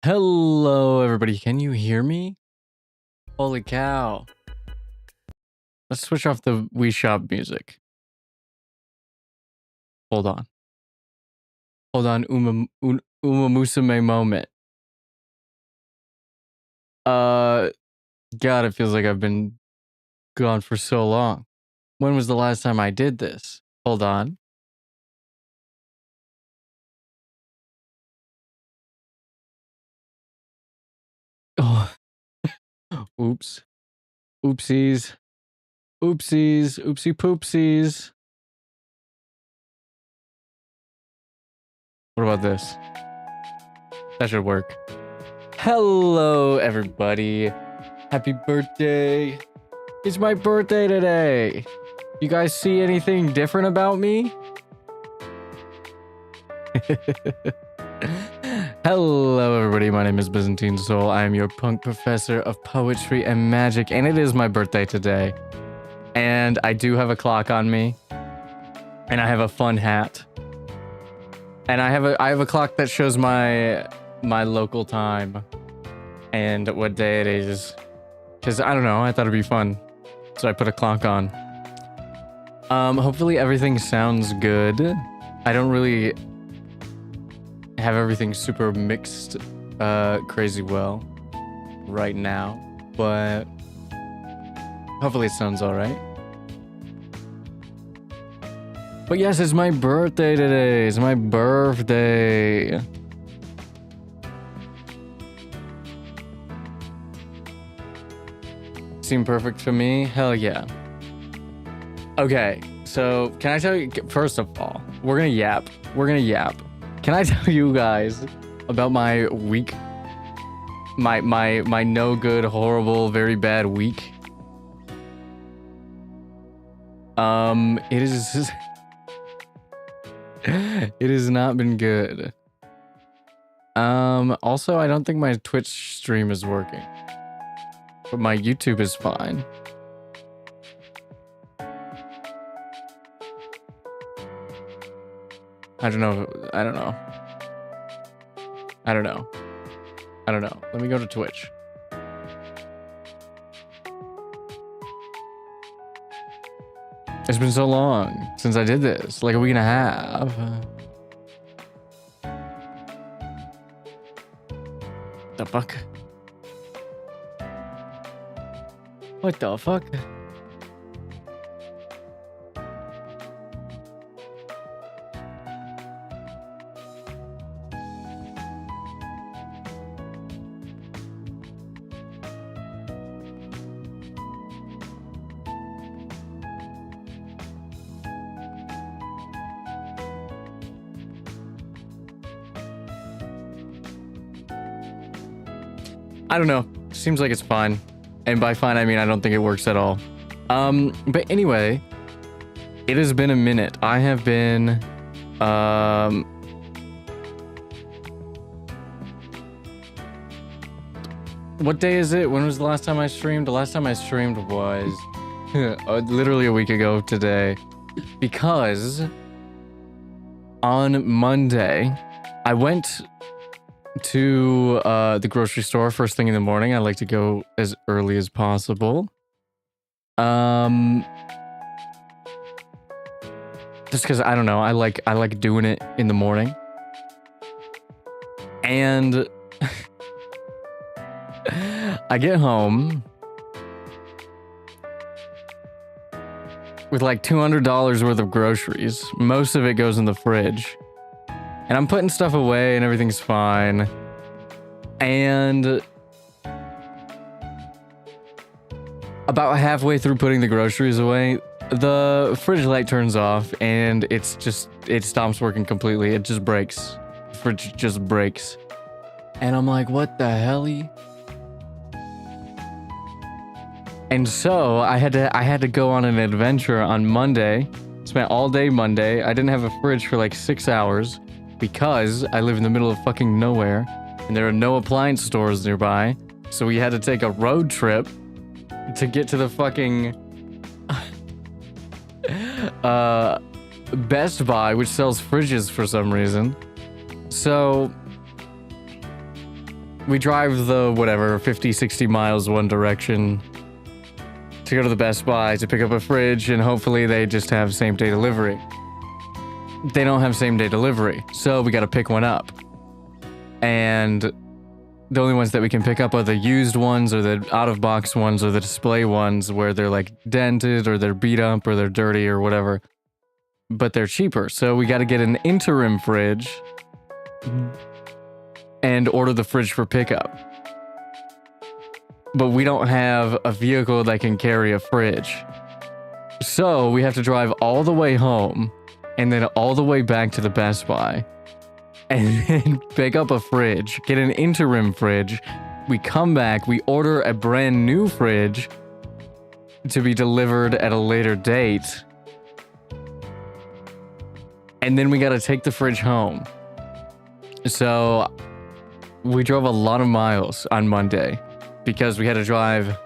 Hello, everybody. Can you hear me? Holy cow. Let's switch off the Wii Shop music. Hold on. Hold on, Uma Musume moment. God, it feels like I've been gone for so long. When was the last time I did this? Hold on. Oh. Oops. Oopsies. Oopsies. Oopsie poopsies. What about this? That should work. Hello, everybody. Happy birthday. It's my birthday today. You guys see anything different about me? Hello everybody, my name is Byzantinesoul. I am your punk professor of poetry and magic, and it is my birthday today. And I do have a clock on me, and I have a fun hat. And I have a clock that shows my local time and what day it is. Cause I don't know, I thought it'd be fun. So I put a clock on. Hopefully everything sounds good. I don't really have everything super mixed crazy well right now, but hopefully it sounds all right. But yes, it's my birthday today. It's my birthday. Seem perfect for me? Hell yeah. Okay, so can I tell you, first of all, we're gonna yap. Can I tell you guys about my week? My no good, horrible, very bad week? It is... It has not been good. Also, I don't think my Twitch stream is working. But my YouTube is fine. I don't know. Let me go to Twitch. It's been so long since I did this, like a week and a half. The fuck? What the fuck? I don't know. Seems like it's fine. And by fine, I mean I don't think it works at all. But anyway, it has been a minute. I have been... What day is it? When was the last time I streamed? The last time I streamed was... literally a week ago today. Because... on Monday, I went... to the grocery store first thing in the morning. I like to go as early as possible. Just because I don't know, I like doing it in the morning. And I get home with like $200 worth of groceries. Most of it goes in the fridge. And I'm putting stuff away and everything's fine. And about halfway through putting the groceries away, the fridge light turns off and it stops working completely. It just breaks. The fridge just breaks. And I'm like, what the hell-y? And so I had to go on an adventure on Monday. Spent all day Monday. I didn't have a fridge for like 6 hours. Because I live in the middle of fucking nowhere and there are no appliance stores nearby. So we had to take a road trip to get to the fucking Best Buy, which sells fridges for some reason. So we drive the whatever 50, 60 miles one direction to go to the Best Buy to pick up a fridge, and hopefully they just have same-day delivery. They don't have same-day delivery, so we gotta pick one up. And the only ones that we can pick up are the used ones, or the out-of-box ones, or the display ones where they're like dented, or they're beat up, or they're dirty, or whatever. But they're cheaper, so we gotta get an interim fridge and order the fridge for pickup. But we don't have a vehicle that can carry a fridge. So we have to drive all the way home and then all the way back to the Best Buy and then pick up a fridge, get an interim fridge. We come back, we order a brand new fridge to be delivered at a later date. And then we got to take the fridge home. So we drove a lot of miles on Monday because we had to drive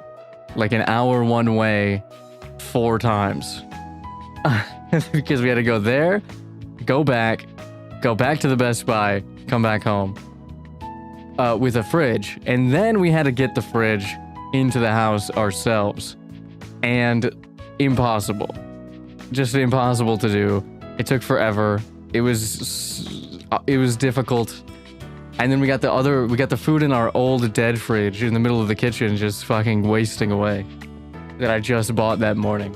like an hour one way 4 times. Because we had to go there, go back to the Best Buy, come back home with a fridge. And then we had to get the fridge into the house ourselves. And impossible. Just impossible to do. It took forever. It was difficult. And then we got the food in our old dead fridge in the middle of the kitchen, just fucking wasting away, that I just bought that morning.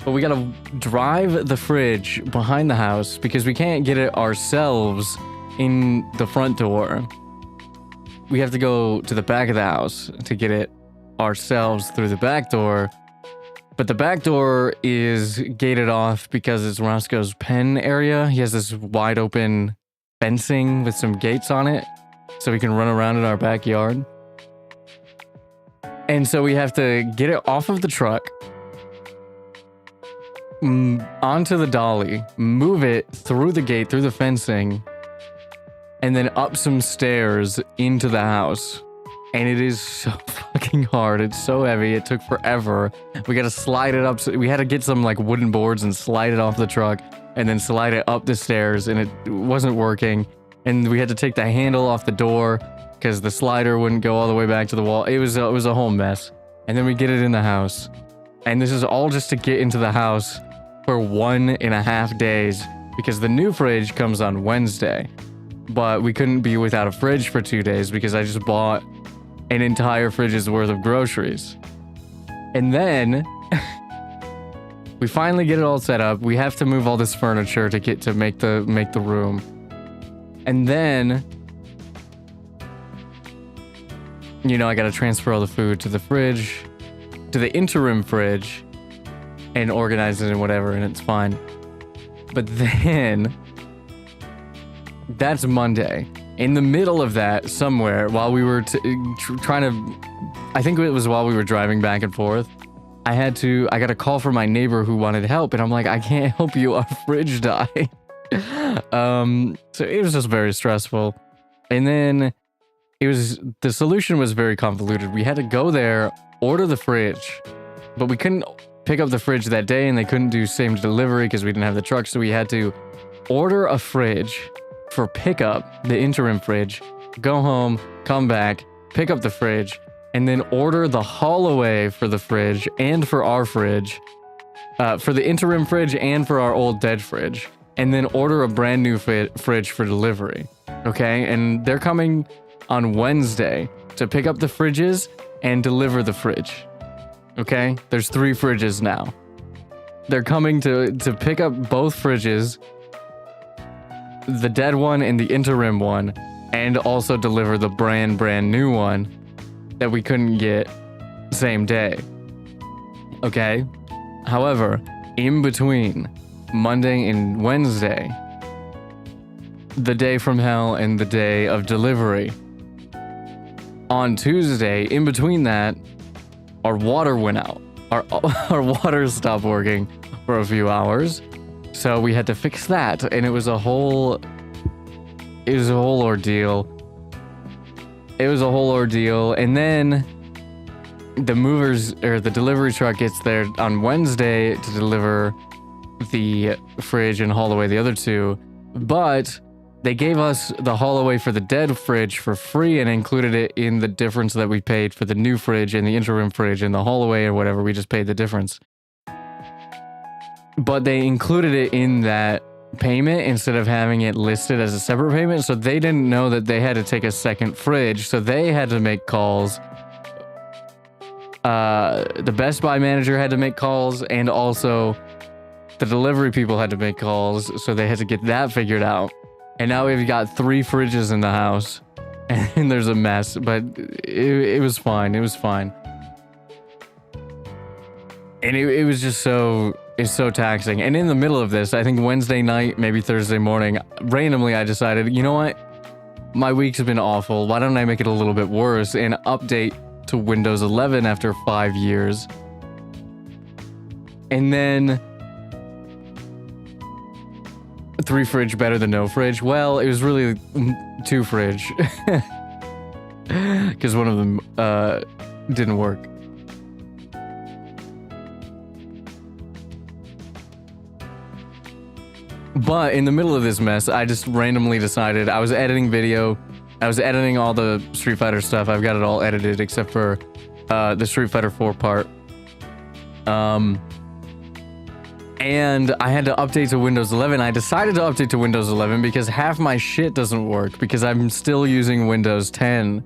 But we gotta drive the fridge behind the house because we can't get it ourselves in the front door. We have to go to the back of the house to get it ourselves through the back door. But the back door is gated off because it's Roscoe's pen area. He has this wide open fencing with some gates on it so we can run around in our backyard. And so we have to get it off of the truck, onto the dolly, move it through the gate, through the fencing, and then up some stairs into the house. And it is so fucking hard. It's so heavy. It took forever. We got to slide it up. So we had to get some like wooden boards and slide it off the truck and then slide it up the stairs, and it wasn't working. And we had to take the handle off the door because the slider wouldn't go all the way back to the wall. It was a whole mess. And then we get it in the house. And this is all just to get into the house for 1.5 days because the new fridge comes on Wednesday. But we couldn't be without a fridge for 2 days because I just bought an entire fridge's worth of groceries. And then we finally get it all set up. We have to move all this furniture to make the room. And then, you know, I got to transfer all the food to the fridge, to the interim fridge, and organize it and whatever, and it's fine. But then that's Monday. In the middle of that, somewhere, while we were trying to, I think it was while we were driving back and forth, I got a call from my neighbor who wanted help, and I'm like, I can't help you, our fridge died. So it was just very stressful. And then the solution was very convoluted. We had to go there, order the fridge, but we couldn't pick up the fridge that day, and they couldn't do same delivery because we didn't have the truck, so we had to order a fridge for pickup, the interim fridge, go home, come back, pick up the fridge, and then order the haul away for the fridge and for our fridge, for the interim fridge and for our old dead fridge, and then order a brand new fridge for delivery. Okay, and they're coming on Wednesday to pick up the fridges and deliver the fridge. Okay, there's 3 fridges now. They're coming to pick up both fridges, the dead one and the interim one, and also deliver the brand new one that we couldn't get same day. Okay? However, in between Monday and Wednesday, the day from hell and the day of delivery, on Tuesday, in between that, our water went out. Our water stopped working for a few hours. So we had to fix that, and it was a whole ordeal. And then the delivery truck gets there on Wednesday to deliver the fridge and haul away the other 2. But they gave us the haul away for the dead fridge for free and included it in the difference that we paid for the new fridge and the interim fridge and the haul away or whatever. We just paid the difference. But they included it in that payment instead of having it listed as a separate payment. So they didn't know that they had to take a second fridge. So they had to make calls. The Best Buy manager had to make calls, and also the delivery people had to make calls. So they had to get that figured out. And now we've got 3 fridges in the house, and there's a mess, but it was fine. It was fine. And it was just it's so taxing. And in the middle of this, I think Wednesday night, maybe Thursday morning, randomly I decided, you know what? My week's been awful. Why don't I make it a little bit worse and update to Windows 11 after 5 years? And then 3 fridge better than no fridge? Well, it was really 2 fridge. Because one of them didn't work. But in the middle of this mess, I just randomly decided I was editing video. I was editing all the Street Fighter stuff. I've got it all edited except for the Street Fighter 4 part. And I had to update to Windows 11. I decided to update to Windows 11 because half my shit doesn't work because I'm still using Windows 10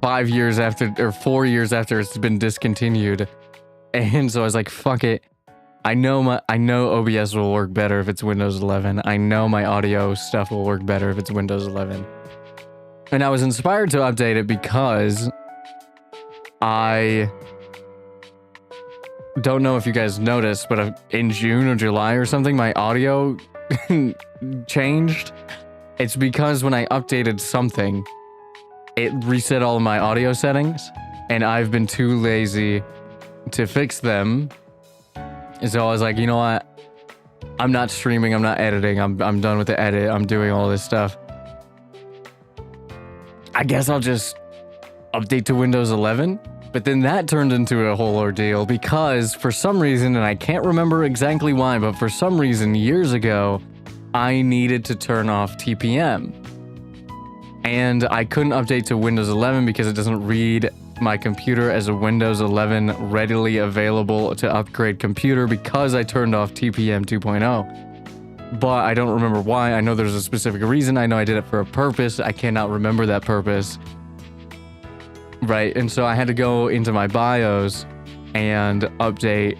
5 years after, or 4 years after it's been discontinued. And so I was like, fuck it. I know OBS will work better if it's Windows 11. I know my audio stuff will work better if it's Windows 11. And I was inspired to update it because I don't know if you guys noticed, but in June or July or something, my audio changed. It's because when I updated something, it reset all of my audio settings, and I've been too lazy to fix them. So I was like, you know what? I'm not streaming, I'm not editing, I'm done with the edit, I'm doing all this stuff. I guess I'll just update to Windows 11. But then that turned into a whole ordeal because for some reason, and I can't remember exactly why, but for some reason years ago, I needed to turn off TPM. And I couldn't update to Windows 11 because it doesn't read my computer as a Windows 11 readily available to upgrade computer because I turned off TPM 2.0. But I don't remember why. I know there's a specific reason. I know I did it for a purpose. I cannot remember that purpose. Right, and so I had to go into my BIOS and update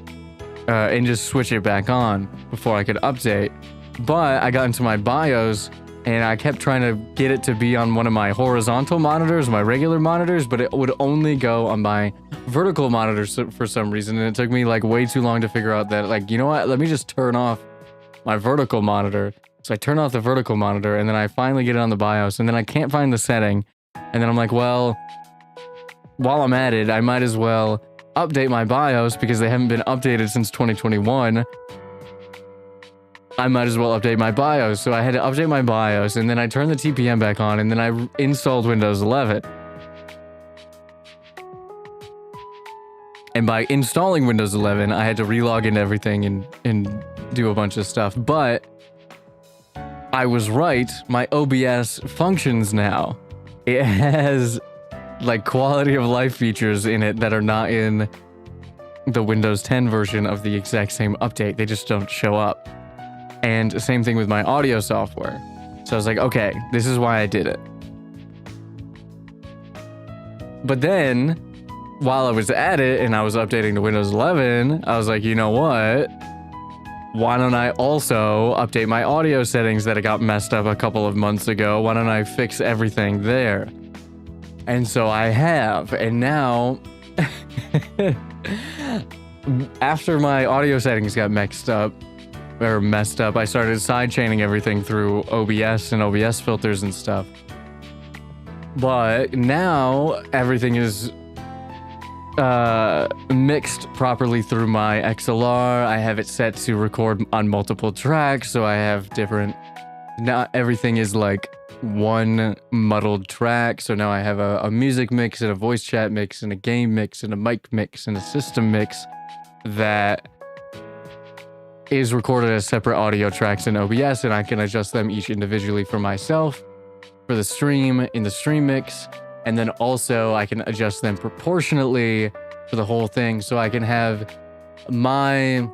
and just switch it back on before I could update. But I got into my BIOS and I kept trying to get it to be on one of my horizontal monitors, my regular monitors, but it would only go on my vertical monitors for some reason. And it took me like way too long to figure out that, like, you know what, let me just turn off my vertical monitor. So I turn off the vertical monitor and then I finally get it on the BIOS and then I can't find the setting. And then I'm like, well, while I'm at it, I might as well update my BIOS because they haven't been updated since 2021. I might as well update my BIOS. So I had to update my BIOS and then I turned the TPM back on and then I installed Windows 11. And by installing Windows 11, I had to relog into everything and do a bunch of stuff. But I was right. My OBS functions now. It has like quality of life features in it that are not in the Windows 10 version of the exact same update. They just don't show up. And same thing with my audio software. So I was like, okay, this is why I did it. But then while I was at it and I was updating to Windows 11, I was like, you know what? Why don't I also update my audio settings that got messed up a couple of months ago? Why don't I fix everything there? And so I have, and now, after my audio settings got messed up, I started sidechaining everything through OBS and OBS filters and stuff. But now everything is mixed properly through my XLR. I have it set to record on multiple tracks, so I have different, not everything is like one muddled track. So now I have a music mix and a voice chat mix and a game mix and a mic mix and a system mix that is recorded as separate audio tracks in OBS, and I can adjust them each individually for myself for the stream in the stream mix, and then also I can adjust them proportionately for the whole thing. So I can have my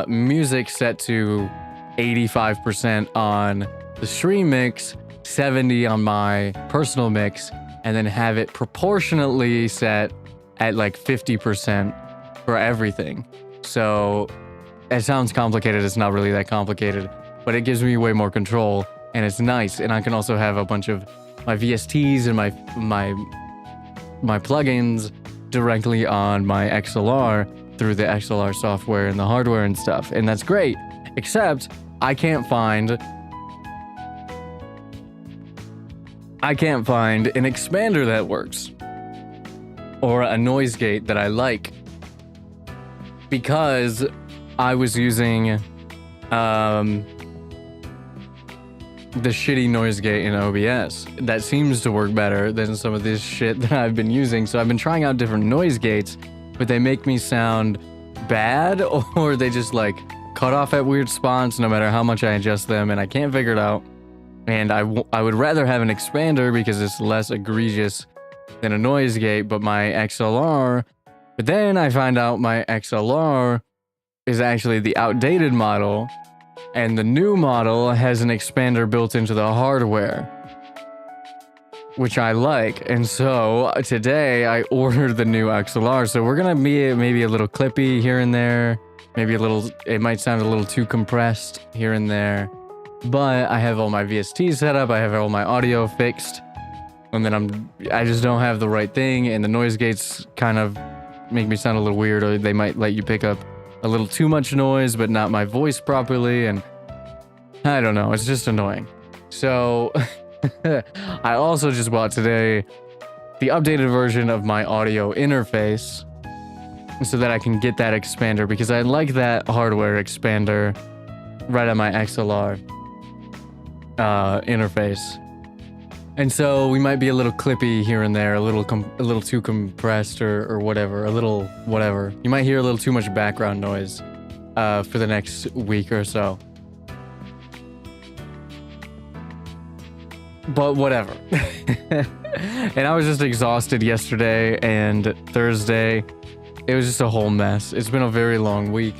music set to 85% on the stream mix, 70 on my personal mix, and then have it proportionately set at like 50% for everything. So it sounds complicated. It's not really that complicated, but it gives me way more control and it's nice. And I can also have a bunch of my VSTs and my plugins directly on my XLR through the XLR software and the hardware and stuff. And that's great, except I can't find an expander that works or a noise gate that I like, because I was using the shitty noise gate in OBS. That seems to work better than some of this shit that I've been using. So I've been trying out different noise gates, but they make me sound bad, or they just like cut off at weird spots no matter how much I adjust them, and I can't figure it out. And I would rather have an expander because it's less egregious than a noise gate, but then I find out my XLR is actually the outdated model, and the new model has an expander built into the hardware, which I like. And so today I ordered the new XLR. So we're gonna be maybe a little clippy here and there, maybe a little, it might sound a little too compressed here and there, but I have all my VSTs set up, I have all my audio fixed, and then I just don't have the right thing, and the noise gates kind of make me sound a little weird, or they might let you pick up a little too much noise but not my voice properly, and I don't know, it's just annoying. So I also just bought today the updated version of my audio interface so that I can get that expander, because I like that hardware expander right on my XLR interface. And so we might be a little clippy here and there, a little too compressed or whatever, a little whatever. You might hear a little too much background noise for the next week or so. But whatever. And I was just exhausted yesterday and Thursday. It was just a whole mess. It's been a very long week.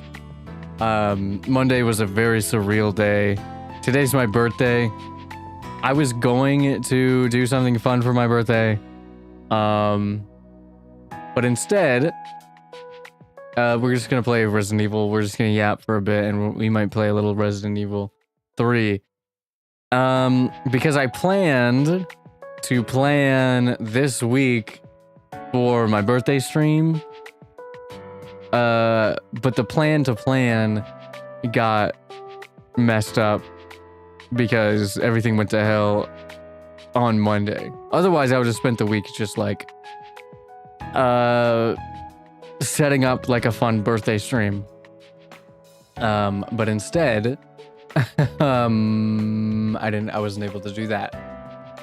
Monday was a very surreal day. Today's my birthday. I was going to do something fun for my birthday. But instead, we're just going to play Resident Evil. We're just going to yap for a bit, and we might play a little Resident Evil 3. Because I planned to plan this week for my birthday stream. But the plan got messed up because everything went to hell on Monday. Otherwise, I would have spent the week just like setting up like a fun birthday stream. But instead, I wasn't able to do that.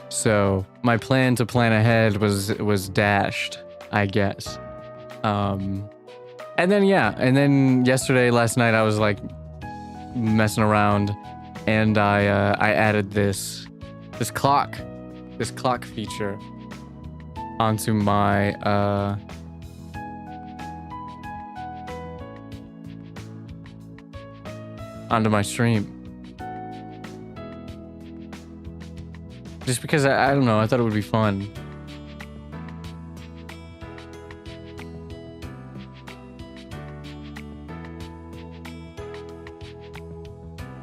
So my plan to plan ahead was dashed, I guess. And then last night I was like messing around, and I added this clock feature onto my stream. Just because I don't know, I thought it would be fun.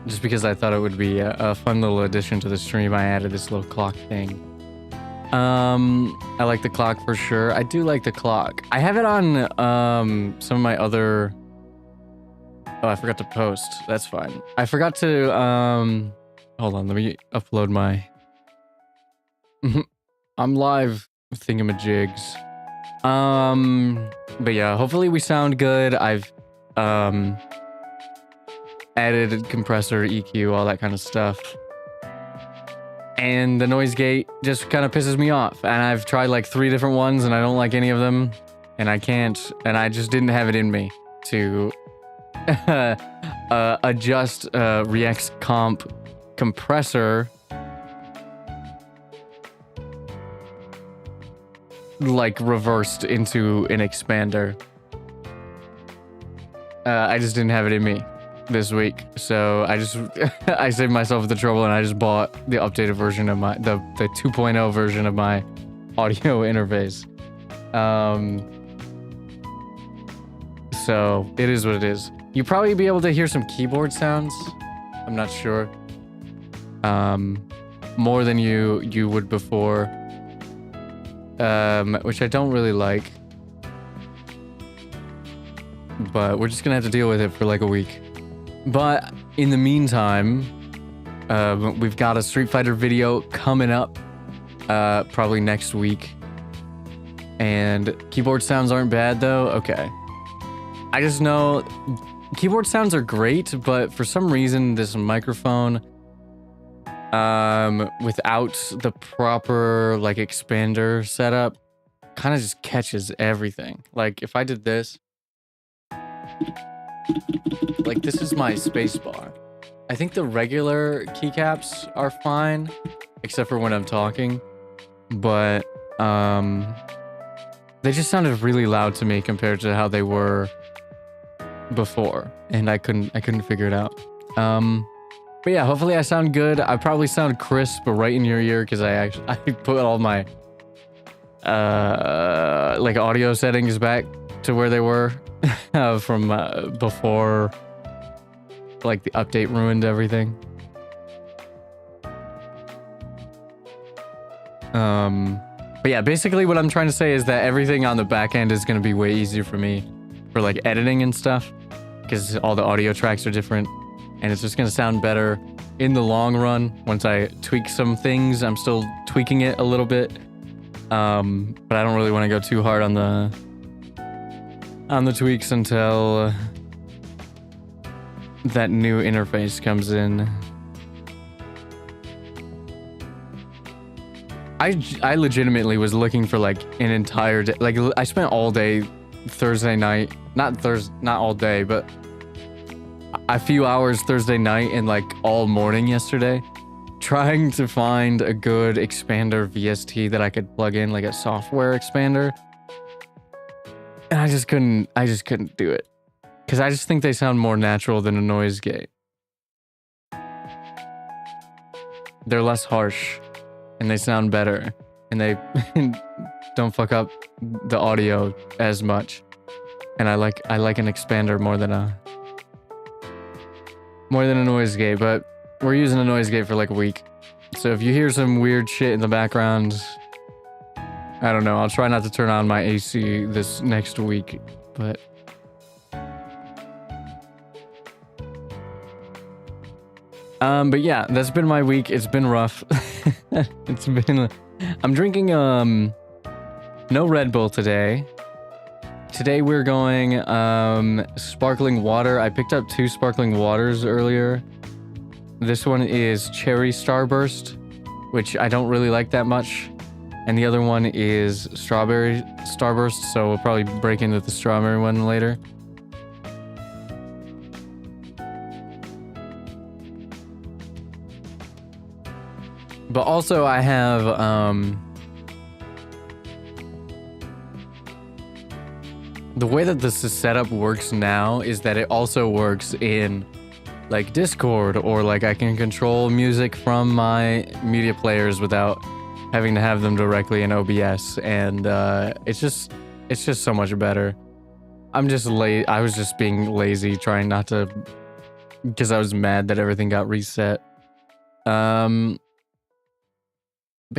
Just because I thought it would be a fun little addition to the stream, I added this little clock thing. I like the clock for sure. I do like the clock. I have it on some of my other... Oh, I forgot to post. That's fine. I forgot to... Hold on, let me upload my... I'm live thingamajigs. But yeah, hopefully we sound good. I've added compressor, EQ, all that kind of stuff. And the noise gate just kind of pisses me off. And I've tried like 3 different ones and I don't like any of them. And I just didn't have it in me to adjust Rex Comp compressor like reversed into an expander. I just didn't have it in me this week, so I saved myself the trouble and I just bought the updated version of the 2.0 version of my audio interface. So it is what it is. You'll probably be able to hear some keyboard sounds. I'm not sure. More than you would before. Which I don't really like. But we're just gonna have to deal with it for like a week. But in the meantime, we've got a Street Fighter video coming up, probably next week. And keyboard sounds aren't bad though. Okay. I just know keyboard sounds are great, but for some reason this microphone, without the proper like expander setup, kind of just catches everything. Like if I did this, like this is my space bar. I think the regular keycaps are fine, except for when I'm talking, but they just sounded really loud to me compared to how they were before, and I couldn't figure it out. But yeah, hopefully I sound good. I probably sound crisp right in your ear because I put all my like audio settings back to where they were from before like the update ruined everything. But yeah, basically what I'm trying to say is that everything on the back end is going to be way easier for me for like editing and stuff because all the audio tracks are different. And it's just going to sound better in the long run. Once I tweak some things, I'm still tweaking it a little bit. But I don't really want to go too hard on the tweaks until that new interface comes in. I legitimately was looking for like an entire day. Like I spent all day Thursday night, not all day, but a few hours Thursday night and like all morning yesterday trying to find a good expander VST that I could plug in, like a software expander. And I just couldn't do it. Because I just think they sound more natural than a noise gate. They're less harsh and they sound better and they don't fuck up the audio as much. And I like an expander more than a noise gate, but we're using a noise gate for like a week. So if you hear some weird shit in the background, I don't know. I'll try not to turn on my AC this next week, but yeah, that's been my week. It's been rough. I'm drinking no Red Bull today. Today we're going sparkling water. I picked up 2 sparkling waters earlier. This one is cherry starburst, which I don't really like that much. And the other one is strawberry starburst, so we'll probably break into the strawberry one later. But also I have the way that this setup works now is that it also works in like Discord, or like I can control music from my media players without having to have them directly in OBS, and it's just so much better. I was just being lazy, trying not to, because I was mad that everything got reset. But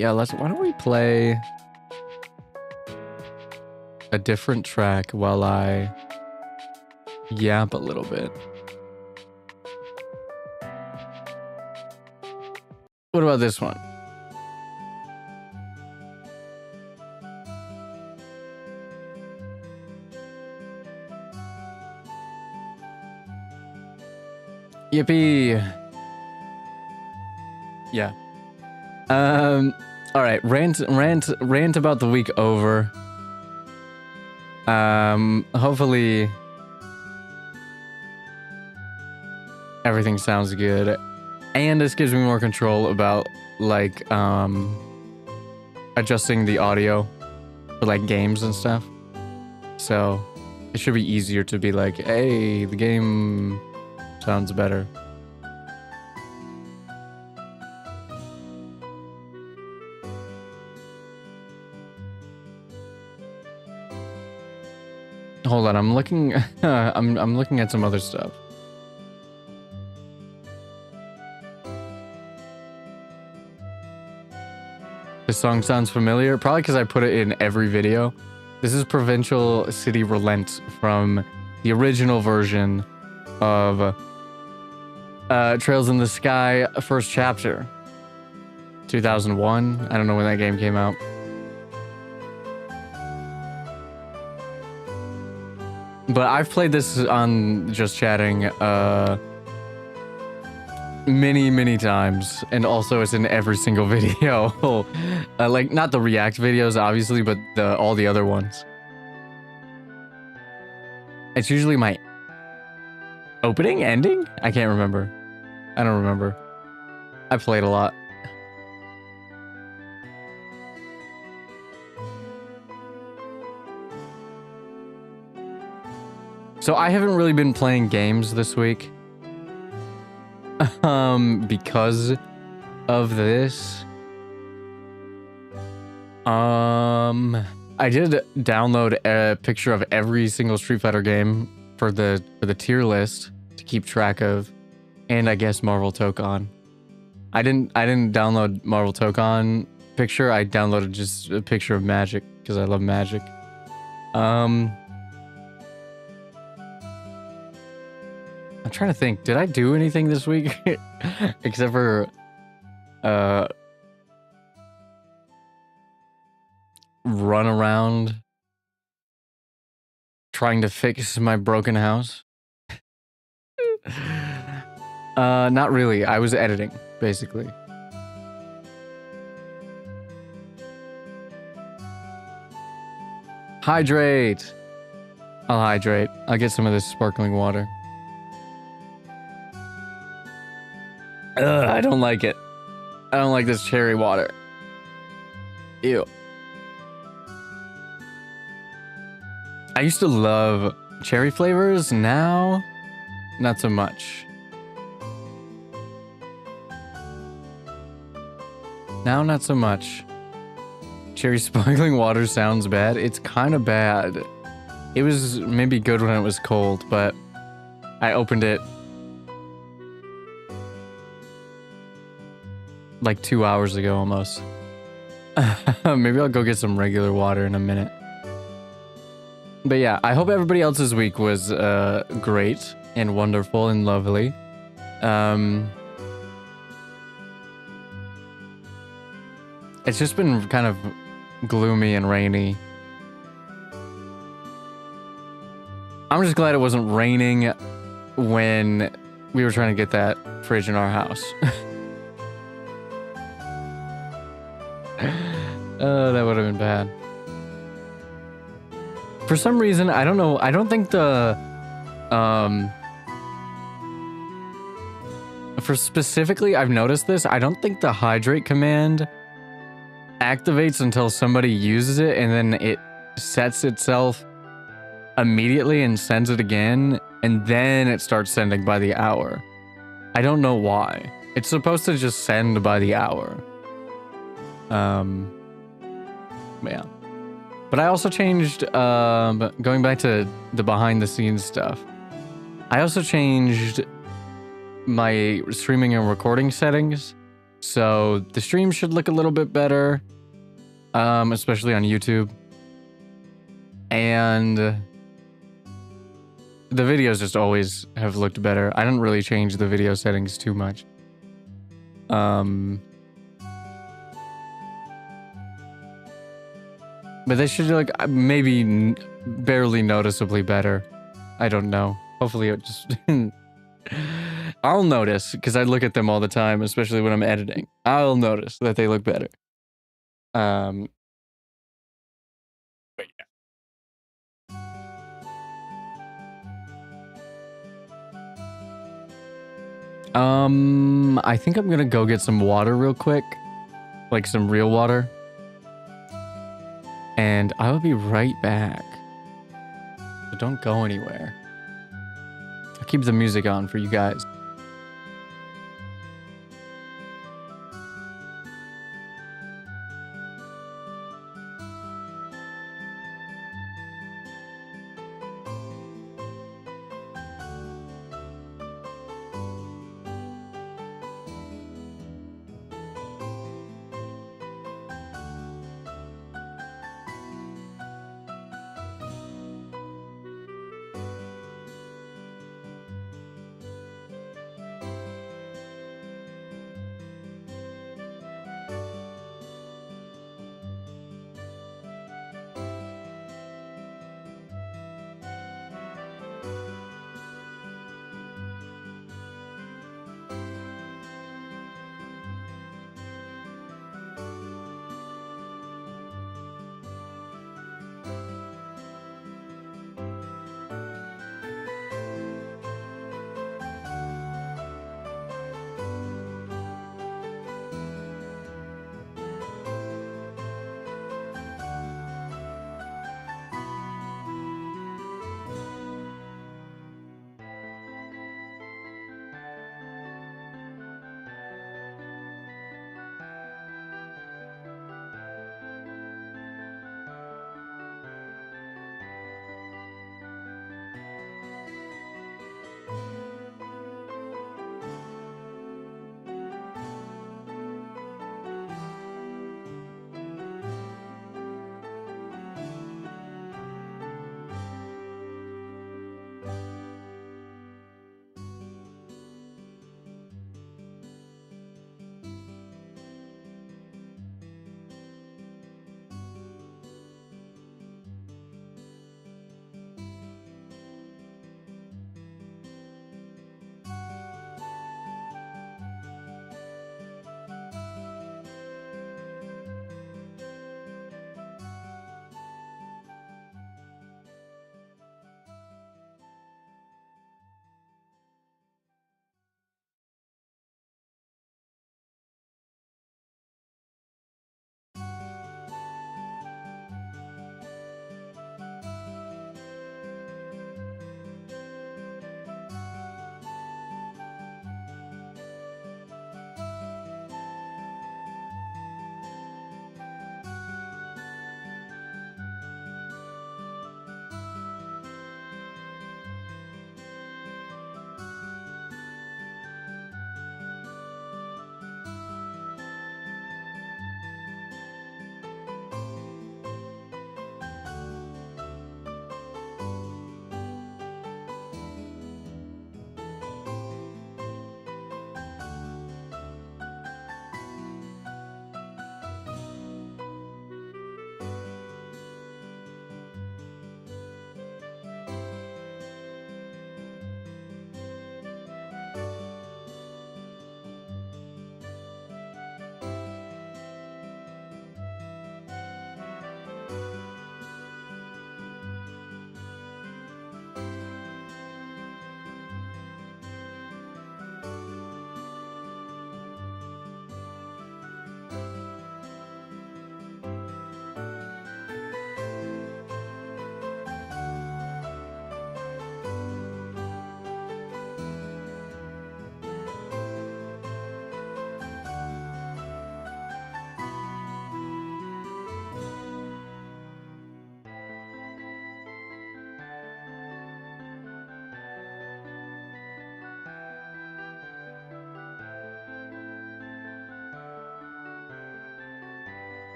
yeah, why don't we play a different track while I yap a little bit. What about this one? Yippee! Yeah. All right. Rant about the week over. Hopefully everything sounds good, and this gives me more control about like adjusting the audio for like games and stuff. So it should be easier to be like, hey, the game sounds better. Hold on, I'm looking. I'm looking at some other stuff. This song sounds familiar, probably because I put it in every video. This is Provincial City Relent from the original version of Trails in the Sky first chapter, 2001. I don't know when that game came out. But I've played this on Just Chatting many times, and also it's in every single video. Like, not the react videos, obviously, but all the other ones. It's usually my opening, ending? I can't remember. I don't remember. I played a lot. So I haven't really been playing games this week. Because of this. I did download a picture of every single Street Fighter game for the tier list to keep track of, and I guess Marvel Tokon. I didn't download Marvel Tokon picture. I downloaded just a picture of Magic because I love Magic. I'm trying to think. Did I do anything this week except for run around trying to fix my broken house? Not really. I was editing, basically. Hydrate! I'll hydrate. I'll get some of this sparkling water. Ugh, I don't like it. I don't like this cherry water. Ew. I used to love cherry flavors. Now, not so much. Now, not so much. Cherry sparkling water sounds bad. It's kind of bad. It was maybe good when it was cold, but I opened it like 2 hours ago almost. Maybe I'll go get some regular water in a minute. But yeah, I hope everybody else's week was great and wonderful and lovely. It's just been kind of gloomy and rainy. I'm just glad it wasn't raining when we were trying to get that fridge in our house. That would have been bad. For some reason, I don't know. I don't think the for specifically, I've noticed this. I don't think the hydrate command activates until somebody uses it, and then it sets itself immediately and sends it again, and then it starts sending by the hour. I don't know why. It's supposed to just send by the hour. Yeah. But I also changed, going back to the behind the scenes stuff, I also changed my streaming and recording settings. So the stream should look a little bit better, especially on YouTube. And the videos just always have looked better. I didn't really change the video settings too much. But they should look maybe barely noticeably better. I don't know. Hopefully it just... I'll notice, because I look at them all the time, especially when I'm editing. I'll notice that they look better. But yeah. I think I'm gonna go get some water real quick. Like some real water. And I will be right back. So don't go anywhere. I'll keep the music on for you guys.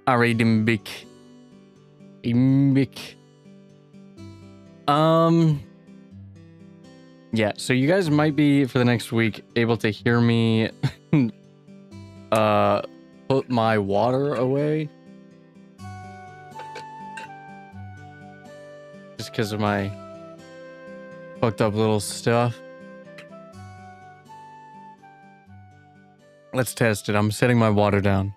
Alright, Imbic. Yeah, so you guys might be, for the next week, able to hear me put my water away. Just because of my fucked up little stuff. Let's test it. I'm setting my water down.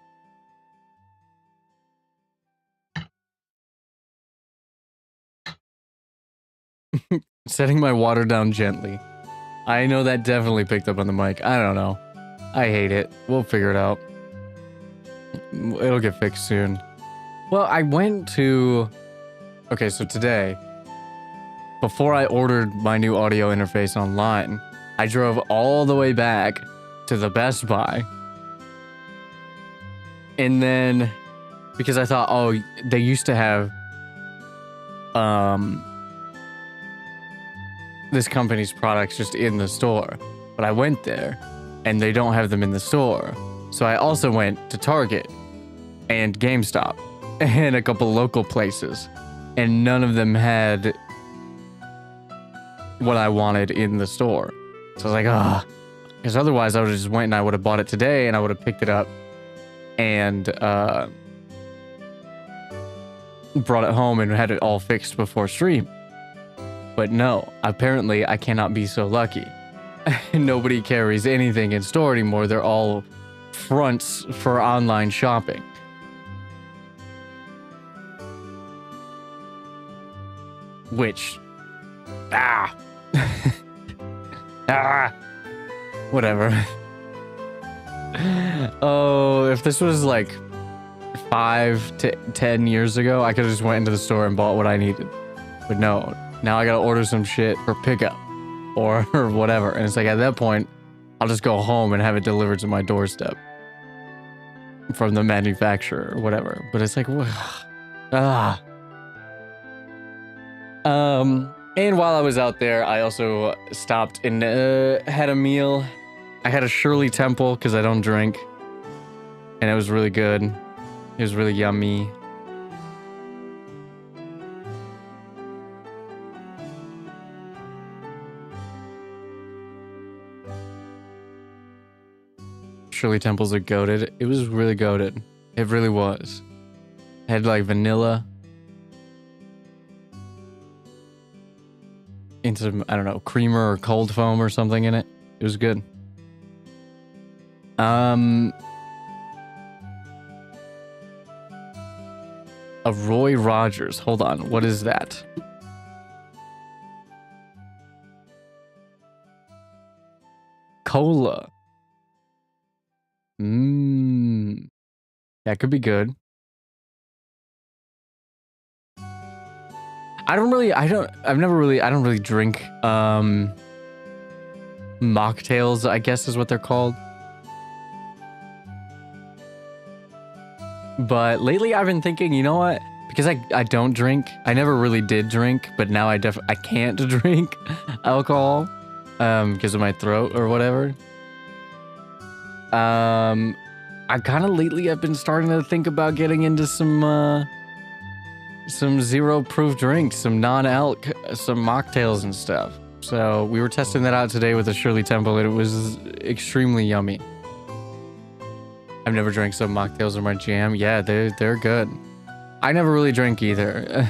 Setting my water down gently. I know that definitely picked up on the mic. I don't know. I hate it. We'll figure it out. It'll get fixed soon. Well, I went to... Okay, so today, before I ordered my new audio interface online, I drove all the way back to the Best Buy. And then, because I thought, oh, they used to have this company's products just in the store. But I went there, and they don't have them in the store. So I also went to Target and GameStop and a couple local places. And none of them had what I wanted in the store. So I was like, ah. Because otherwise I would have just went and I would have bought it today and I would have picked it up and brought it home and had it all fixed before stream. But no, apparently I cannot be so lucky. Nobody carries anything in store anymore. They're all fronts for online shopping. Which, whatever. Oh, if this was like 5 to 10 years ago, I could have just went into the store and bought what I needed. But no, now I gotta order some shit for pickup or whatever. And it's like, at that point, I'll just go home and have it delivered to my doorstep from the manufacturer or whatever. But it's like, and while I was out there, I also stopped and had a meal. I had a Shirley Temple because I don't drink. And it was really good. It was really yummy. Shirley Temples are goated. It was really goated. It really was. It had like vanilla. And some, I don't know, creamer or cold foam or something in it. It was good. A Roy Rogers. Hold on. What is that? Cola. That could be good. I don't really drink mocktails, I guess is what they're called. But lately I've been thinking, you know what? Because I don't drink. I never really did drink, but now I can't drink alcohol because of my throat or whatever. I kind of lately I've been starting to think about getting into some zero proof drinks, some non-alc, some mocktails and stuff. So we were testing that out today with a Shirley Temple and it was extremely yummy. I've never drank some mocktails or my jam. Yeah, they're good. I never really drink either.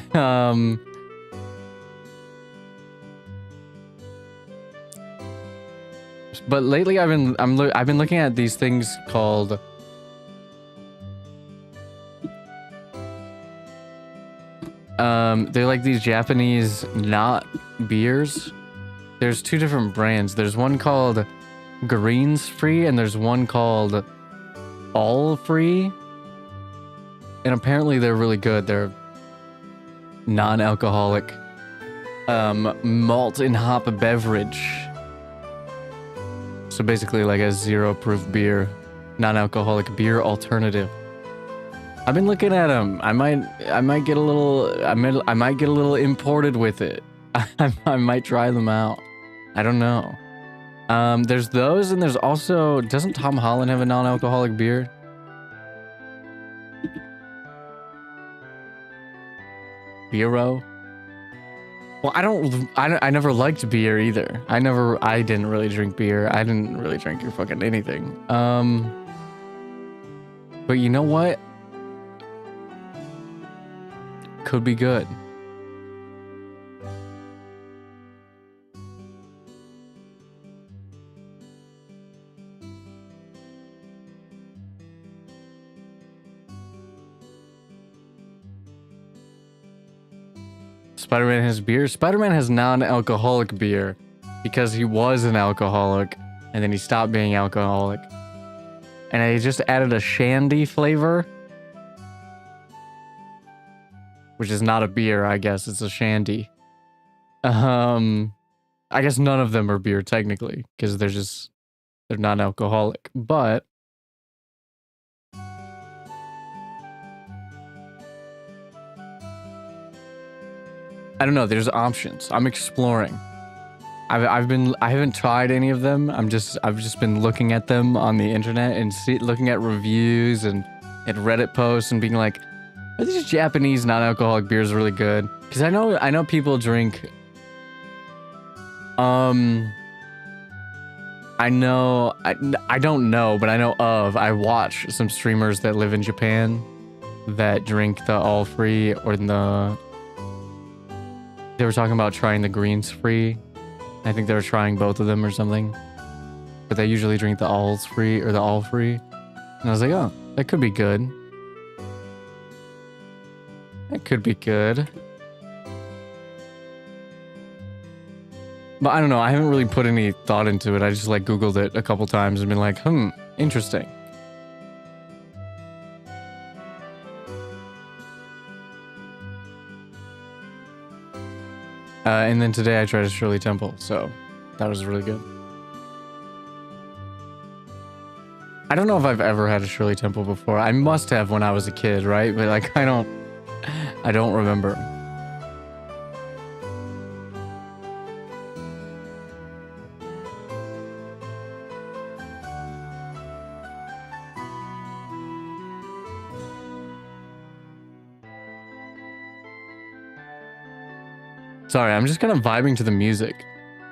But lately I've been looking at these things called they're like these Japanese not beers. There's two different brands. There's one called Greens Free and there's one called All Free. And apparently they're really good. They're non-alcoholic malt and hop beverage. So basically like a zero proof beer, non-alcoholic beer alternative. I've been looking at them. I might get a little imported with it. I might try them out. I don't know. There's those and there's also, doesn't Tom Holland have a non-alcoholic beer? Beero. Well, I never liked beer either. I didn't really drink beer. I didn't really drink fucking anything. But you know what? Could be good. Spider-Man has beer. Spider-Man has non-alcoholic beer because he was an alcoholic and then he stopped being alcoholic. And I just added a shandy flavor, which is not a beer, I guess. It's a shandy. I guess none of them are beer technically because they're non-alcoholic, but I don't know. There's options. I'm exploring. I haven't tried any of them. I've just been looking at them on the internet and looking at reviews and Reddit posts and being like, are these Japanese non-alcoholic beers really good? Because I know people drink. I don't know, but I watch some streamers that live in Japan that drink the all free or they were talking about trying the greens free. I think they were trying both of them or something. But they usually drink the alls free or the all free. And I was like, oh, that could be good. That could be good. But I don't know. I haven't really put any thought into it. I just like Googled it a couple times and been like, interesting. And then today I tried a Shirley Temple, so that was really good. I don't know if I've ever had a Shirley Temple before. I must have when I was a kid, right? But like I don't remember. Sorry, I'm just kind of vibing to the music.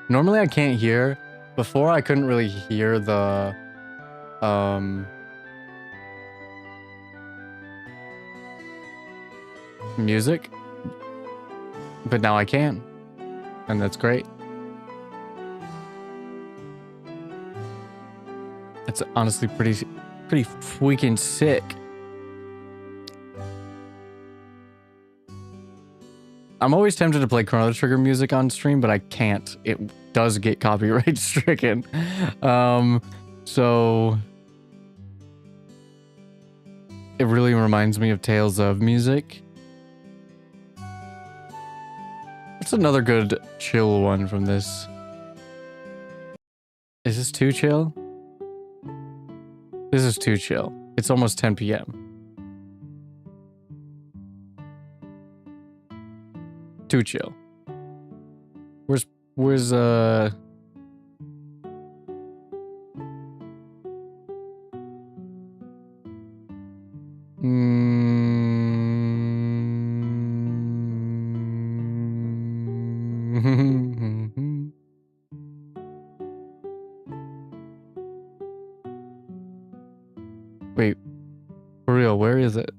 Normally I can't hear. Before I couldn't really hear the music. But now I can. And that's great. That's honestly pretty freaking sick. I'm always tempted to play Chrono Trigger music on stream, but I can't. It does get copyright stricken. So it really reminds me of Tales of music. What's another good chill one from this? Is this too chill? This is too chill. It's almost 10 p.m. Too chill. Where's Wait, for real, where is it?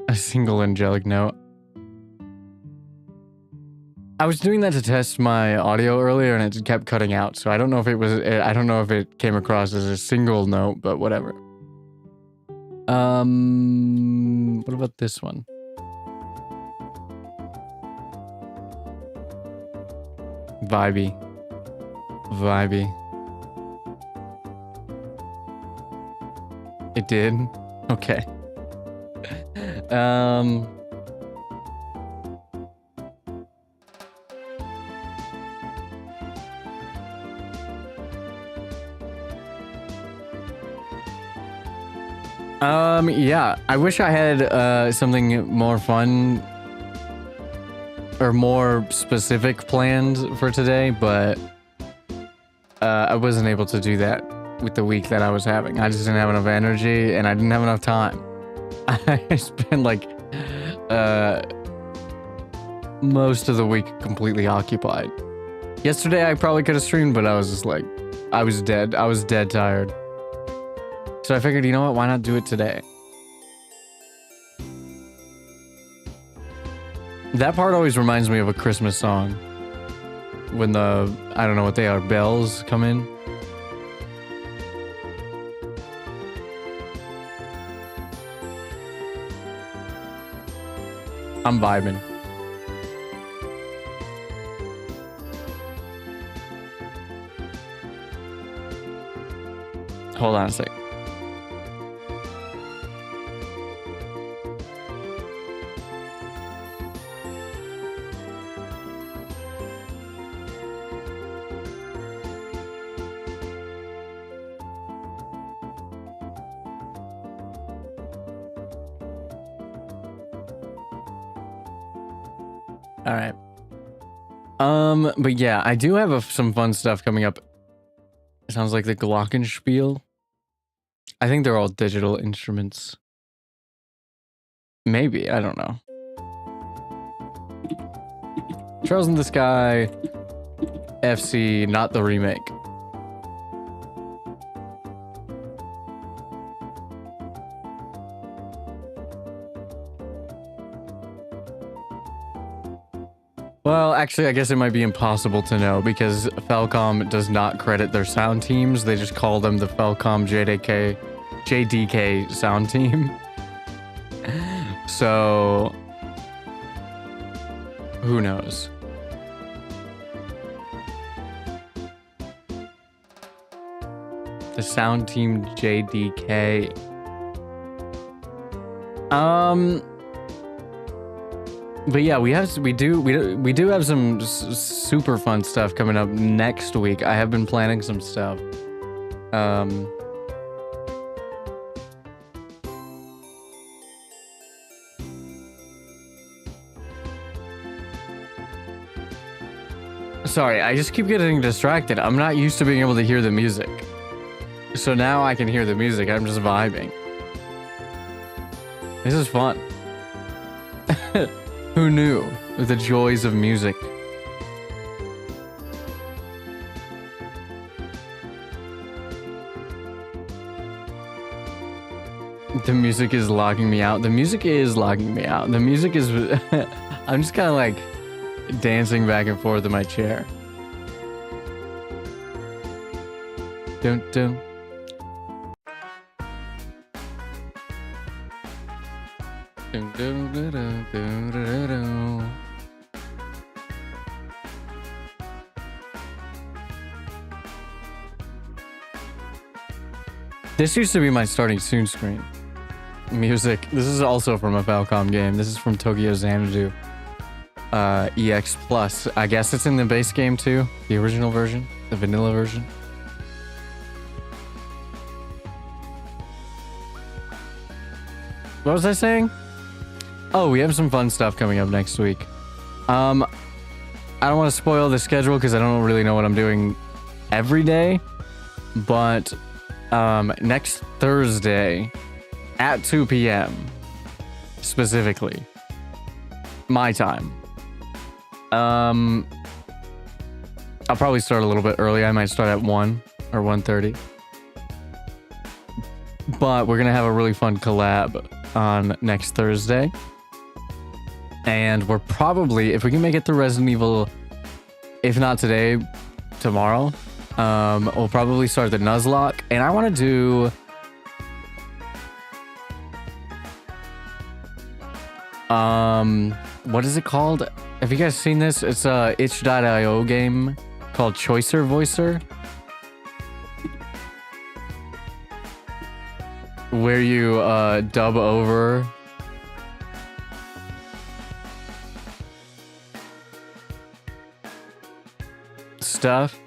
A single angelic note. I was doing that to test my audio earlier and it kept cutting out, so I don't know if I don't know if it came across as a single note, but whatever. What about this one? Vibey. It did? Okay. Yeah, I wish I had something more fun or more specific planned for today, but I wasn't able to do that with the week that I was having. I just didn't have enough energy and I didn't have enough time. I spent like most of the week completely occupied. Yesterday I probably could have streamed, but I was just like, I was dead. I was dead tired. So I figured, you know what? Why not do it today? That part always reminds me of a Christmas song. When the, I don't know what they are, bells come in. I'm vibing. Hold on a sec. All right. But yeah, I do have some fun stuff coming up. It sounds like the glockenspiel. I think they're all digital instruments. Maybe, I don't know. Trails in the Sky, FC, not the remake. Well, actually, I guess it might be impossible to know because Falcom does not credit their sound teams. They just call them the Falcom JDK sound team. So, who knows? The sound team JDK. But yeah, we do have some super fun stuff coming up next week. I have been planning some stuff. Sorry, I just keep getting distracted. I'm not used to being able to hear the music. So now I can hear the music. I'm just vibing. This is fun. Who knew the joys of music? The music is logging me out. The music is logging me out. The music is... I'm just kind of like dancing back and forth in my chair. Dun dun. This used to be my starting soon screen. Music. This is also from a Falcom game. This is from Tokyo Xanadu. EX Plus. I guess it's in the base game too. The original version. The vanilla version. What was I saying? Oh, we have some fun stuff coming up next week. I don't want to spoil the schedule because I don't really know what I'm doing every day. But next Thursday at 2 p.m. specifically, my time. I'll probably start a little bit early. I might start at 1 or 1:30. But we're going to have a really fun collab on next Thursday. And we're probably, if we can make it through Resident Evil, if not today, tomorrow, we'll probably start the Nuzlocke. And I want to do... what is it called? Have you guys seen this? It's a itch.io game called Choicer Voicer, where you dub over stuff.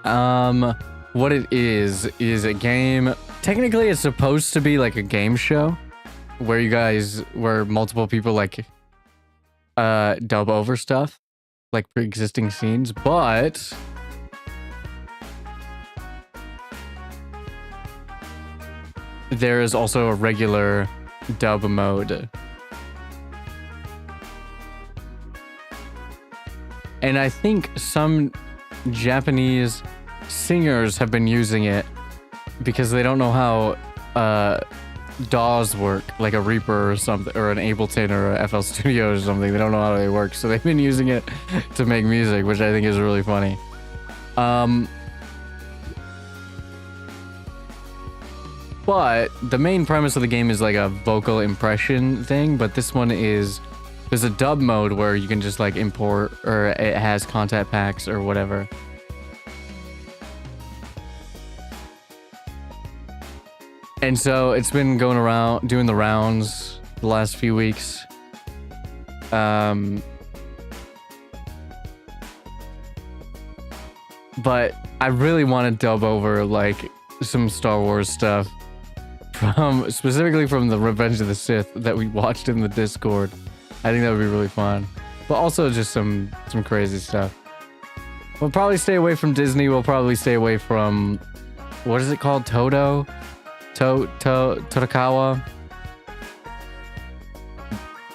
What it is a game. Technically, it's supposed to be like a game show where multiple people like dub over stuff, like pre-existing scenes, but there is also a regular dub mode. And I think some Japanese singers have been using it because they don't know how DAWs work, like a Reaper or something, or an Ableton or a FL Studio or something. They don't know how they work, so they've been using it to make music, which I think is really funny. But the main premise of the game is like a vocal impression thing, but this one is, there's a dub mode where you can just like import, or it has content packs or whatever. And so it's been going around, doing the rounds the last few weeks. But I really want to dub over like some Star Wars stuff specifically from the Revenge of the Sith that we watched in the Discord. I think that would be really fun. But also just some crazy stuff. We'll probably stay away from Disney. We'll probably stay away from, what is it called? Totakawa,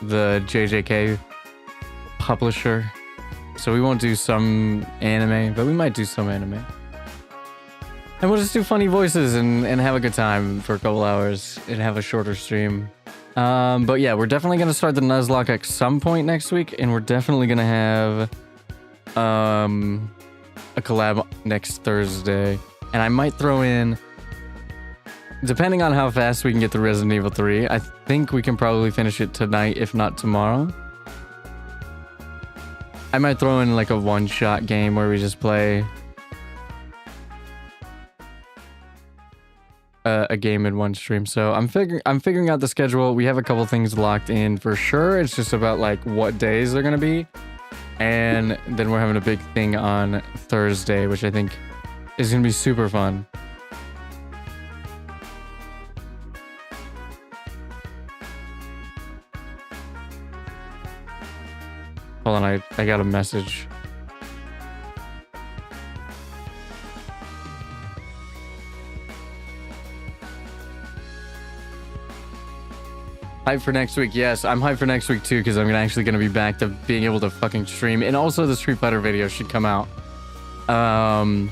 the JJK publisher. So we won't do some anime, but we might do some anime. And we'll just do funny voices and have a good time for a couple hours and have a shorter stream. But yeah, we're definitely going to start the Nuzlocke at some point next week, and we're definitely going to have a collab next Thursday. And I might throw in, depending on how fast we can get through Resident Evil 3, I think we can probably finish it tonight, if not tomorrow. I might throw in like a one-shot game where we just play a game in one stream. So I'm figuring out the schedule. We have a couple things locked in for sure. It's just about like what days they're gonna be. And then we're having a big thing on Thursday, which I think is gonna be super fun. Hold on, I got a message. Hype for next week. Yes, I'm hyped for next week too, because I'm actually going to be back to being able to fucking stream. And also the Street Fighter video should come out. The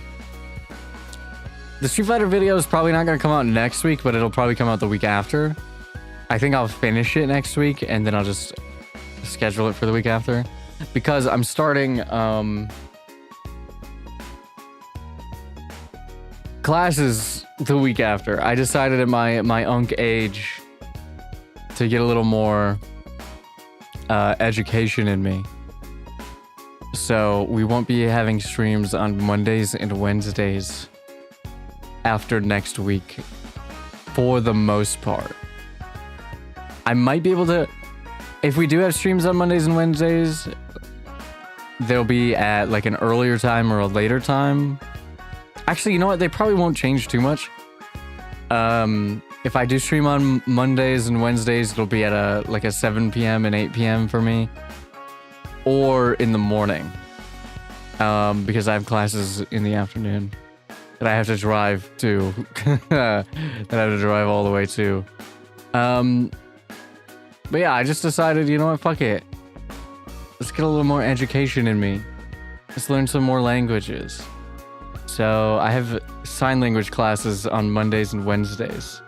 Street Fighter video is probably not going to come out next week, but it'll probably come out the week after. I think I'll finish it next week, and then I'll just schedule it for the week after. Because I'm starting classes the week after. I decided at my unk age to get a little more education in me. So we won't be having streams on Mondays and Wednesdays after next week for the most part. I might be able to, if we do have streams on Mondays and Wednesdays, they'll be at like an earlier time or a later time. Actually, you know what? They probably won't change too much. If I do stream on Mondays and Wednesdays, it'll be at like a 7 p.m. and 8 p.m. for me. Or in the morning. Because I have classes in the afternoon that I have to drive to. That I have to drive all the way to. But yeah, I just decided, you know what, fuck it. Let's get a little more education in me. Let's learn some more languages. So I have sign language classes on Mondays and Wednesdays.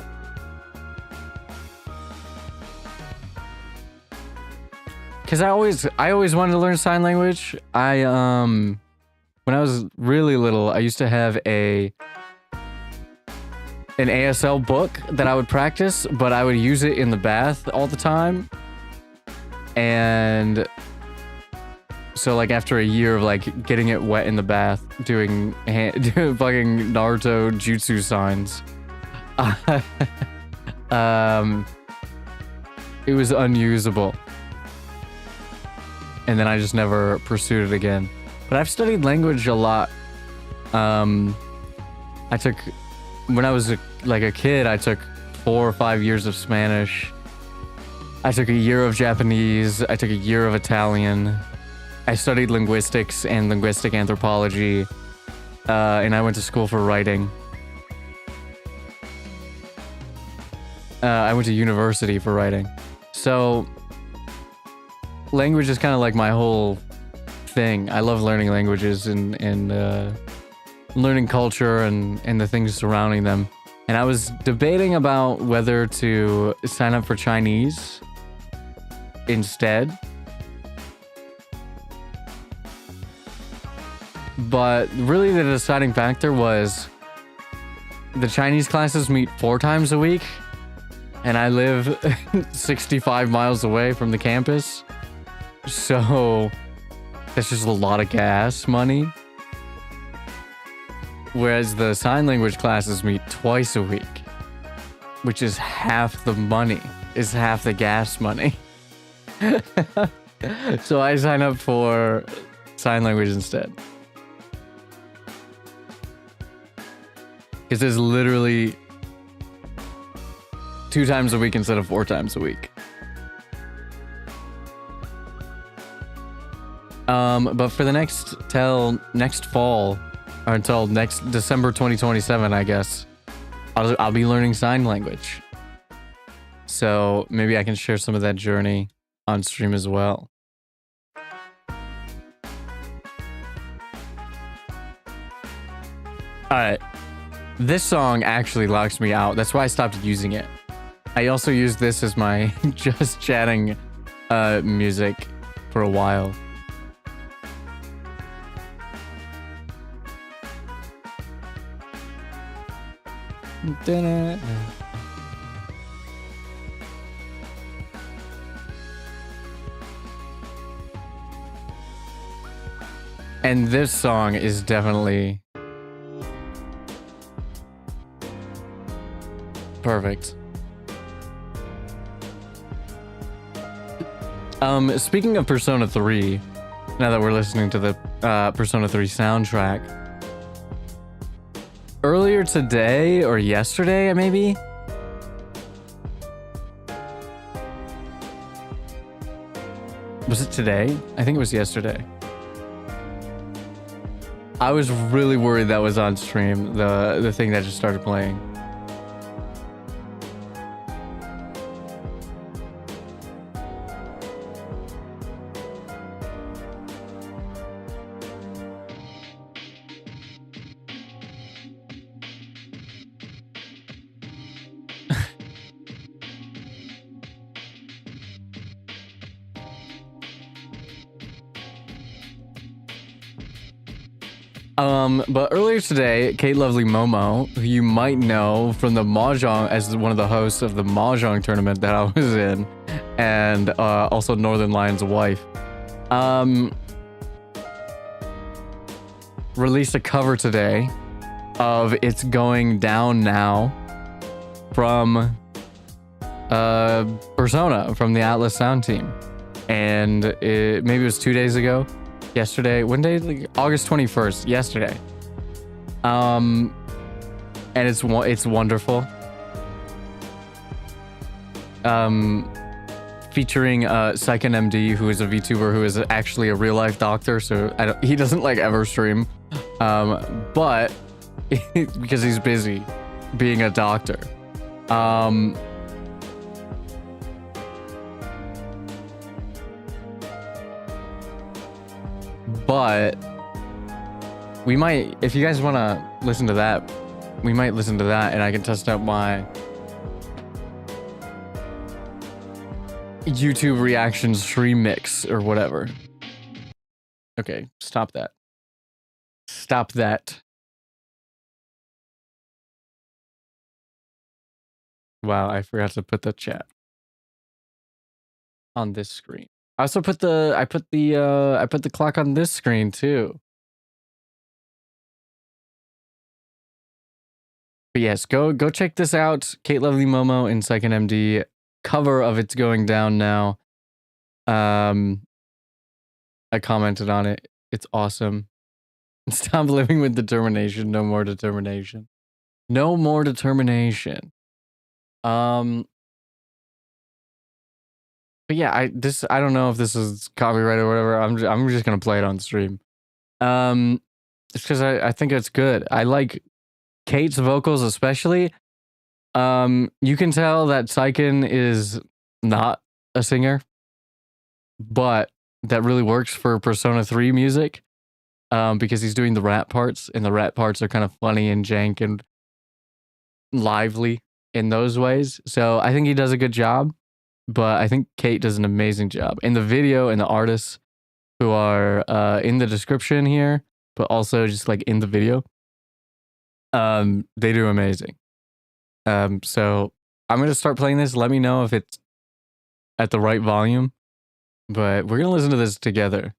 Cause I always wanted to learn sign language. When I was really little, I used to have an ASL book that I would practice, but I would use it in the bath all the time. And so like after a year of like getting it wet in the bath, doing fucking Naruto jutsu signs, it was unusable. And then I just never pursued it again. But I've studied language a lot I took, when I was like a kid, I took 4 or 5 years of Spanish. I took a year of Japanese. I took a year of Italian. I studied linguistics and linguistic anthropology. And I went to school for writing. I went to university for writing. So language is kind of like my whole thing. I love learning languages and learning culture and the things surrounding them. And I was debating about whether to sign up for Chinese instead. But really the deciding factor was the Chinese classes meet 4 times a week. And I live 65 miles away from the campus. So that's just a lot of gas money. Whereas the sign language classes meet twice a week, which is half the money, is half the gas money. So I sign up for sign language instead. Because it's literally 2 times a week instead of 4 times a week. But for the next fall, or until next December 2027, I guess, I'll be learning sign language. So maybe I can share some of that journey on stream as well. Alright. This song actually locks me out. That's why I stopped using it. I also used this as my just chatting music for a while. And this song is definitely perfect. Speaking of Persona 3, now that we're listening to the Persona 3 soundtrack, earlier today or yesterday, maybe? Was it today? I think it was yesterday. I was really worried that was on stream, the thing that just started playing. But earlier today, Kate Lovely Momo, who you might know from the Mahjong as one of the hosts of the Mahjong tournament that I was in, and also Northern Lion's wife, released a cover today of It's Going Down Now from Persona, from the Atlas sound team. And maybe it was 2 days ago. Yesterday, when day? Like August 21st, yesterday. And it's wonderful. Featuring Psychen MD, who is a VTuber who is actually a real life doctor, so he doesn't like ever stream, but because he's busy being a doctor. But we might, if you guys want to listen to that, we might listen to that, and I can test out my YouTube reaction stream mix or whatever. Okay, stop that. Stop that. Wow, I forgot to put the chat on this screen. I also put I put the clock on this screen too. But yes, go check this out. Kate Lovely Momo and Psychen MD cover of It's Going Down Now. I commented on it. It's awesome. Stop living with determination. No more determination. No more determination. But yeah, I don't know if this is copyright or whatever. I'm just gonna play it on stream. It's because I think it's good. I like Kate's vocals especially. You can tell that Saiken is not a singer, but that really works for Persona 3 music. Because he's doing the rap parts, and the rap parts are kind of funny and jank and lively in those ways. So I think he does a good job, but I think Kate does an amazing job. In the video and the artists who are in the description here, but also just like in the video, they do amazing. So I'm gonna start playing this. Let me know if it's at the right volume, but we're gonna listen to this together.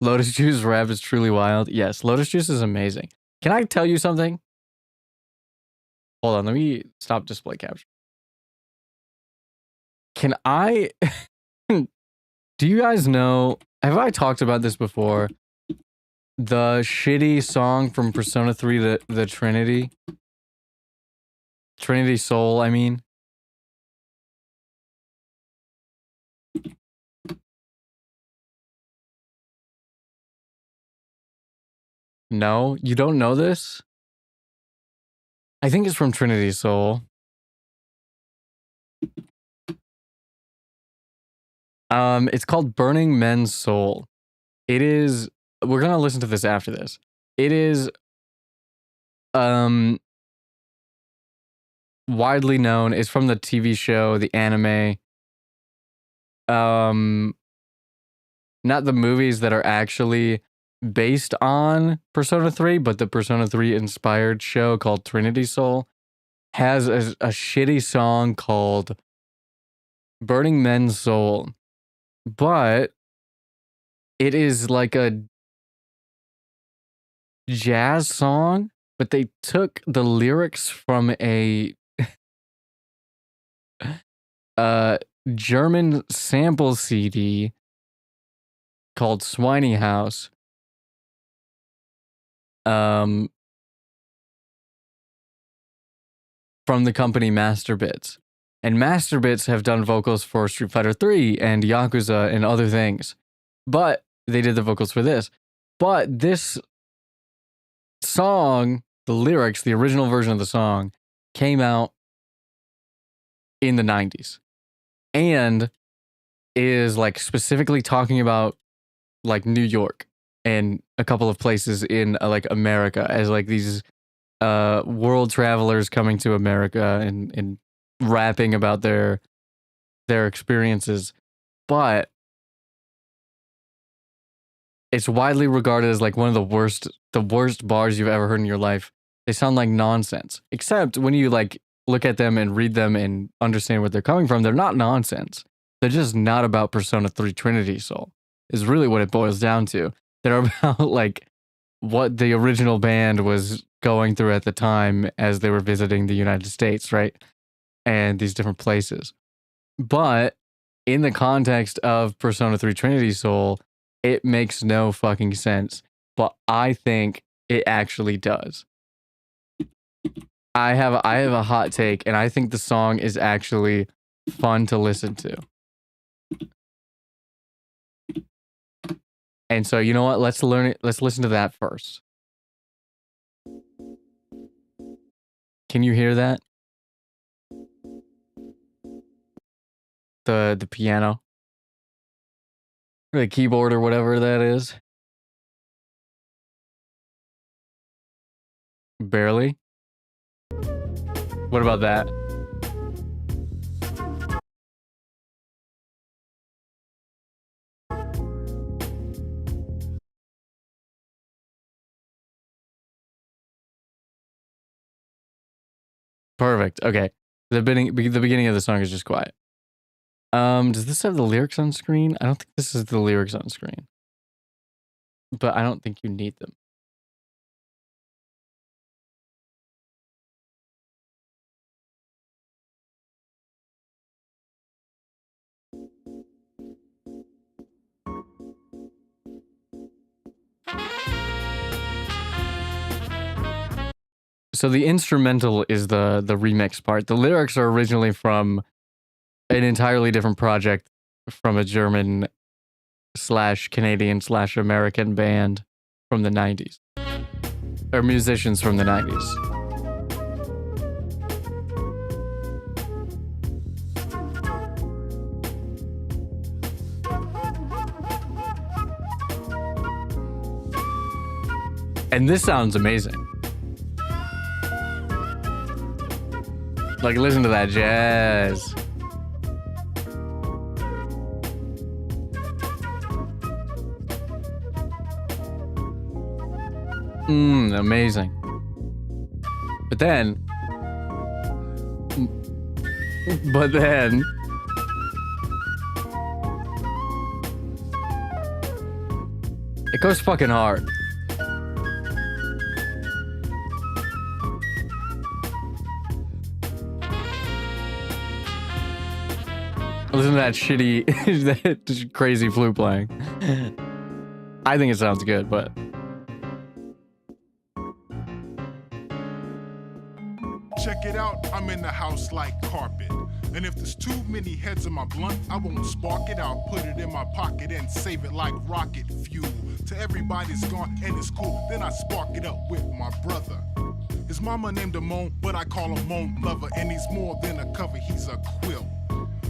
Lotus Juice rap is truly wild. Yes, Lotus Juice is amazing. Can I tell you something? Hold on, let me stop display capture. Can I... Do you guys know... Have I talked about this before? The shitty song from Persona 3, the Trinity? Trinity Soul, I mean. No? You don't know this? I think it's from Trinity Soul. It's called Burning Men's Soul. It is... We're gonna listen to this after this. It is... widely known. It's from the TV show, the anime. Not the movies that are actually based on Persona 3, but the Persona 3 inspired show called Trinity Soul has a shitty song called Burning Men's Soul. But it is like a jazz song, but they took the lyrics from a German sample CD called Swiney House. From the company Masterbits. And Masterbits have done vocals for Street Fighter 3 and Yakuza and other things. But they did the vocals for this. But this song, the lyrics, the original version of the song, came out in the 90s. And is like specifically talking about like New York and a couple of places in like America as like these world travelers coming to America and rapping about their experiences. But it's widely regarded as like one of the worst bars you've ever heard in your life. They sound like nonsense. Except when you like look at them and read them and understand where they're coming from, they're not nonsense. They're just not about Persona 3 Trinity Soul. Is really what it boils down to. They're about like what the original band was going through at the time as they were visiting the United States, right? And these different places. But in the context of Persona 3 Trinity Soul, it makes no fucking sense. But I think it actually does. I have a hot take, and I think the song is actually fun to listen to. And so, you know what? Let's learn it. Let's listen to that first. Can you hear that? The piano. Or the keyboard or whatever that is. Barely. What about that? Perfect. Okay. The beginning of the song is just quiet. Does this have the lyrics on screen? I don't think this is the lyrics on screen. But I don't think you need them. So the instrumental is the remix part. The lyrics are originally from an entirely different project from a German / Canadian / American band from the 90s. Or musicians from the 90s. And this sounds amazing. Like, listen to that jazz. Amazing. But then it goes fucking hard. Listen to that shitty, that crazy flute playing. I think it sounds good, but check it out, I'm in the house like carpet. And if there's too many heads in my blunt, I won't spark it out, put it in my pocket and save it like rocket fuel. To everybody's gone and it's cool, then I spark it up with my brother. His mama named him Moan, but I call him Moan Lover. And he's more than a cover, he's a quilt.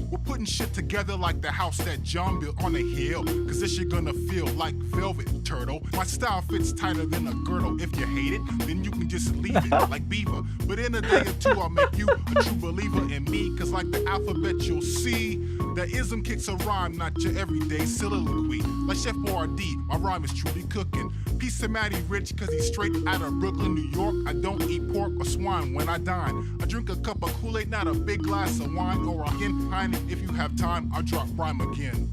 We're putting shit together like the house that John built on a hill. Cause this shit gonna feel like velvet, turtle. My style fits tighter than a girdle. If you hate it, then you can just leave it like Beaver. But in a day or two, I'll make you a true believer in me. Cause like the alphabet, you'll see that ism kicks a rhyme, not your everyday soliloquy. Like Chef Boyardee, my rhyme is truly cooking. Peace to Matty Rich, cause he's straight out of Brooklyn, New York. I don't eat pork or swine when I dine. I drink a cup of Kool-Aid, not a big glass of wine or a Heineken. If you have time, I'll drop rhyme again.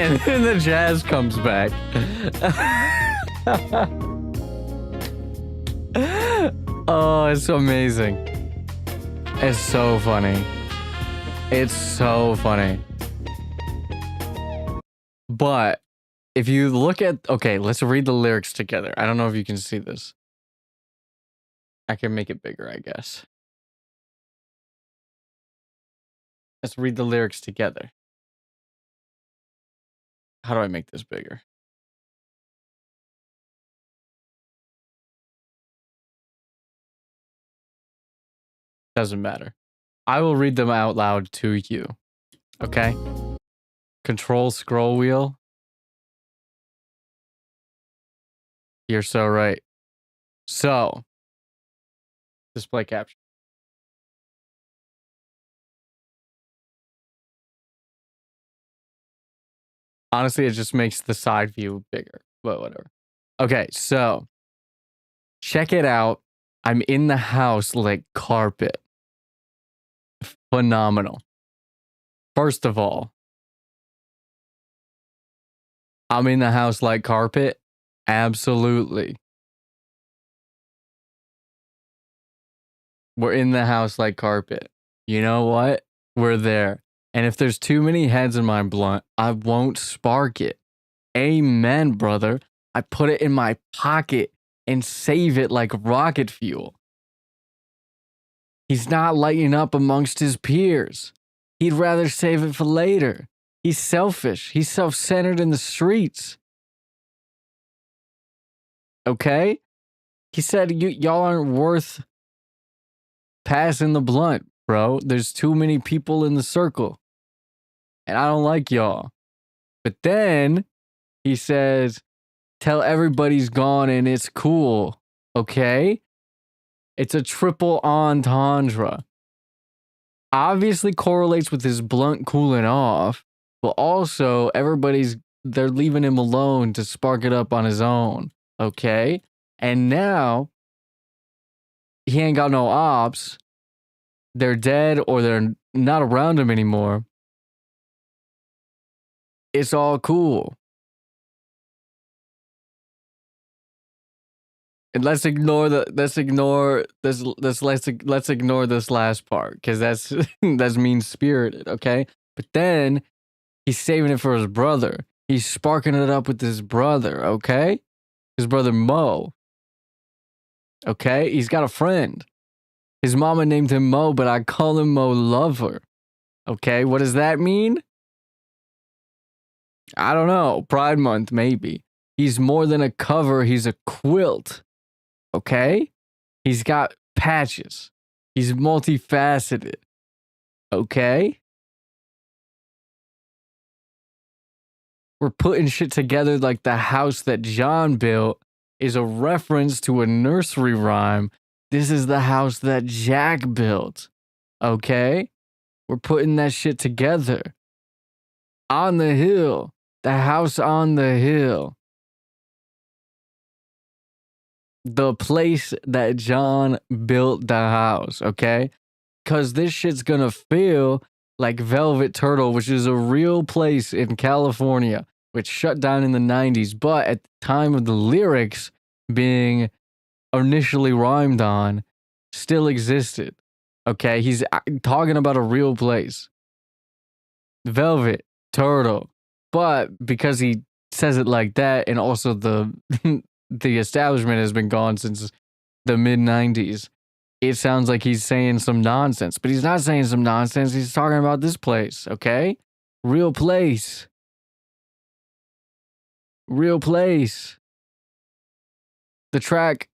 and then the jazz comes back. Oh, it's amazing. It's so funny. It's so funny. But if you look at... Okay, let's read the lyrics together. I don't know if you can see this. I can make it bigger, I guess. Let's read the lyrics together. How do I make this bigger? Doesn't matter. I will read them out loud to you. Okay? Control scroll wheel. You're so right. So, display caption. Honestly, it just makes the side view bigger, but whatever. Okay, so check it out. I'm in the house like carpet. Phenomenal. First of all, I'm in the house like carpet. Absolutely. We're in the house like carpet. You know what? We're there. And if there's too many heads in my blunt, I won't spark it. Amen, brother. I put it in my pocket and save it like rocket fuel. He's not lighting up amongst his peers. He'd rather save it for later. He's selfish. He's self-centered in the streets. Okay? He said, y'all aren't worth passing the blunt, bro. There's too many people in the circle. And I don't like y'all. But then he says, tell everybody's gone and it's cool. Okay? It's a triple entendre. Obviously correlates with his blunt cooling off, but also they're leaving him alone to spark it up on his own. Okay? And now he ain't got no ops. They're dead or they're not around him anymore. It's all cool. And let's ignore this last part, because that's that's mean-spirited, okay? But then he's saving it for his brother. He's sparking it up with his brother, okay? His brother Mo. Okay? He's got a friend. His mama named him Mo, but I call him Mo Lover. Okay? What does that mean? I don't know. Pride Month, maybe. He's more than a cover, he's a quilt. Okay? He's got patches. He's multifaceted. Okay? We're putting shit together like the house that John built is a reference to a nursery rhyme. This is the house that Jack built. Okay? We're putting that shit together. On the hill. The house on the hill. The place that John built the house, okay? Because this shit's gonna feel like Velvet Turtle, which is a real place in California, which shut down in the 90s, but at the time of the lyrics being initially rhymed on, still existed, okay? He's talking about a real place. Velvet Turtle. But because he says it like that, and also the the establishment has been gone since the mid-90s, it sounds like he's saying some nonsense. But he's not saying some nonsense. He's talking about this place, okay? Real place. Real place. The track,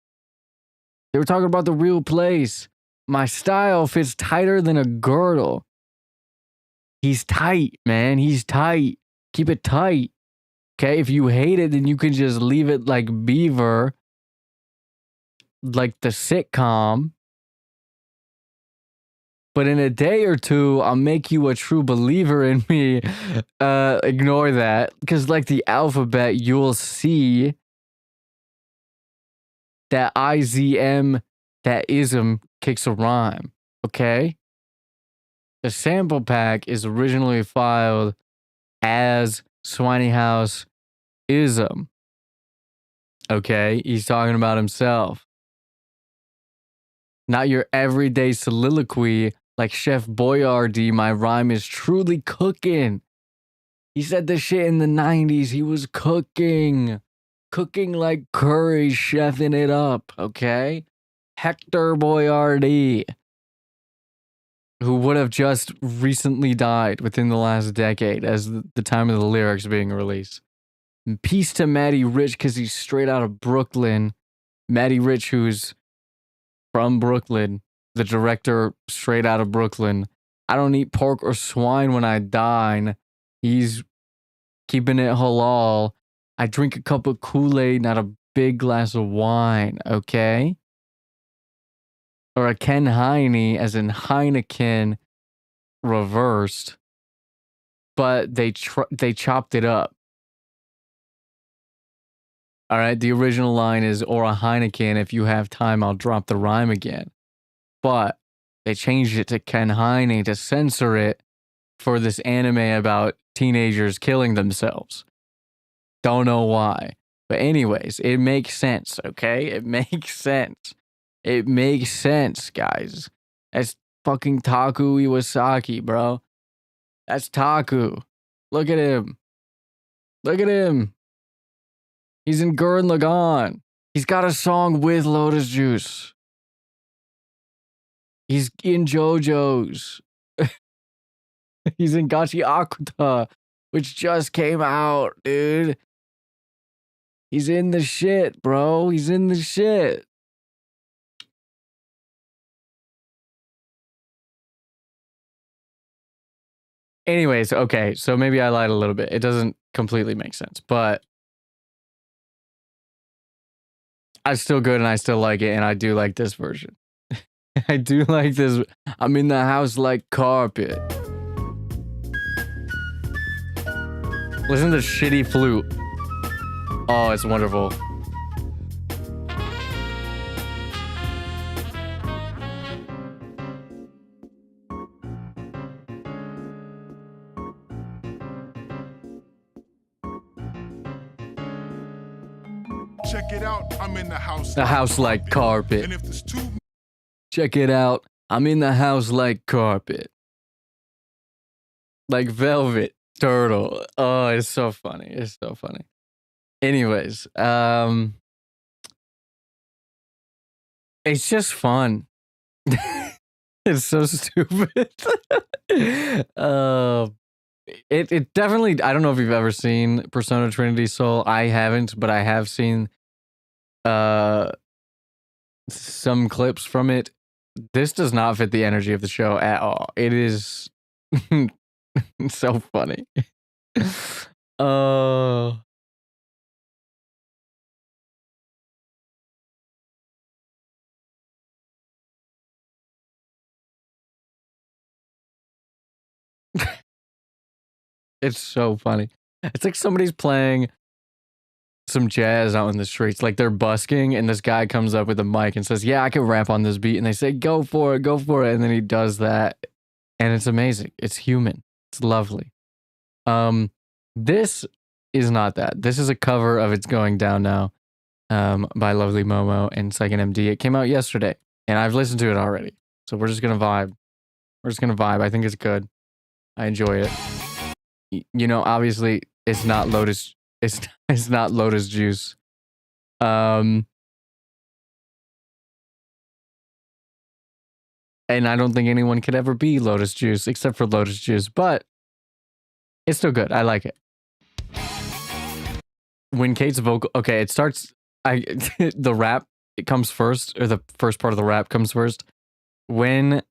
they were talking about the real place. My style fits tighter than a girdle. He's tight, man. He's tight. Keep it tight. Okay, if you hate it, then you can just leave it like Beaver, like the sitcom. But in a day or two, I'll make you a true believer in me. Ignore that. Because like the alphabet, you'll see that IZM, that ism, kicks a rhyme. Okay? The sample pack is originally filed as Swiney House ism. Okay? He's talking about himself. Not your everyday soliloquy like Chef Boyardee. My rhyme is truly cooking. He said this shit in the 90s. He was cooking. Cooking like curry, chefing it up, okay? Hector Boyardee, who would have just recently died within the last decade as the time of the lyrics being released. And peace to Matty Rich, because he's straight out of Brooklyn. Matty Rich, who's from Brooklyn, the director straight out of Brooklyn. I don't eat pork or swine when I dine. He's keeping it halal. I drink a cup of Kool-Aid, not a big glass of wine, okay? Or a Ken Heine, as in Heineken reversed, but they chopped it up. All right, the original line is, or a Heineken, if you have time, I'll drop the rhyme again. But they changed it to Ken Heine to censor it for this anime about teenagers killing themselves. Don't know why. But anyways, it makes sense, okay? It makes sense. It makes sense, guys. That's fucking Taku Iwasaki, bro. That's Taku. Look at him. Look at him. He's in Gurren Lagann. He's got a song with Lotus Juice. He's in JoJo's. He's in Gachi Akuta, which just came out, dude. He's in the shit, bro. He's in the shit. Anyways, okay, so maybe I lied a little bit. It doesn't completely make sense, but it's still good and I still like it, and I do like this version. I do like this. I'm in the house like carpet. Listen to the shitty flute. Oh, it's wonderful. Check it out, I'm in the house. The house like carpet. And if there's two... Check it out, I'm in the house like carpet. Like Velvet Turtle. Oh, it's so funny. It's so funny. Anyways, It's just fun. It's so stupid. uh, it definitely. I don't know if you've ever seen Persona Trinity Soul. I haven't, but I have seen some clips from it. This does not fit the energy of the show at all. It is so funny. Oh. It's so funny. It's like somebody's playing some jazz out in the streets. Like they're busking and this guy comes up with a mic and says, yeah, I can rap on this beat. And they say, go for it, go for it. And then he does that. And it's amazing. It's human. It's lovely. This is not that. This is a cover of It's Going Down Now by Lovely Momo and Psychic MD. It came out yesterday and I've listened to it already. So we're just going to vibe. We're just going to vibe. I think it's good. I enjoy it. You know, obviously it's not Lotus. It's not Lotus Juice. And I don't think anyone could ever be Lotus Juice except for Lotus Juice, but it's still good. I like it. When Kate's vocal, okay, it starts. The rap, it comes first, or the first part of the rap comes first. When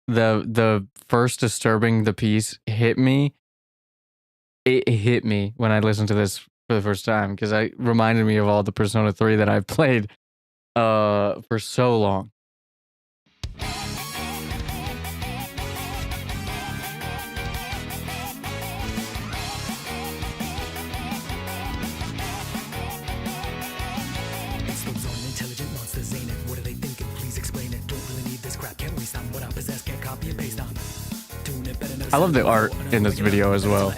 the first disturbing the piece hit me, it hit me when I listened to this for the first time because it reminded me of all the Persona 3 that I've played for so long. I love the art in this video as well.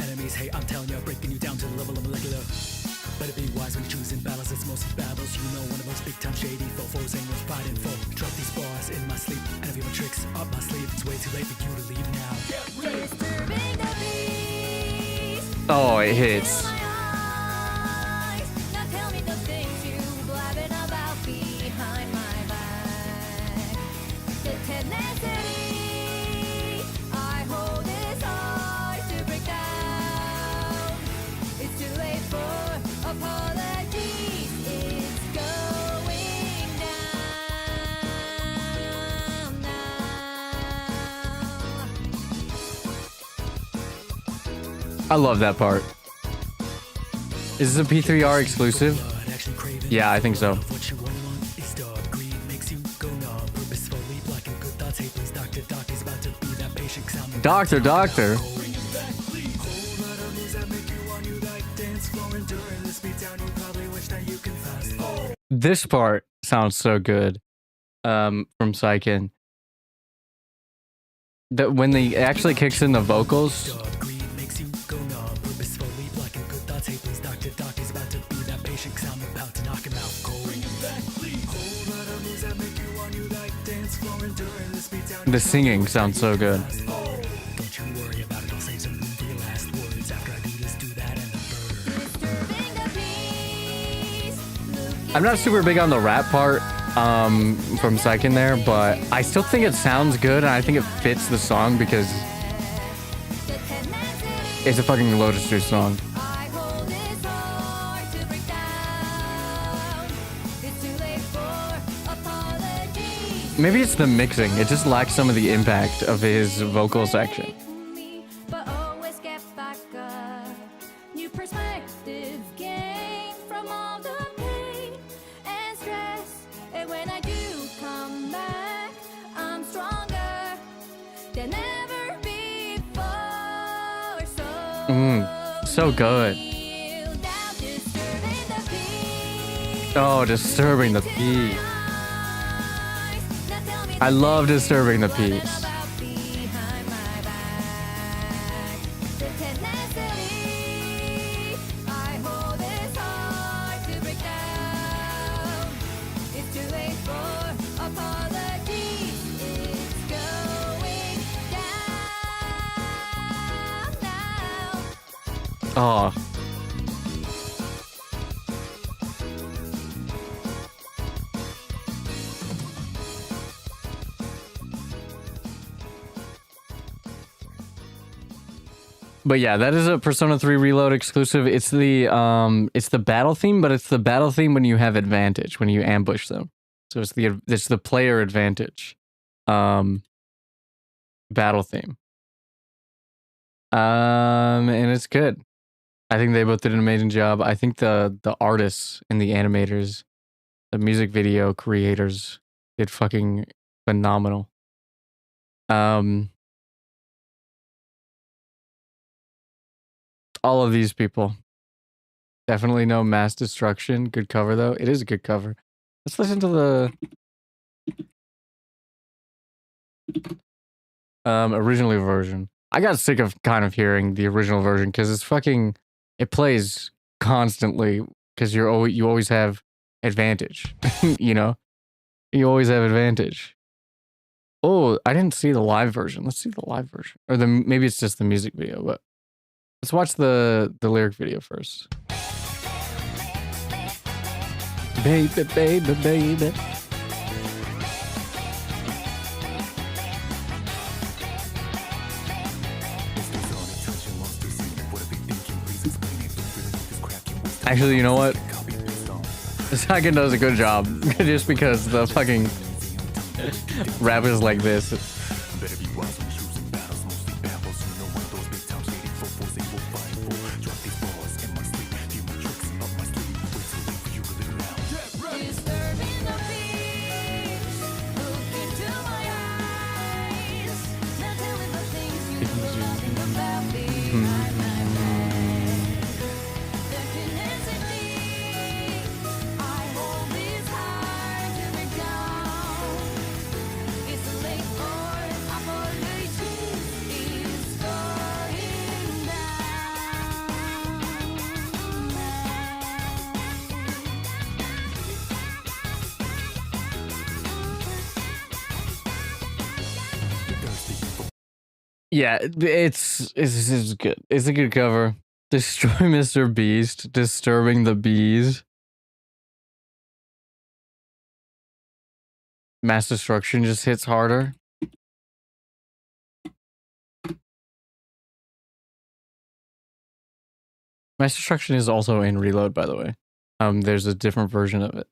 Oh, it hits. I love that part. Is this a P3R exclusive? Yeah, I think so. Doctor. This part sounds so good from Psykin. That when they actually kicks in the vocals. The singing sounds so good. I'm not super big on the rap part from Psychic there, but I still think it sounds good and I think it fits the song because it's a fucking Lotus Juice song. Maybe it's the mixing. It just lacks some of the impact of his vocal section. So good. Oh, disturbing the peace. I love disturbing the peace. Oh. But yeah, that is a Persona 3 Reload exclusive. It's the battle theme, but it's the battle theme when you have advantage, when you ambush them. So it's the player advantage battle theme. And it's good. I think they both did an amazing job. I think the artists and the animators, the music video creators did fucking phenomenal. All of these people. Definitely no Mass Destruction. Good cover though. It is a good cover. Let's listen to the original version. I got sick of kind of hearing the original version because it's fucking, it plays constantly because you always have advantage. You know, you always have advantage. Oh, I didn't see the live version. Let's see the live version, or maybe it's just the music video. But let's watch the lyric video first. Baby, baby, baby. Actually, you know what? Saga does a good job, just because the fucking rap is like this. Yeah, it's good. It's a good cover. Destroy Mr. Beast, disturbing the bees. Mass Destruction just hits harder. Mass Destruction is also in Reload, by the way. There's a different version of it.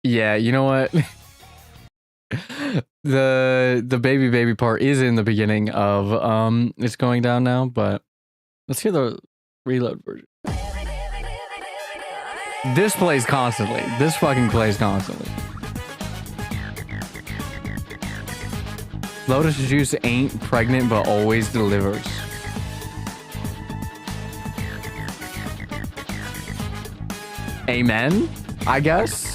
Yeah, you know what? the baby part is in the beginning of it's going down now, but let's hear the Reload version. This plays constantly. This fucking plays constantly. Lotus Juice ain't pregnant but always delivers. Amen, I guess.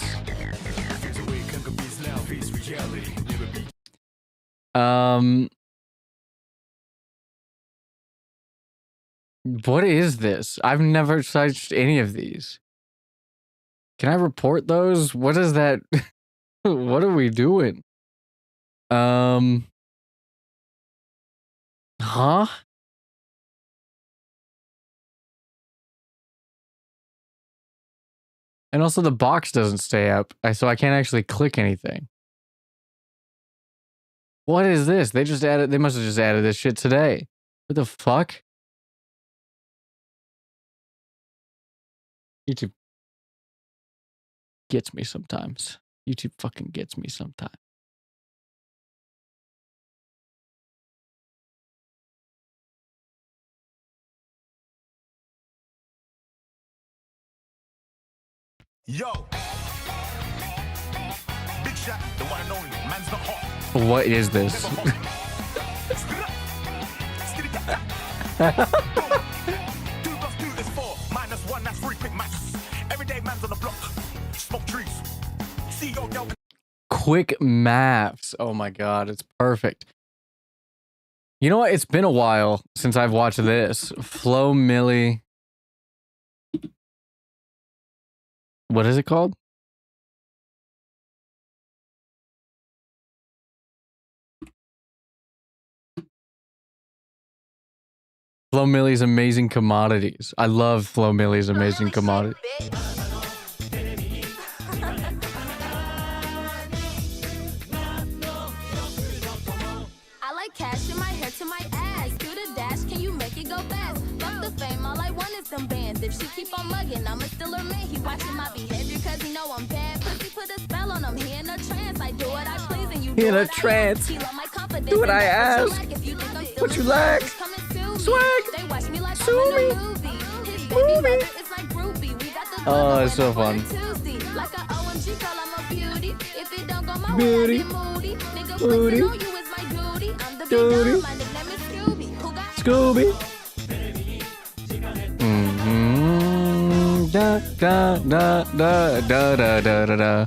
What is this? I've never touched any of these. Can I report those? What is that? What are we doing? Huh? And also the box doesn't stay up, so I can't actually click anything. What is this? They must have just added this shit today. What the fuck? YouTube gets me sometimes. YouTube fucking gets me sometimes. Yo, big shot, the one and only, man's not hot. What is this? 2 + 2 is 4, -1, that's 3 quick maths. Everyday man's on the block, smoke trees. CEO, yo. Quick maths. Oh my god, it's perfect. You know what? It's been a while since I've watched this. Flo Milli. What is it called? Flo Millie's Amazing Commodities. I love Flo Millie's Amazing Commodities. I like cash in my hair to my ass. Do the dash, can you make it go fast? Fuck the fame, all I want is some bands. If she keep on mugging, I'ma still her man. He watching my behavior cause he know I'm bad. Pussy put a spell on him, he in a trance. I do what I please and you He do in a what trance. I ask. He love my confidence Do what and I that's ask. what you lack. If you think I'm still What you in lack. love, just come and sue me. Swag. They watch me like Sue I'm in me. a movie. His baby mother is like groupie. We got the Oh, it's so fun. Tuesday. Like a OMG girl, I'm a beauty. If it don't go my Beauty. way, I get moody. Nigga, Booty. flexing on you is my duty. I'm the big Duty. girl, my nickname is Scooby. Who got Scooby. Da, da, da, da, da, da, da, da, da.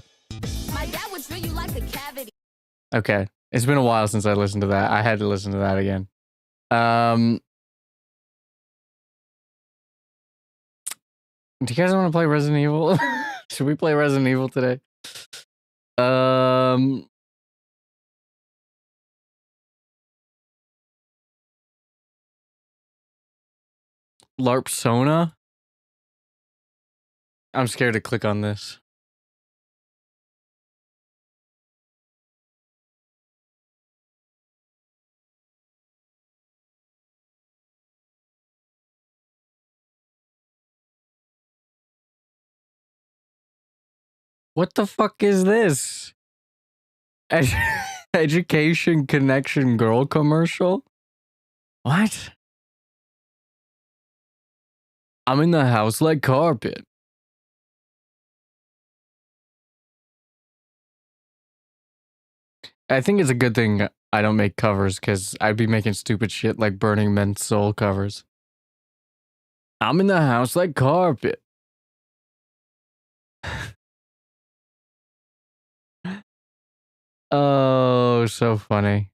my dad would drill you like a cavity. Okay. It's been a while since I listened to that. I had to listen to that again. Do you guys want to play Resident Evil? Should we play Resident Evil today? LARPsona? I'm scared to click on this. What the fuck is this? Education Connection Girl commercial? What? I'm in the house like carpet. I think it's a good thing I don't make covers because I'd be making stupid shit like Burning Man's Soul covers. I'm in the house like carpet. Oh, so funny.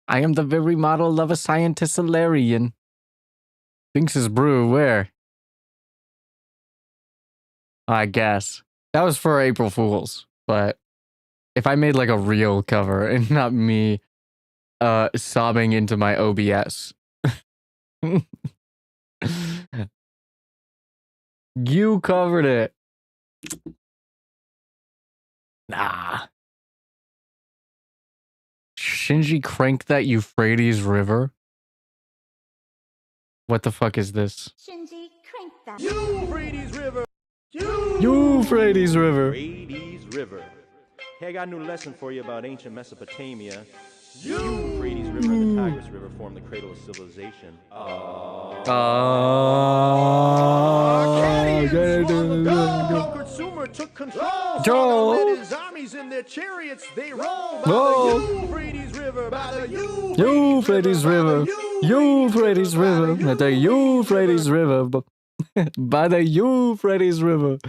I am the very model of a scientist Solarian. Thinks his brew where? I guess. That was for April Fools, but if I made like a real cover and not me sobbing into my OBS. You covered it. Nah. Shinji cranked that Euphrates River? What the fuck is this? Shinji, crank that. Euphrates River. Euphrates River. Euphrates River. Hey, I got a new lesson for you about ancient Mesopotamia. Euphrates River and the Tigris River form the cradle of civilization. Conquered Sumer took control. Joe. Led his armies in their chariots. They rolled by Whoa. the Euphrates River. By the Euphrates River. Euphrates River. By the Euphrates River. By the Euphrates River.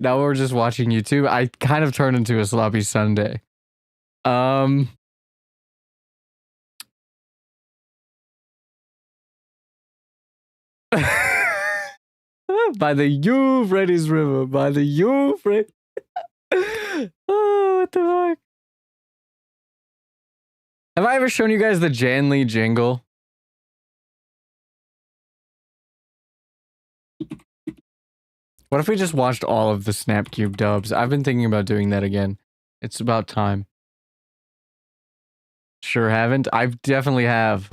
Now we're just watching YouTube. I kind of turned into a sloppy Sunday. By the Euphrates River. By the Euphrates. Oh, what the fuck? Have I ever shown you guys the Jan Lee jingle? What if we just watched all of the Snapcube dubs? I've been thinking about doing that again. It's about time. Sure haven't? I definitely have.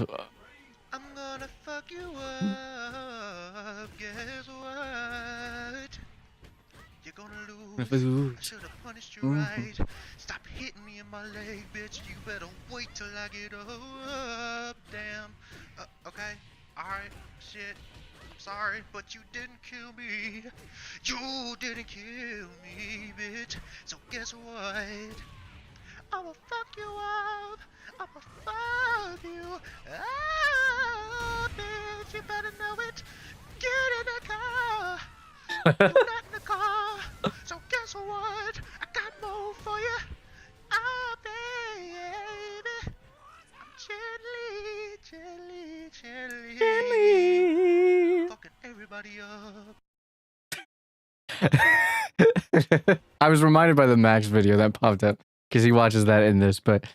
I'm gonna fuck you up. Guess what? You're gonna lose. I should have punished you right. Stop hitting me in my leg, bitch. You better wait till I get up. Damn. Okay. Alright. Shit. I'm sorry, but you didn't kill me. You didn't kill me, bitch. So guess what? I'ma fuck you up. I'ma fuck you up, bitch. You better know it. Get in the car. You're not in the car. So guess what? I got more for you. Ah, baby. I'm gently. Fucking everybody up. I was reminded by the Max video that popped up because he watches that in this, but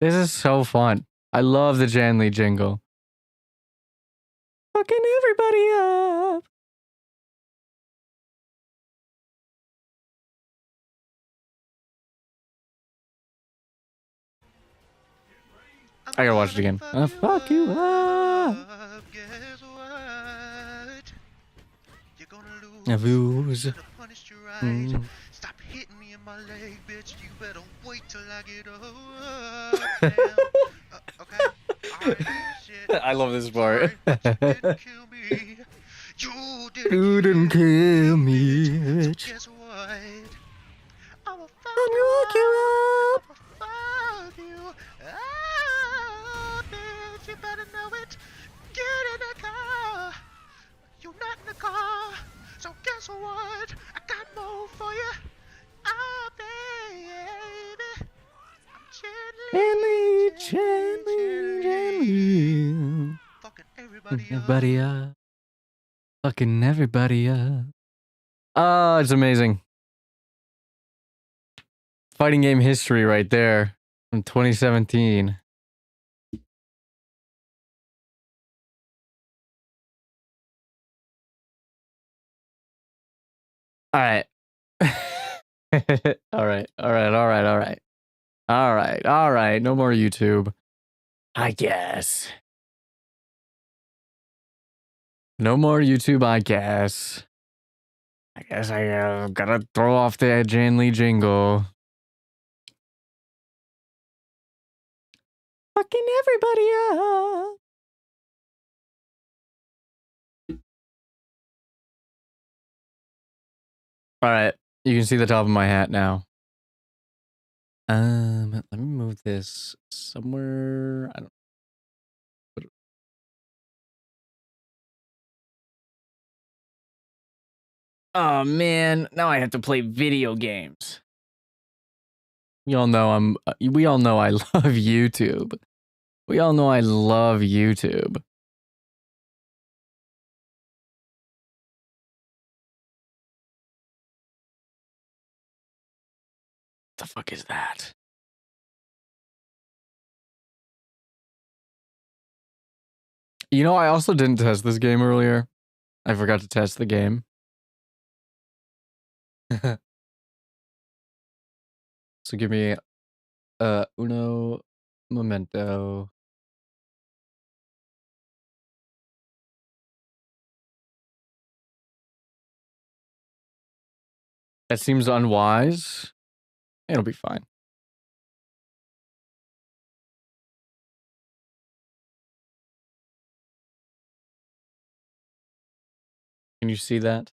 This is so fun. I love the Jan Lee jingle. Fucking everybody up. I gotta watch it again. I'll fuck you up. Guess what? You're gonna I lose. lose. Should've punished you right. Mm. Stop hitting me in my leg, bitch. You better wait till I get up. Damn. Okay. Alright. Shit. I love this part. Sorry, but you didn't kill me. You You didn't kill me, So bitch. guess what? I'ma fuck I'll you fuck up. I'ma fuck you up, bitch. You better know it. Get in the car. You're not in the car. So guess what? I got more for you. Ah, baby. I'm Gently. fucking everybody up. Everybody up. Fucking everybody up. Oh, it's amazing. Fighting game history right there from 2017. All right. All right. No more YouTube. I guess. No more YouTube, I guess. I guess I gotta throw off the Jan Lee jingle. Fucking everybody up. All right, you can see the top of my hat now. Let me move this somewhere. I don't. Oh man, now I have to play video games. We all know we all know I love YouTube. We all know I love YouTube. What the fuck is that? You know, I also didn't test this game earlier. I forgot to test the game. So give me uno momento. That seems unwise. It'll be fine. Can you see that?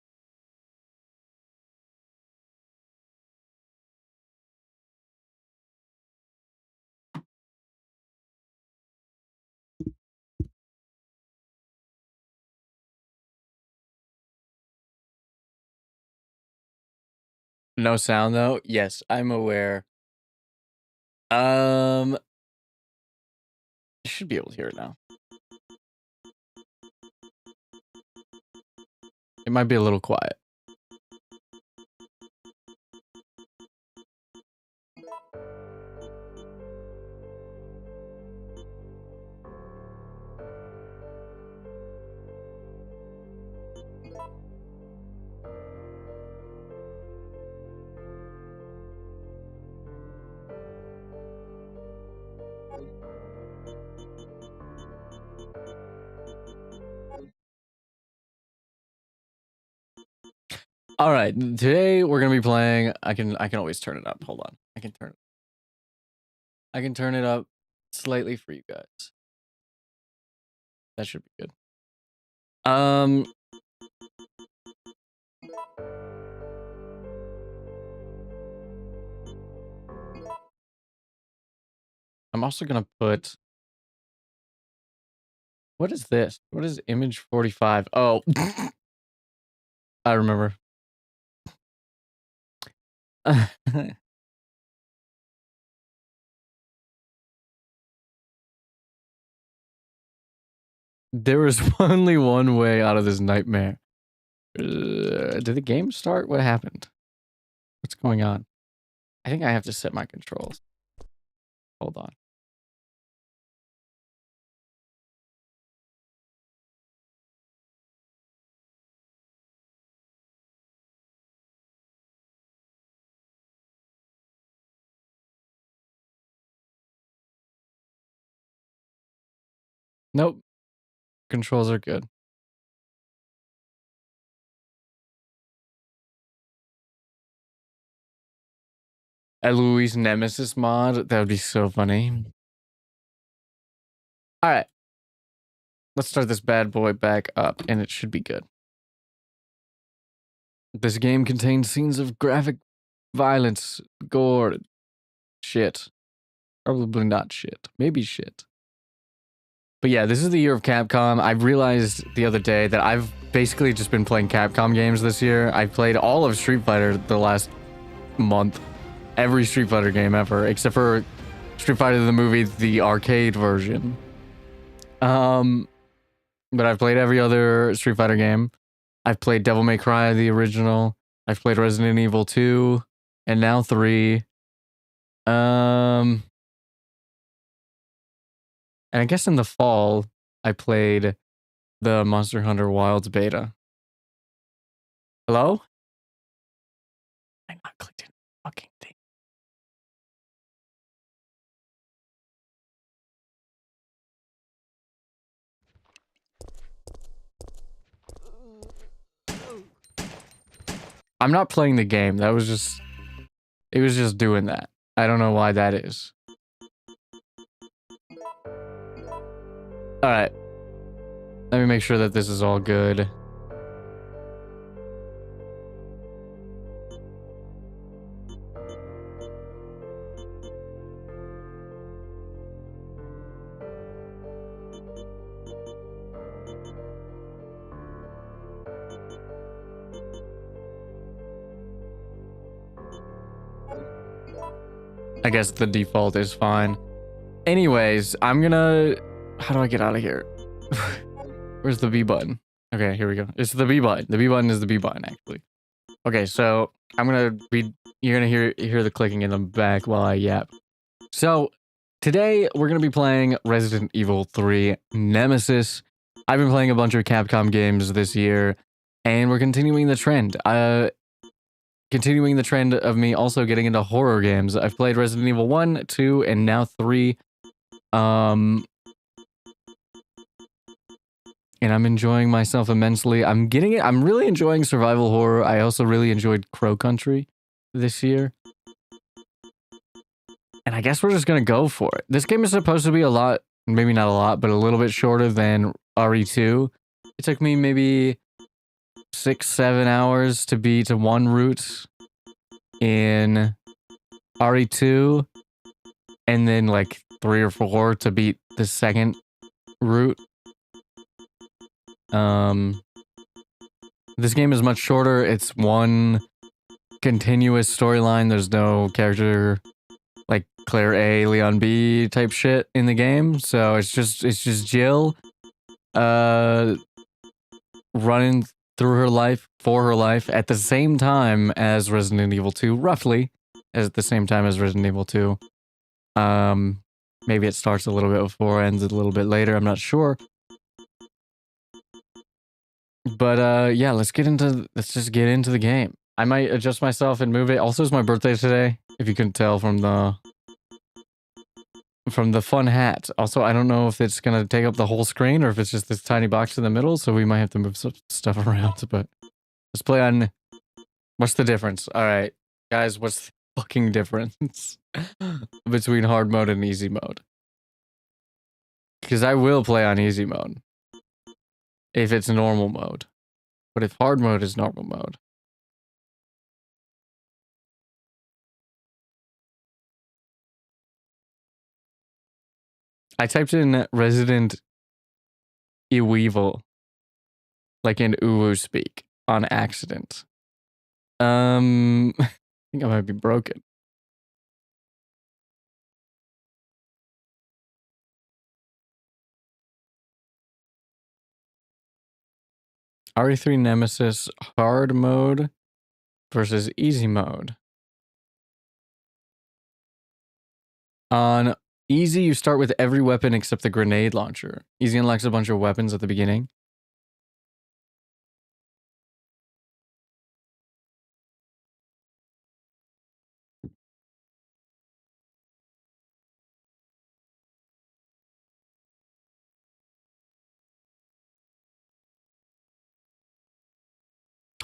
No sound though? Yes, I'm aware. You should be able to hear it now. It might be a little quiet. All right, today we're gonna be playing. I can always turn it up. Hold on, I can turn it up slightly for you guys. That should be good. I'm also gonna put. What is this? What is image 45? Oh, I remember. There is only one way out of this nightmare. Did the game start? What happened? What's going on? I think I have to set my controls. Hold on. Nope. Controls are good. A Louis Nemesis mod? That would be so funny. Alright. Let's start this bad boy back up, and it should be good. This game contains scenes of graphic violence, gore, shit. Probably not shit. Maybe shit. But yeah, this is the year of Capcom. I realized the other day that I've basically just been playing Capcom games this year. I played all of Street Fighter the last month. Every Street Fighter game ever, except for Street Fighter the movie, the arcade version. But I've played every other Street Fighter game. I've played Devil May Cry, the original. I've played Resident Evil 2, and now 3. And I guess in the fall, I played the Monster Hunter Wilds beta. Hello? I not clicked in fucking thing. I'm not playing the game. That was just... It was just doing that. I don't know why that is. Alright. Let me make sure that this is all good. I guess the default is fine. Anyways, I'm gonna... How do I get out of here? Where's the B button? Okay, here we go. It's the B button. The B button is the B button, actually. Okay, so I'm gonna be... You're gonna hear the clicking in the back while I yap. So, today we're gonna be playing Resident Evil 3 Nemesis. I've been playing a bunch of Capcom games this year, and we're continuing the trend. Continuing the trend of me also getting into horror games. I've played Resident Evil 1, 2, and now 3. And I'm enjoying myself immensely. I'm really enjoying survival horror. I also really enjoyed Crow Country this year. And I guess we're just gonna go for it. This game is supposed to be a lot, maybe not a lot, but a little bit shorter than RE2. It took me maybe 6-7 hours to beat one route in RE2, and then like 3 or 4 to beat the second route. This game is much shorter. It's one continuous storyline. There's no character like Claire A, Leon B type shit in the game. So it's just Jill running through her life, for her life, at the same time as Resident Evil 2, roughly at the same time as Resident Evil 2. Maybe it starts a little bit before, ends a little bit later, I'm not sure. But yeah, let's just get into the game. I might adjust myself and move it. Also, it's my birthday today, if you couldn't tell from the fun hat. Also, I don't know if it's gonna take up the whole screen or if it's just this tiny box in the middle, so we might have to move some stuff around, but let's play on... What's the difference? Alright, guys, what's the fucking difference between hard mode and easy mode? Because I will play on easy mode if it's normal mode. But if hard mode is normal mode... I typed in Resident Evil, like in Uwu speak, on accident. I think I might be broken. RE3 Nemesis hard mode versus easy mode. On easy, you start with every weapon except the grenade launcher. Easy unlocks a bunch of weapons at the beginning.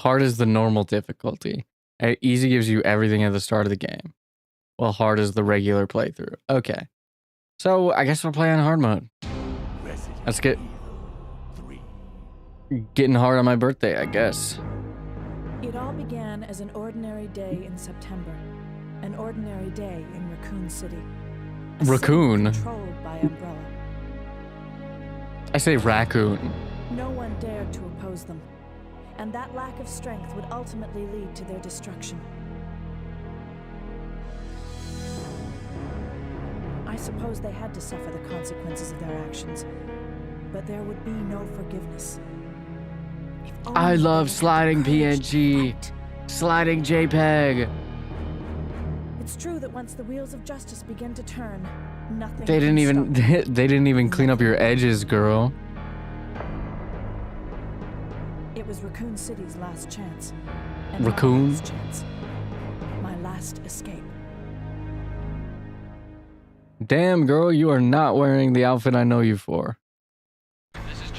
hard is the normal difficulty. Easy gives you everything at the start of the game. Well, hard is the regular playthrough. Okay. So, I guess we'll play on hard mode. Let's get... Getting hard on my birthday, I guess. It all began as an ordinary day in September. An ordinary day in Raccoon City. A Raccoon? city controlled by Umbrella. I say raccoon. No one dared to oppose them. And that lack of strength would ultimately lead to their destruction. I suppose they had to suffer the consequences of their actions. But there would be no forgiveness. If only I they love had the sliding courage to PNG. fight. Sliding JPEG. It's true that once the wheels of justice begin to turn, nothing They didn't can even stop them. they didn't even clean up your edges, girl. It was Raccoon City's last chance. And Raccoon? my last chance. My last escape. Damn, girl, you are not wearing the outfit I know you for.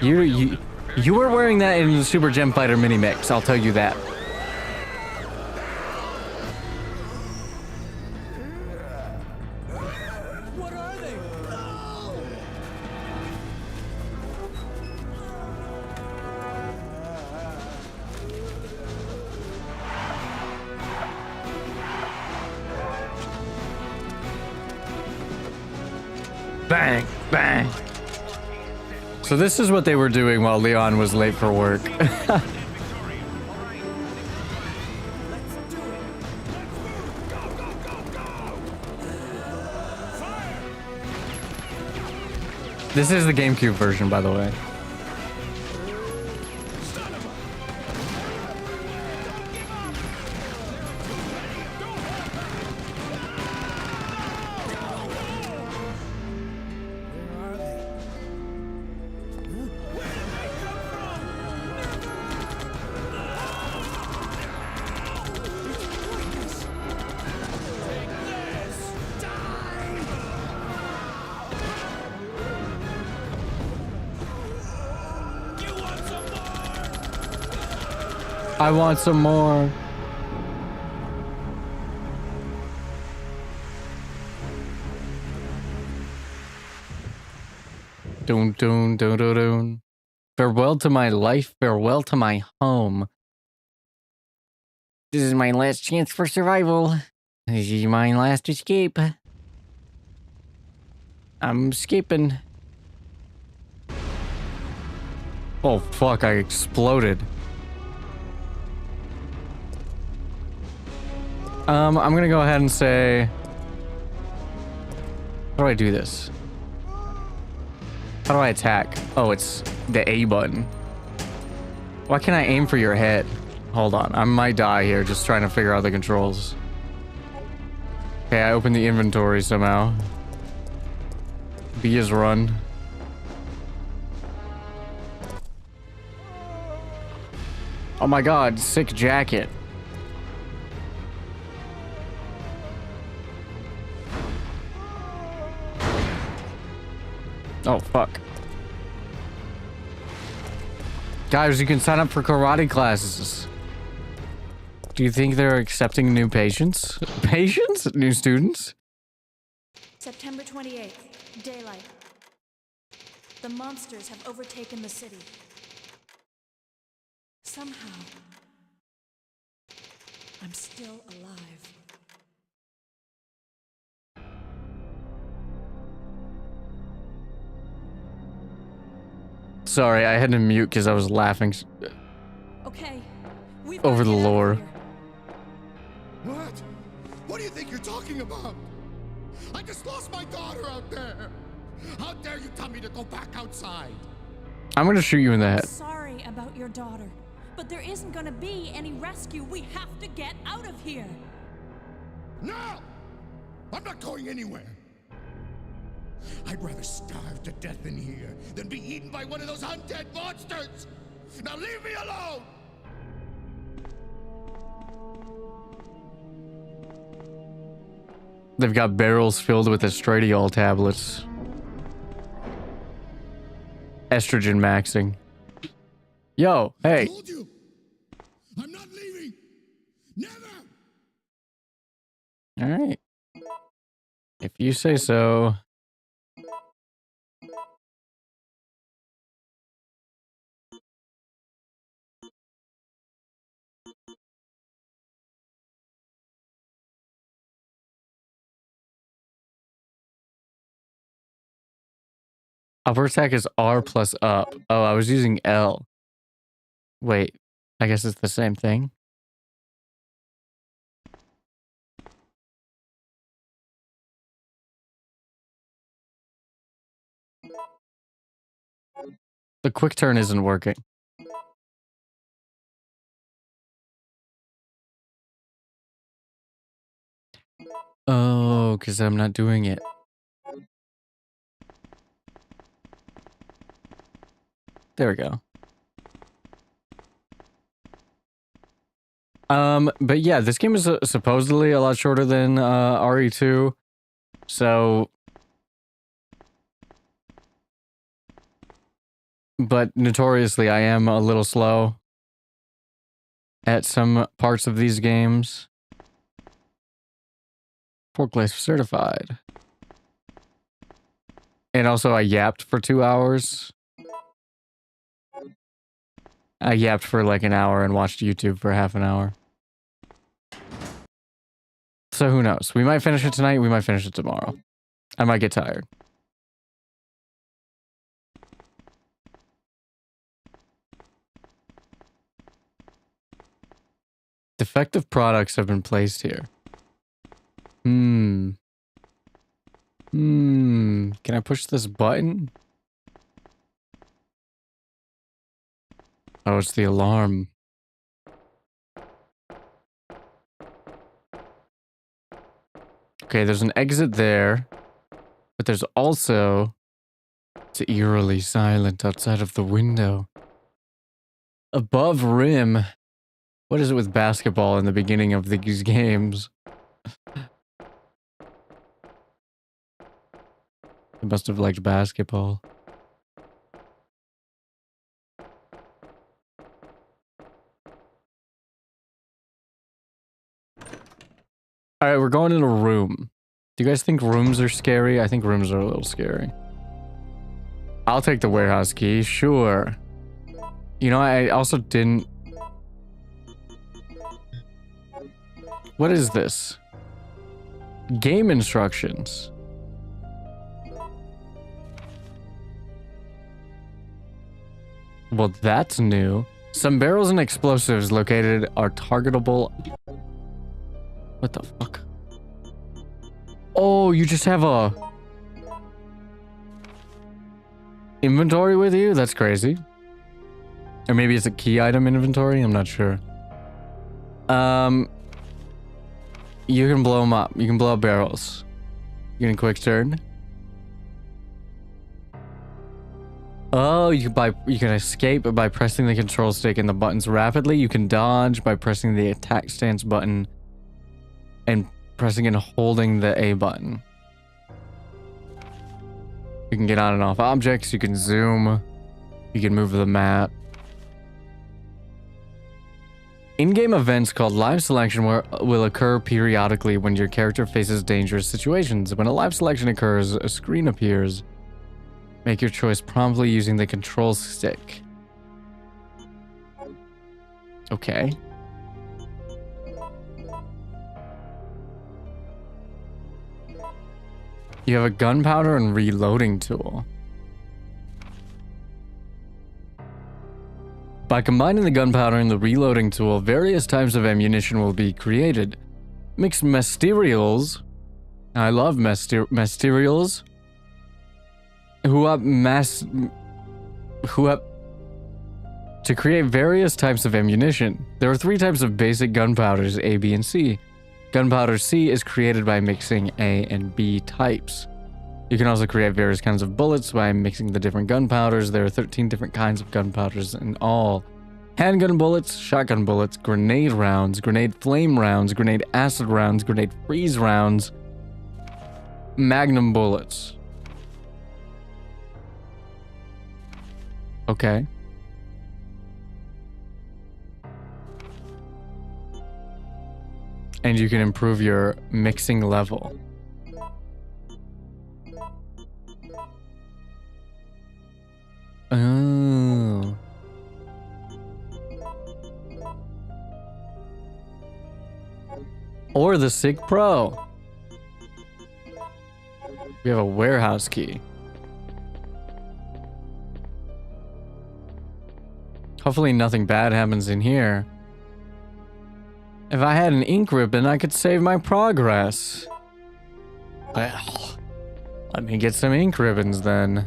You were wearing that in the Super Gem Fighter mini mix, I'll tell you that. What are they? Bang, bang. So this is what they were doing while Leon was late for work. This is the GameCube version, by the way. I want some more. Dun dun dun dun dun. Farewell to my life, farewell to my home. This is my last chance for survival. This is my last escape. I'm escaping. Oh fuck, I exploded. I'm gonna go ahead and say... How do I do this? How do I attack? Oh, it's the A button. Why can't I aim for your head? Hold on, I might die here just trying to figure out the controls. Okay, I opened the inventory somehow. B is run. Oh my god, sick jacket. Oh, fuck. Guys, you can sign up for karate classes. Do you think they're accepting new patients? Patients? New students? September 28th, daylight. The monsters have overtaken the city. Somehow, I'm still alive. Sorry, I had to mute because I was laughing Okay, we've over gotta the get out of lore. here. What? What do you think you're talking about? I just lost my daughter out there. How dare you tell me to go back outside? I'm gonna shoot you in the head. Sorry about your daughter, but there isn't gonna be any rescue. We have to get out of here. No! I'm not going anywhere. I'd rather starve to death in here than be eaten by one of those undead monsters! Now leave me alone! They've got barrels filled with estradiol tablets. Estrogen maxing. Yo, I hey. told you! I'm not All right. If you say so. Upper attack is R plus up. Oh, I was using L. Wait, I guess it's the same thing. The quick turn isn't working. Oh, because I'm not doing it. There we go. But yeah, this game is supposedly a lot shorter than RE2. So, but notoriously, I am a little slow at some parts of these games. Forklift certified. And also, I yapped for 2 hours. I yapped for like an hour and watched YouTube for half an hour. So who knows? We might finish it tonight, we might finish it tomorrow. I might get tired. Defective products have been placed here. Can I push this button? Oh, it's the alarm. Okay, there's an exit there. But there's also... It's eerily silent outside of the window. Above rim. What is it with basketball in the beginning of these games? I must have liked basketball. Alright, we're going in a room. Do you guys think rooms are scary? I think rooms are a little scary. I'll take the warehouse key, sure. You know, I also didn't... What is this? Game instructions. Well, that's new. Some barrels and explosives located are targetable. What the fuck? Oh, you just have a... inventory with you? That's crazy. Or maybe it's a key item inventory? I'm not sure. You can blow them up. You can blow up barrels. You can quick turn. Oh, you can escape by pressing the control stick and the buttons rapidly. You can dodge by pressing the attack stance button and pressing and holding the A button. You can get on and off objects. You can zoom. You can move the map. In-game events called live selection will occur periodically when your character faces dangerous situations. When a live selection occurs, a screen appears. Make your choice promptly using the control stick. Okay. You have a gunpowder and reloading tool. By combining the gunpowder and the reloading tool, various types of ammunition will be created. Mixed materials. I love materials. To create various types of ammunition. There are 3 types of basic gunpowders, A, B, and C. Gunpowder C is created by mixing A and B types. You can also create various kinds of bullets by mixing the different gunpowders. There are 13 different kinds of gunpowders in all. Handgun bullets, shotgun bullets, grenade rounds, grenade flame rounds, grenade acid rounds, grenade freeze rounds, magnum bullets. Okay. And you can improve your mixing level. Oh. Or the SIG Pro. We have a warehouse key. Hopefully nothing bad happens in here. If I had an ink ribbon, I could save my progress. Well, let me get some ink ribbons then.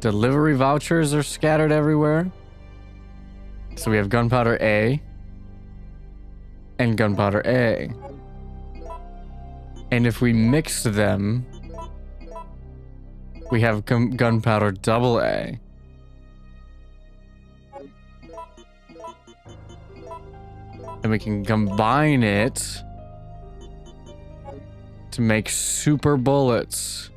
Delivery vouchers are scattered everywhere. So we have gunpowder A and gunpowder A. And if we mix them, we have gunpowder double A. And we can combine it to make super bullets.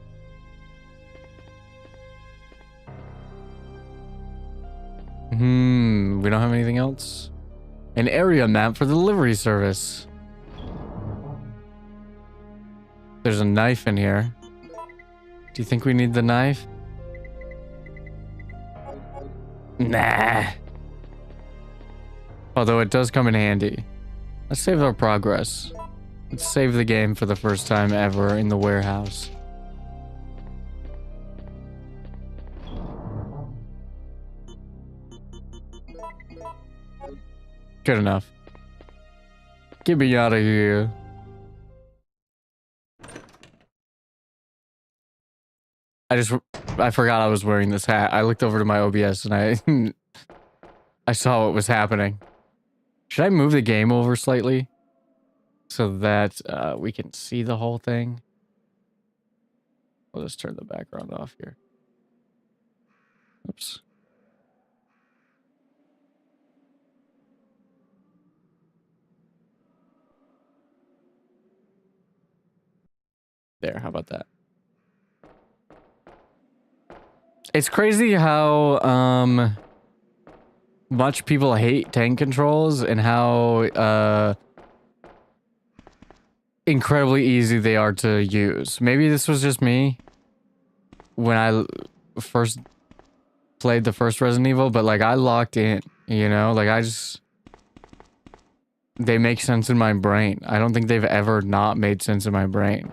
We don't have anything else. An area map for the delivery service. There's a knife in here. Do you think we need the knife? Nah. Although it does come in handy. Let's save our progress. Let's save the game for the first time ever in the warehouse. Good enough. Get me out of here. I forgot I was wearing this hat. I looked over to my OBS and I saw what was happening. Should I move the game over slightly so that we can see the whole thing? I'll just turn the background off here. Oops. There, how about that? It's crazy how much people hate tank controls and how incredibly easy they are to use. Maybe this was just me when I first played the first Resident Evil, but like I locked in, you know, like they make sense in my brain. I don't think they've ever not made sense in my brain.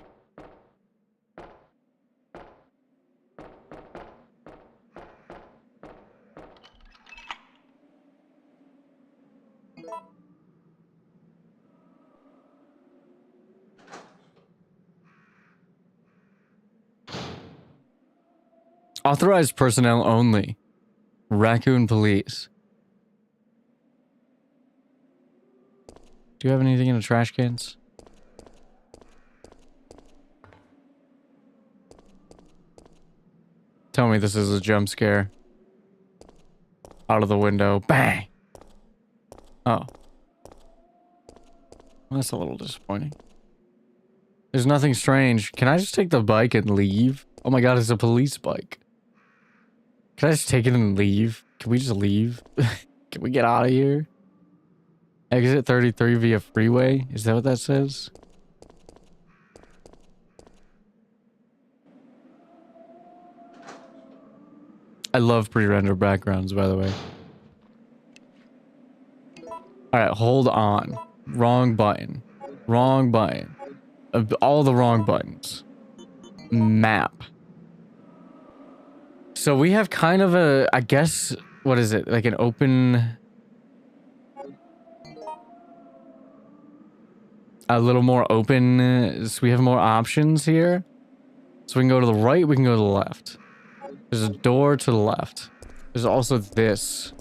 Authorized personnel only. Raccoon police. Do you have anything in the trash cans? Tell me this is a jump scare. Out of the window. Bang! Oh. Well, that's a little disappointing. There's nothing strange. Can I just take the bike and leave? Oh my god, it's a police bike. Can I just take it and leave? Can we just leave? Can we get out of here? Exit 33 via freeway? Is that what that says? I love pre-rendered backgrounds, by the way. Alright, hold on. Wrong button. Wrong button. All the wrong buttons. Map. So we have kind of a, I guess, what is it? Like an open... A little more open, so we have more options here. So we can go to the right, we can go to the left. There's a door to the left. There's also this,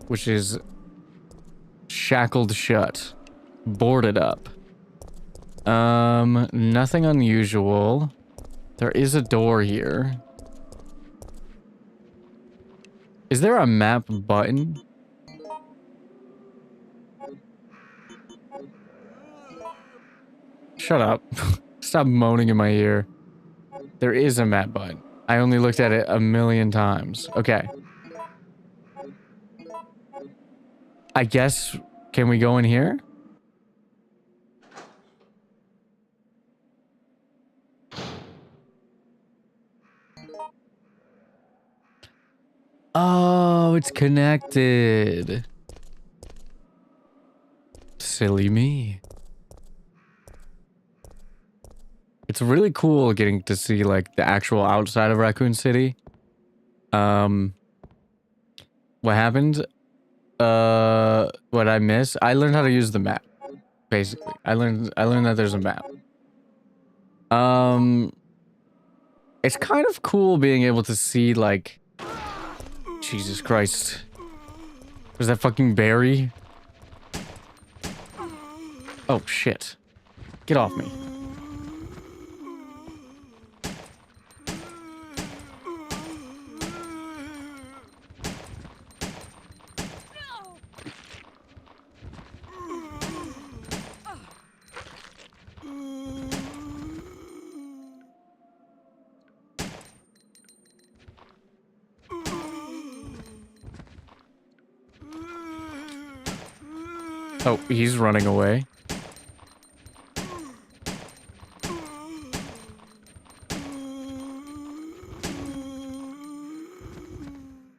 which is shackled shut, boarded up. Nothing unusual. There is a door here. Is there a map button? Shut up. Stop moaning in my ear. There is a map button. I only looked at it 1,000,000 times. Okay. I guess, can we go in here? Oh, it's connected. Silly me. It's really cool getting to see like the actual outside of Raccoon City. What happened? What I missed? I learned how to use the map. Basically, I learned that there's a map. It's kind of cool being able to see like, Jesus Christ. Was that fucking Barry? Oh shit. Get off me. Oh, he's running away.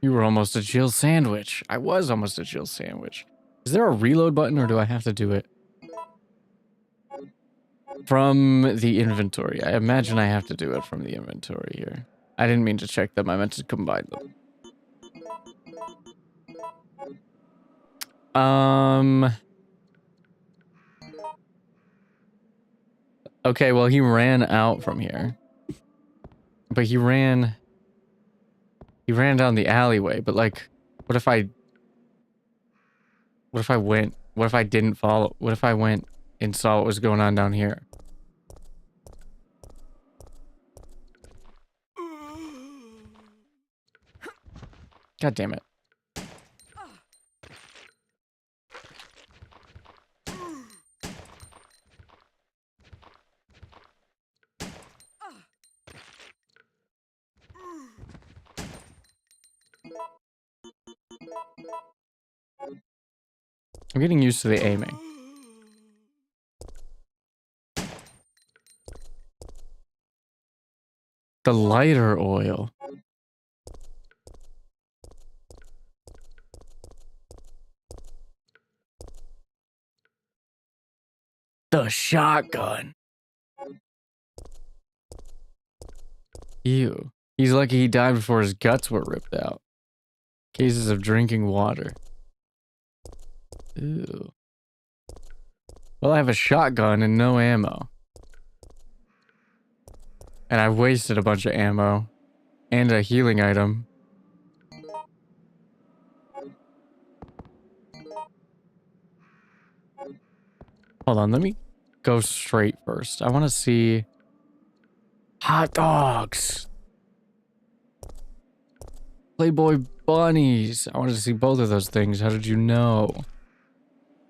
You were almost a Jill sandwich. I was almost a Jill sandwich. Is there a reload button or do I have to do it from the inventory? I imagine I have to do it from the inventory here. I didn't mean to check them. I meant to combine them. Okay, well, he ran out from here. But he ran down the alleyway, but like, what if I didn't follow? What if I went and saw what was going on down here? God damn it. I'm getting used to the aiming. The lighter oil. The shotgun. Ew. He's lucky he died before his guts were ripped out. Cases of drinking water. Ew. Well, I have a shotgun and no ammo. And I've wasted a bunch of ammo. And a healing item. Hold on, let me go straight first. I want to see... hot dogs! Playboy bunnies! I wanted to see both of those things. How did you know?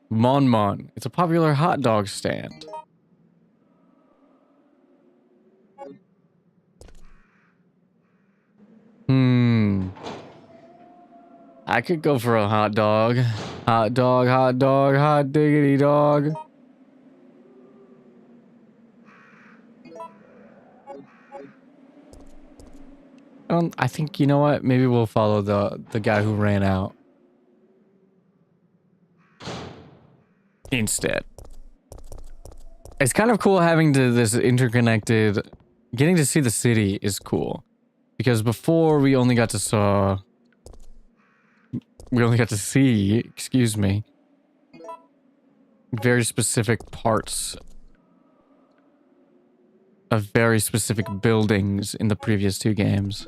Mon Mon. It's a popular hot dog stand. I could go for a hot dog. Hot dog, hot diggity dog. I think, you know what? Maybe we'll follow the guy who ran out. Instead. It's kind of cool having this interconnected... Getting to see the city is cool. Because before we only got to see, excuse me, very specific parts of very specific buildings in the previous two games.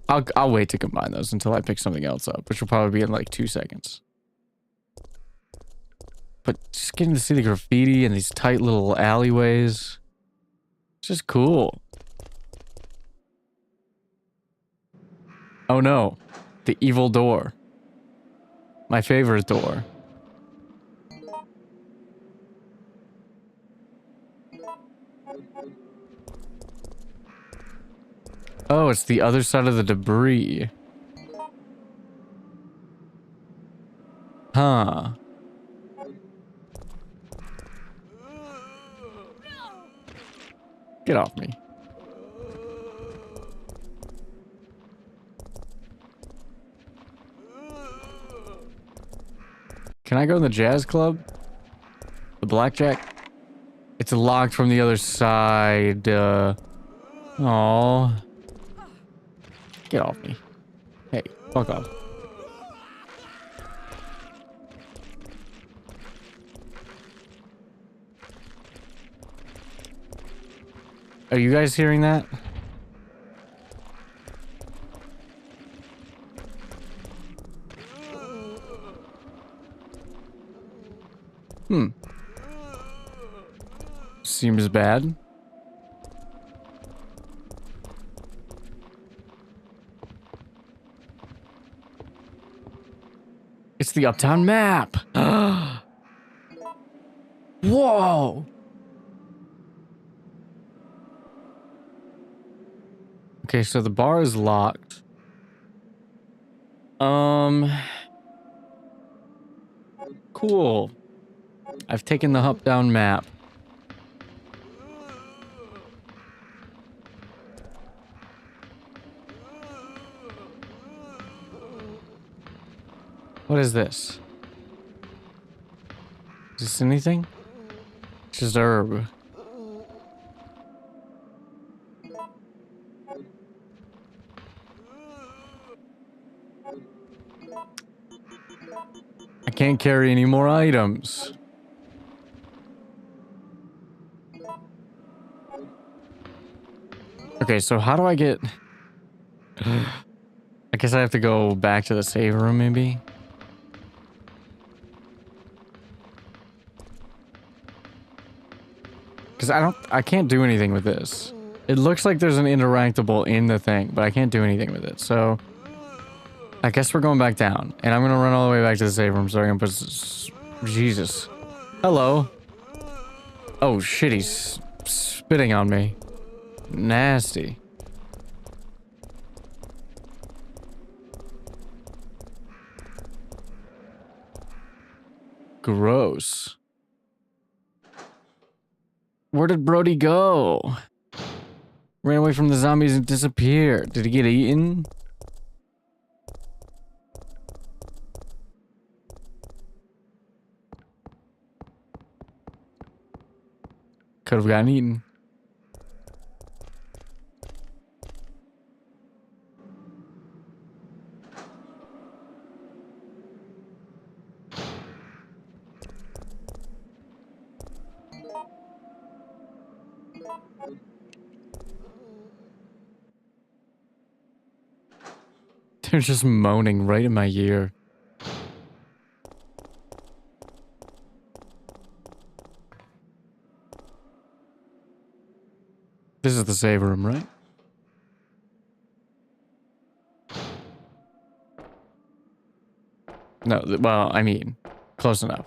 I'll wait to combine those until I pick something else up, which will probably be in like 2 seconds. But just getting to see the graffiti and these tight little alleyways, it's just cool. Oh no, the evil door. My favorite door. Oh, it's the other side of the debris. Huh. Get off me. Can I go to the jazz club? The blackjack? It's locked from the other side. Aw. Get off me. Hey, fuck off. Are you guys hearing that? Seems bad. It's the Uptown map. Whoa. Okay, so the bar is locked. Cool. I've taken the Uptown map. What is this? Is this anything? It's just herb. I can't carry any more items. Okay, so how do I get... I guess I have to go back to the save room, maybe? Because I can't do anything with this. It looks like there's an interactable in the thing, but I can't do anything with it, so... I guess we're going back down. And I'm gonna run all the way back to the save room, so I can put... Jesus. Hello. Oh shit, he's spitting on me. Nasty. Gross. Where did Brody go? Ran away from the zombies and disappeared. Did he get eaten? Could have gotten eaten. They're just moaning right in my ear. This is the save room, right? No, well, I mean, close enough.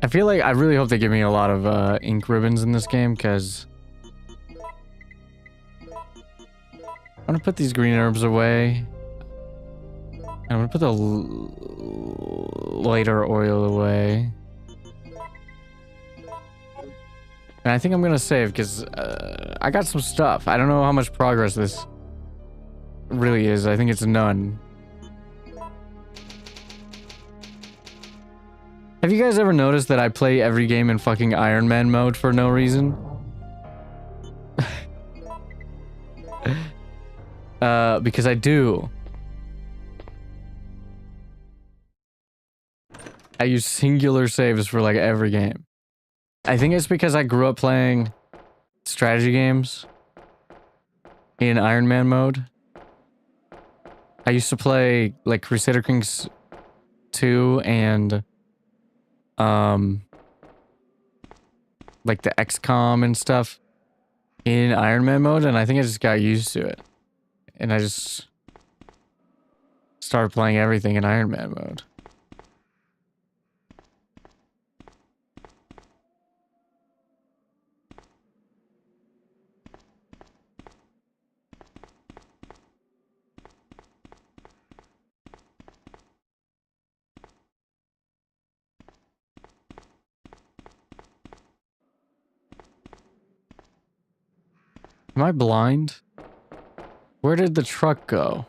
I feel like I really hope they give me a lot of ink ribbons in this game, because I'm gonna put these green herbs away. I'm gonna put the lighter oil away. And I think I'm gonna save, because I got some stuff. I don't know how much progress this really is. I think it's none. Have you guys ever noticed that I play every game in fucking Iron Man mode for no reason? Because I do. I use singular saves for like every game. I think it's because I grew up playing strategy games in Iron Man mode. I used to play like Crusader Kings 2 and like the XCOM and stuff in Iron Man mode, and I think I just got used to it. And I just started playing everything in Iron Man mode. Am I blind? Where did the truck go?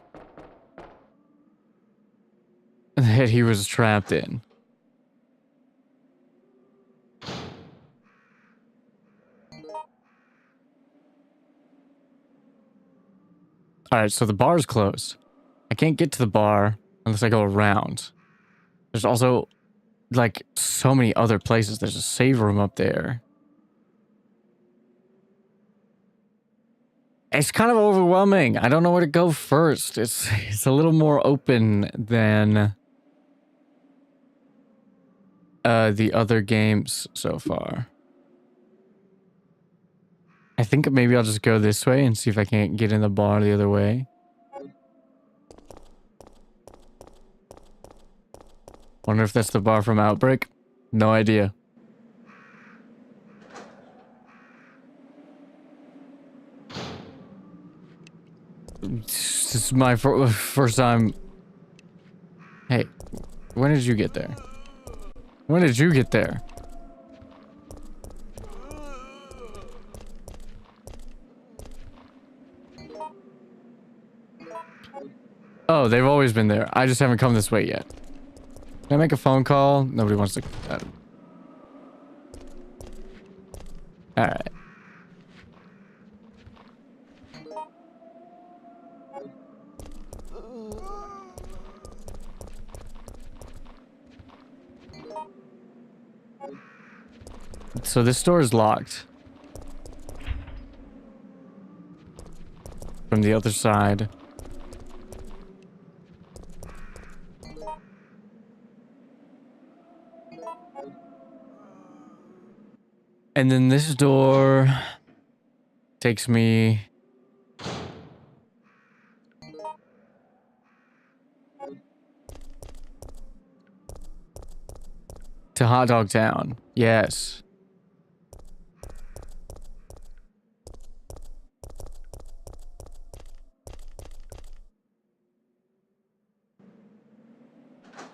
That he was trapped in. Alright, so the bar's closed. I can't get to the bar unless I go around. There's also, like, so many other places. There's a save room up there. It's kind of overwhelming. I don't know where to go first. It's a little more open than the other games so far. I think maybe I'll just go this way and see if I can't get in the bar the other way. Wonder if that's the bar from Outbreak. No idea. This is my first time. Hey, when did you get there? When did you get there? Oh, they've always been there. I just haven't come this way yet. Can I make a phone call? Nobody wants to. Alright. So this door is locked. From the other side. And then this door takes me to Hot Dog Town. Yes.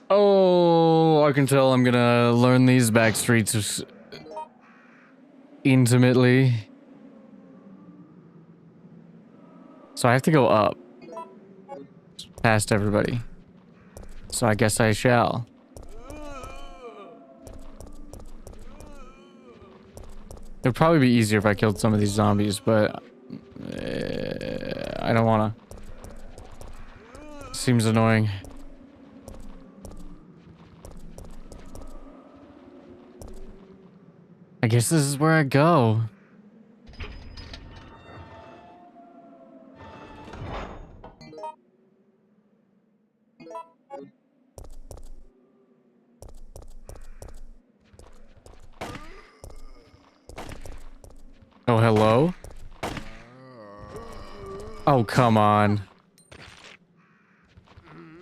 Oh, I can tell I'm gonna learn these back streets intimately. So I have to go up past everybody. So I guess I shall. It'd probably be easier if I killed some of these zombies, but I don't wanna. Seems annoying. I guess this is where I go. Oh, hello? Oh, come on.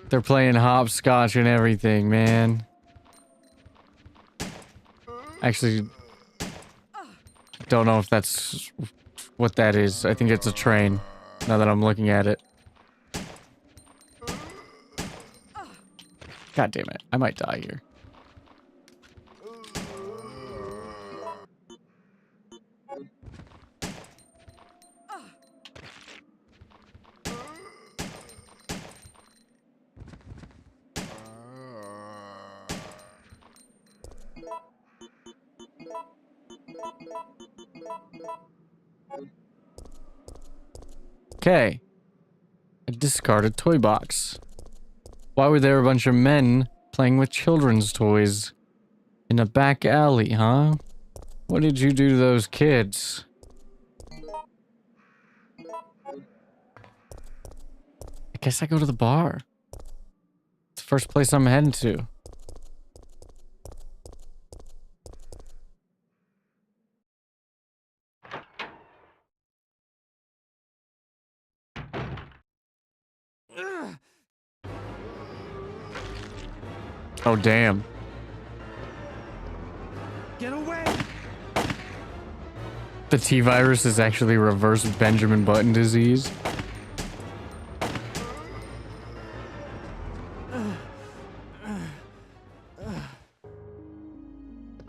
They're playing hopscotch and everything, man. Actually, don't know if that's what that is. I think it's a train, now that I'm looking at it. God damn it. I might die here. Okay. A discarded toy box. Why were there a bunch of men playing with children's toys in a back alley, huh? What did you do to those kids? I guess I go to the bar. It's the first place I'm heading to. Oh, damn. Get away! The T-virus is actually reverse Benjamin Button disease.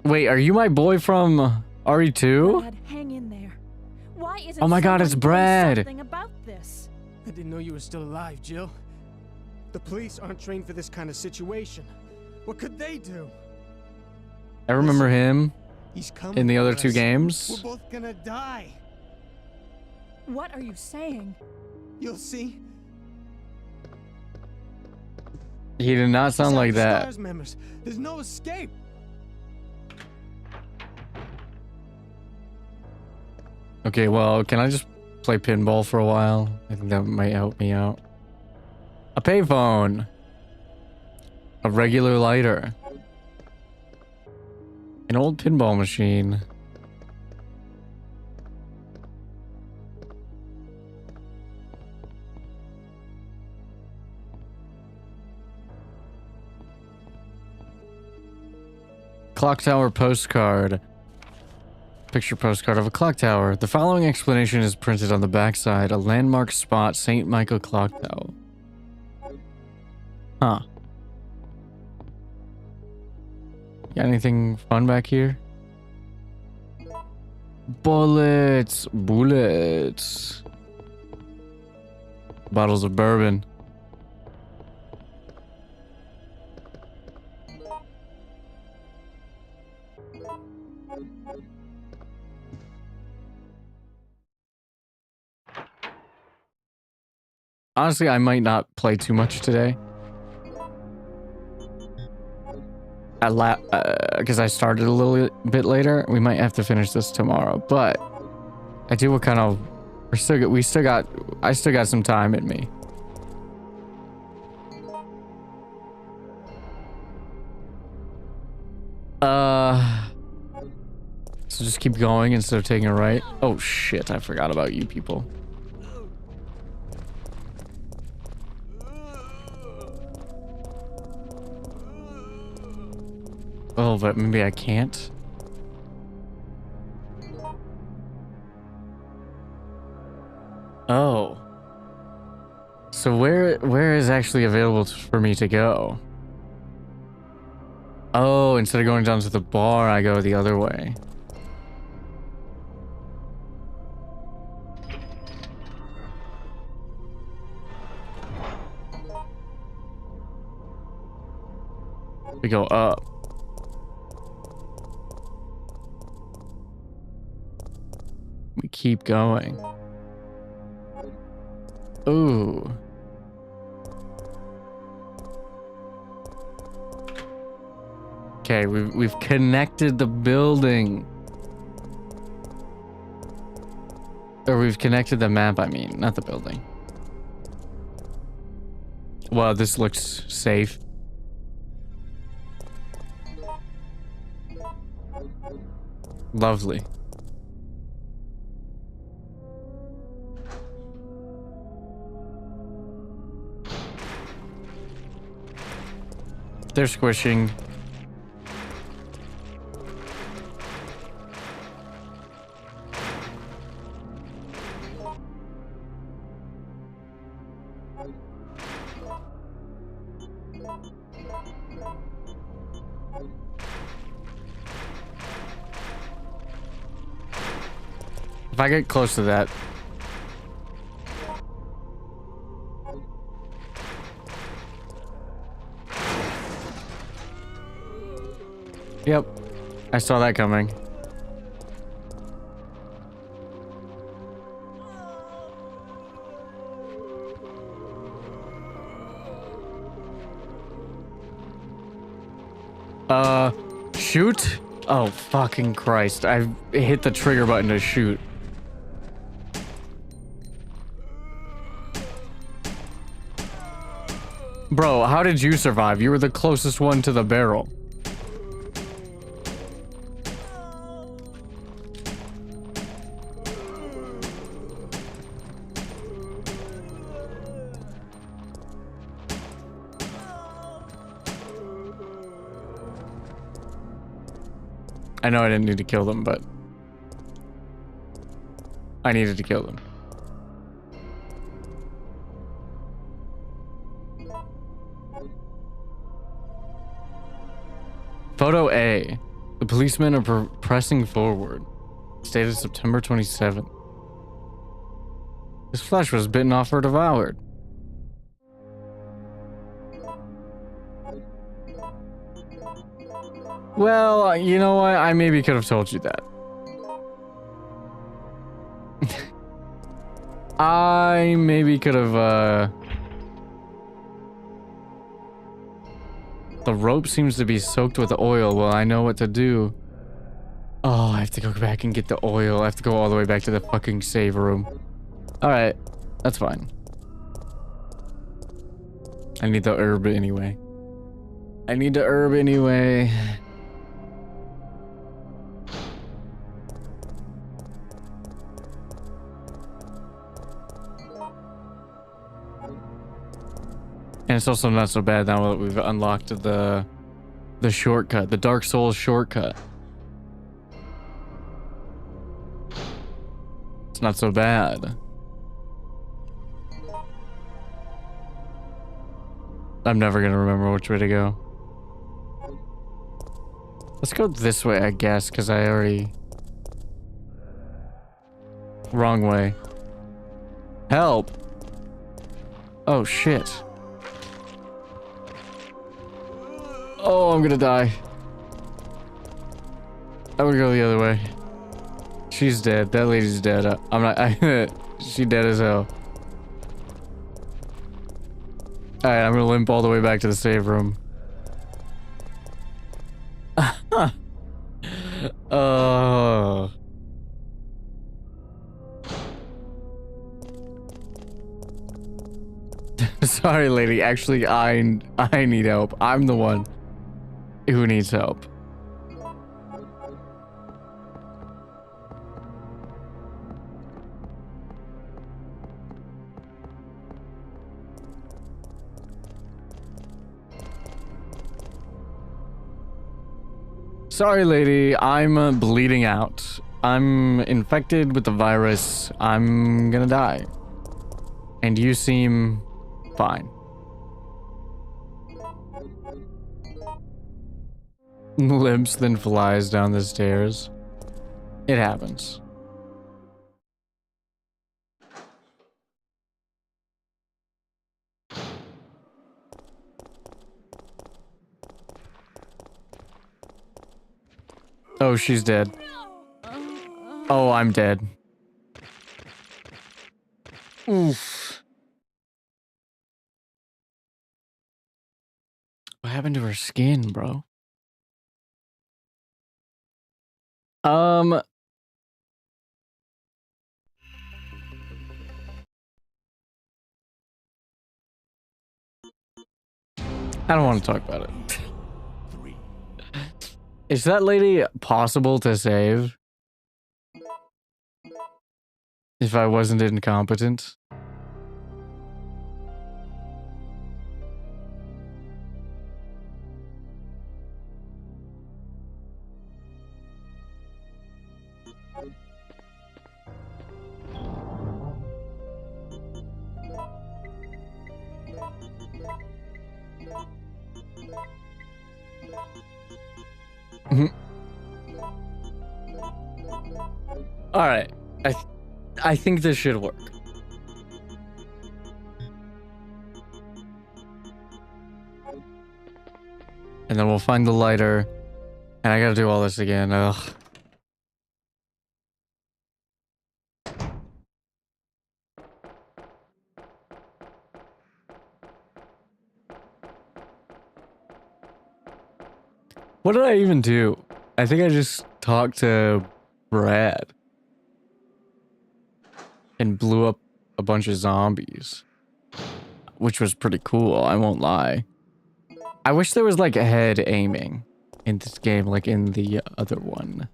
Wait, are you my boy from RE2? Dad, hang in there. Why Isn't Oh my God, it's someone doing Brad. something about this? I didn't know you were still alive, Jill. The police aren't trained for this kind of situation. What could they do? I remember him He's coming in the other for two us. games. We're both gonna die. What are you saying? You'll see. He did not sound like Besides the that. STARS members, there's no escape. Okay, well, can I just play pinball for a while? I think that might help me out. A payphone. A regular lighter. An old pinball machine. Clock tower postcard. Picture postcard of a clock tower. The following explanation is printed on the backside. A landmark spot, St. Michael Clock Tower. Huh. Got anything fun back here? Bullets. Bullets. Bottles of bourbon. Honestly, I might not play too much today. Because I started a little bit later. We might have to finish this tomorrow, but I do what kind of I still got some time in me. So just keep going instead of taking a right. Oh shit, I forgot about you people. Oh, but maybe I can't. Oh. So where is actually available for me to go? Oh, instead of going down to the bar, I go the other way. We go up. We keep going. Ooh. Okay, we've connected the building. Or we've connected the map, I mean, not the building. Well, this looks safe. Lovely. They're squishing. If I get close to that. Yep, I saw that coming. Shoot? Oh, fucking Christ. I hit the trigger button to shoot. Bro, how did you survive? You were the closest one to the barrel. I know I didn't need to kill them, but I needed to kill them. Photo A. The policemen are pressing forward. Dated September 27th. His flesh was bitten off or devoured. Well, you know what? I maybe could have told you that. I maybe could have, The rope seems to be soaked with oil. Well, I know what to do. Oh, I have to go back and get the oil. I have to go all the way back to the fucking save room. Alright, that's fine. I need the herb anyway. I need the herb anyway. And it's also not so bad now that we've unlocked the shortcut, the Dark Souls shortcut. It's not so bad. I'm never gonna remember which way to go. Let's go this way, I guess, because I already... Wrong way. Help! Oh, shit. Oh, I'm gonna die. I'm gonna go the other way. She's dead. That lady's dead. I'm not... She dead as hell. Alright, I'm gonna limp all the way back to the save room. Oh. Sorry, lady. Actually, I need help. I'm the one who needs help. Sorry, lady. I'm bleeding out. I'm infected with the virus. I'm gonna die. And you seem fine. Limps, then flies down the stairs. It happens. Oh, she's dead. Oh, I'm dead. Oof. What happened to her skin, bro? I don't want to talk about it. Is that lady possible to save? If I wasn't incompetent? All right, I think this should work. And then we'll find the lighter, and I gotta do all this again. Ugh. What did I even do? I think I just talked to Brad and blew up a bunch of zombies, which was pretty cool, I won't lie. I wish there was like a head aiming in this game like in the other one,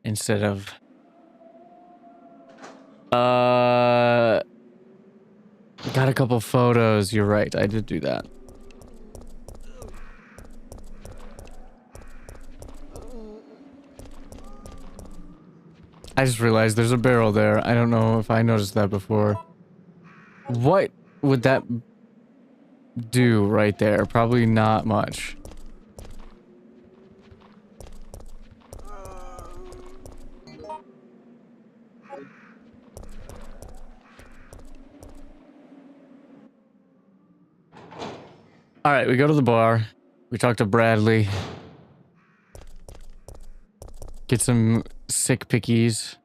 instead of got a couple photos. You're right, I did do that. I just realized there's a barrel there. I don't know if I noticed that before. What would that do right there? Probably not much. All right, we go to the bar. We talk to Bradley. Get some sick pickies.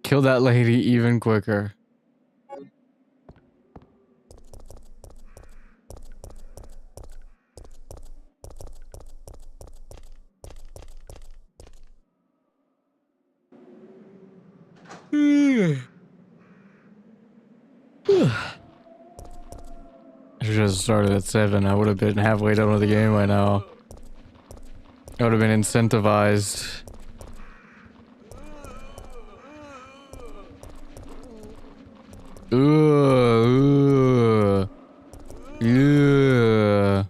Kill that lady even quicker. I should have started at 7. I would have been halfway done with the game by now. I would have been incentivized. Ugh. Yeah.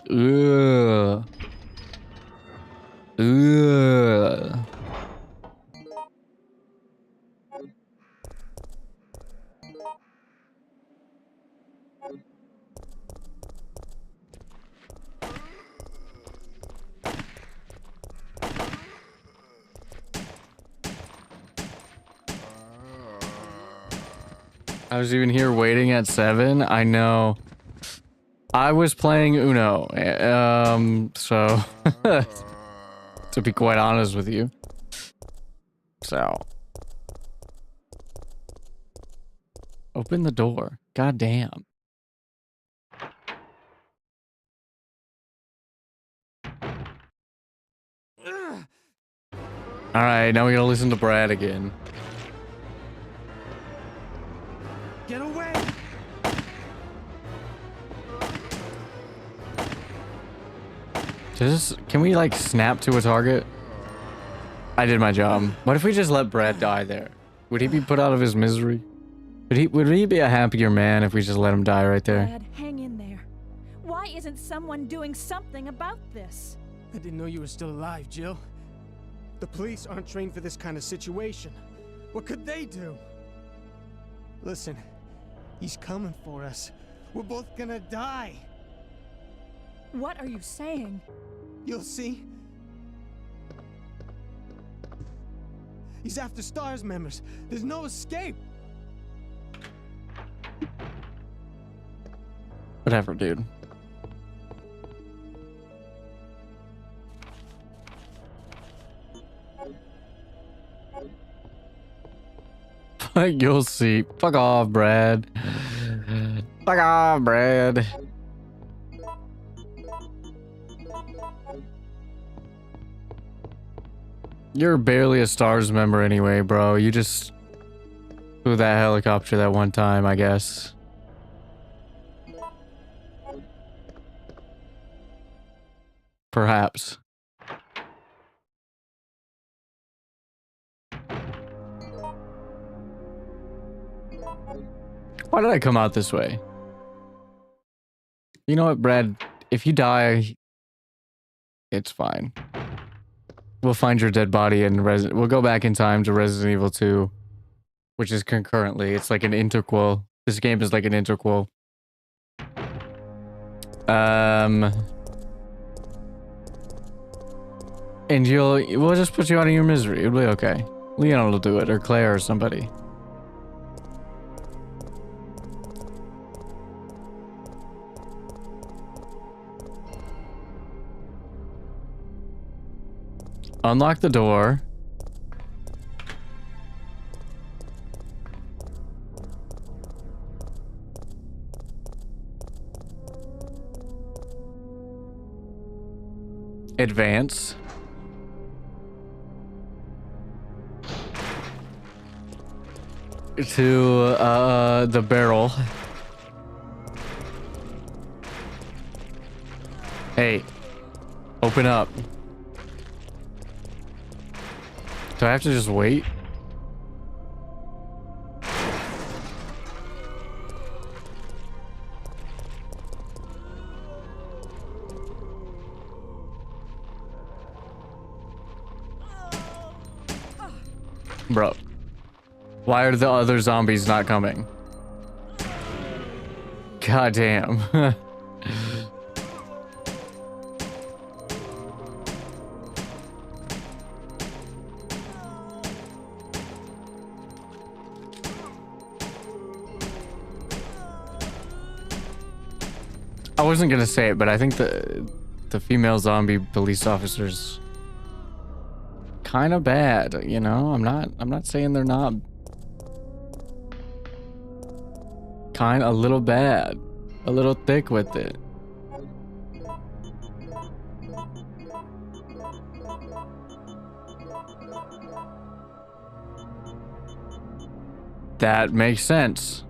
Ugh. Ugh. I was even here waiting at 7. I know. I was playing Uno. So to be quite honest with you. So open the door. God damn. All right, now we gotta listen to Brad again. Get away! Can we like snap to a target? I did my job. What if we just let Brad die there? Would he be put out of his misery? Would he be a happier man if we just let him die right there? Brad, hang in there. Why isn't someone doing something about this? I didn't know you were still alive, Jill. The police aren't trained for this kind of situation. What could they do? Listen, he's coming for us. We're both gonna die. What are you saying? You'll see. He's after STARS members. There's no escape. Whatever, dude. You'll see. Fuck off, Brad. Fuck off, Brad. You're barely a STARS member anyway, bro. You just flew that helicopter that one time, I guess. Perhaps. Why did I come out this way? You know what, Brad? If you die, it's fine. We'll find your dead body and we'll go back in time to Resident Evil 2, which is concurrently. It's like an interquel. This game is like an interquel. And we'll just put you out of your misery. It'll be okay. Leon will do it, or Claire, or somebody. Unlock the door. Advance. To the barrel. Hey, open up. Do I have to just wait? Bro, why are the other zombies not coming? God damn. wasn't gonna say it, but I think the female zombie police officers kind of bad, you know? I'm not saying they're not. Kind of a little bad. A little thick with it. That makes sense.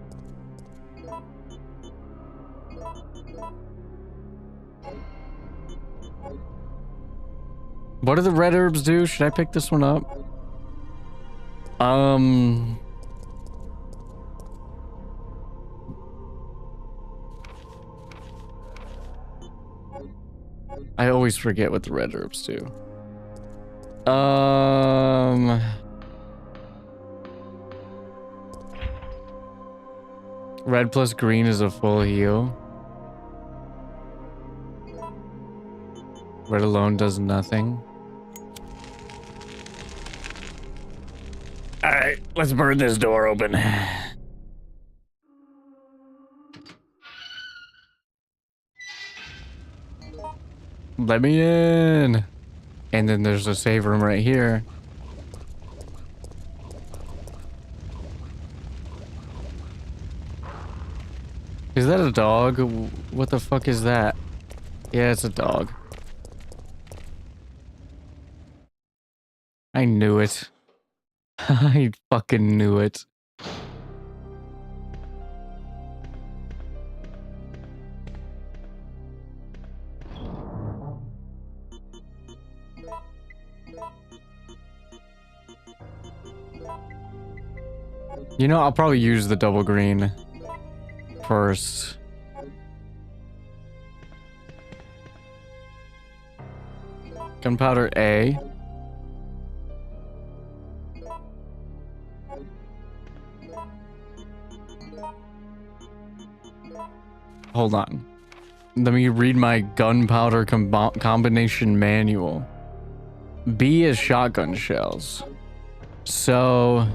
What do the red herbs do? Should I pick this one up? I always forget what the red herbs do. Red plus green is a full heal. Red alone does nothing. Alright, let's burn this door open. Let me in. And then there's a save room right here. Is that a dog? What the fuck is that? Yeah, it's a dog. I knew it. I fucking knew it. You know, I'll probably use the double green first. Gunpowder A. Hold on. Let me read my gunpowder combination manual. B is shotgun shells. So...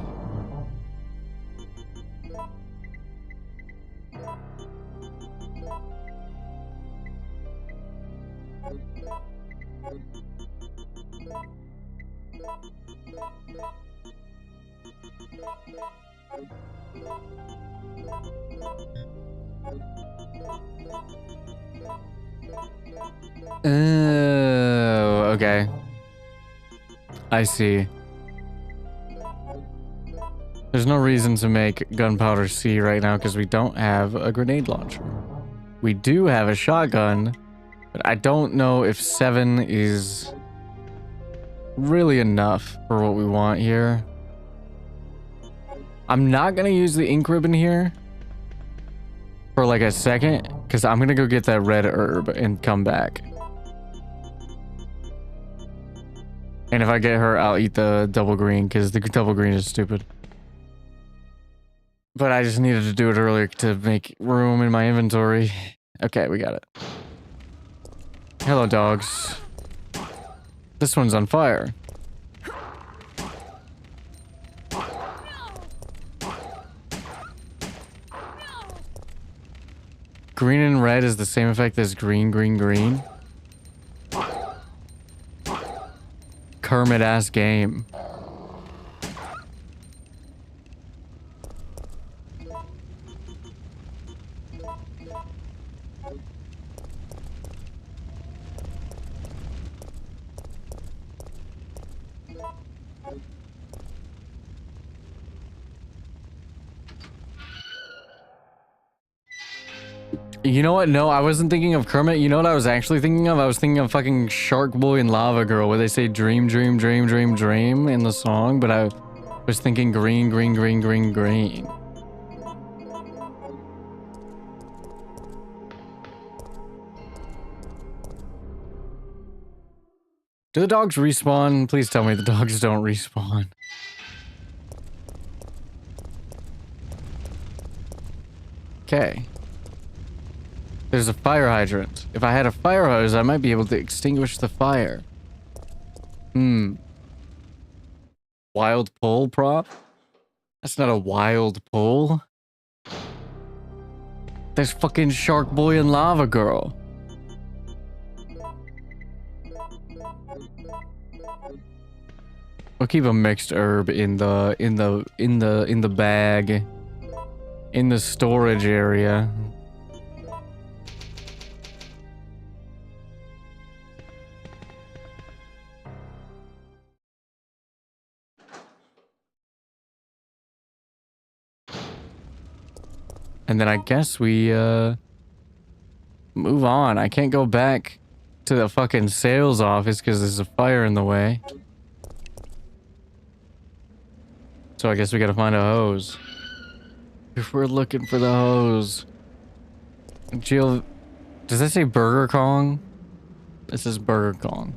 Oh, okay. I see. There's no reason to make gunpowder C right now because we don't have a grenade launcher. We do have a shotgun, but I don't know if 7 is really enough for what we want here. I'm not gonna use the ink ribbon here for like a second because I'm gonna go get that red herb and come back. And if I get her, I'll eat the double green because the double green is stupid. But I just needed to do it earlier to make room in my inventory. Okay, we got it. Hello, dogs. This one's on fire. Green and red is the same effect as green, green, green. Kermit-ass game. You know what? No, I wasn't thinking of Kermit. You know what I was actually thinking of? I was thinking of fucking Shark Boy and Lava Girl, where they say dream, dream, dream, dream, dream in the song, but I was thinking green, green, green, green, green. Do the dogs respawn? Please tell me the dogs don't respawn. Okay. There's a fire hydrant. If I had a fire hose, I might be able to extinguish the fire. Wild pull prop? That's not a wild pull. There's fucking Shark Boy and Lava Girl. We'll keep a mixed herb in the bag, in the storage area. And then I guess we move on. I can't go back to the fucking sales office because there's a fire in the way. So I guess we gotta find a hose. If we're looking for the hose. Jill, does that say Burger Kong? This is Burger Kong.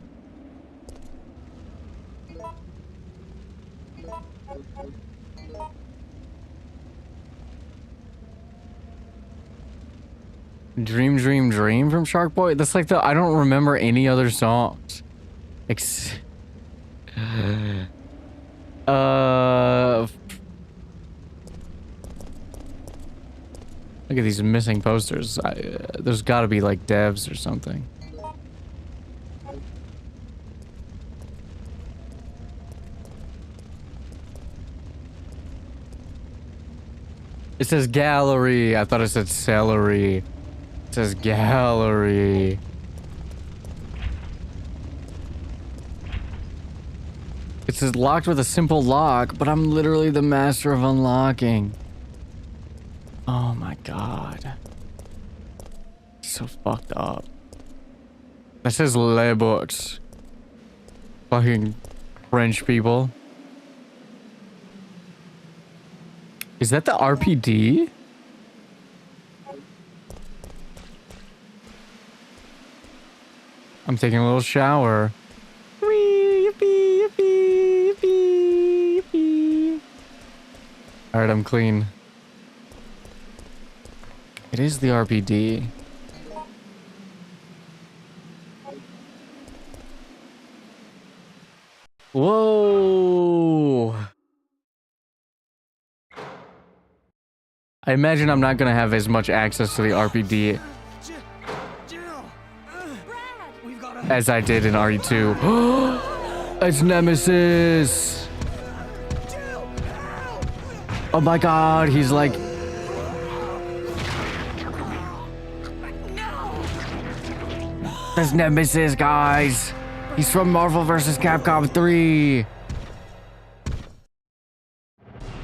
Dream, Dream, Dream from Shark Boy? That's like I don't remember any other songs. Look at these missing posters. There's gotta be like devs or something. It says gallery. I thought it said celery. It says gallery. It says locked with a simple lock, but I'm literally the master of unlocking. Oh my god. So fucked up. That says les books. Fucking French people. Is that the RPD? I'm taking a little shower. Alright, I'm clean. It is the RPD. Whoa! I imagine I'm not gonna have as much access to the RPD as I did in RE2. It's Nemesis! Oh my god, he's like... That's Nemesis, guys! He's from Marvel vs. Capcom 3!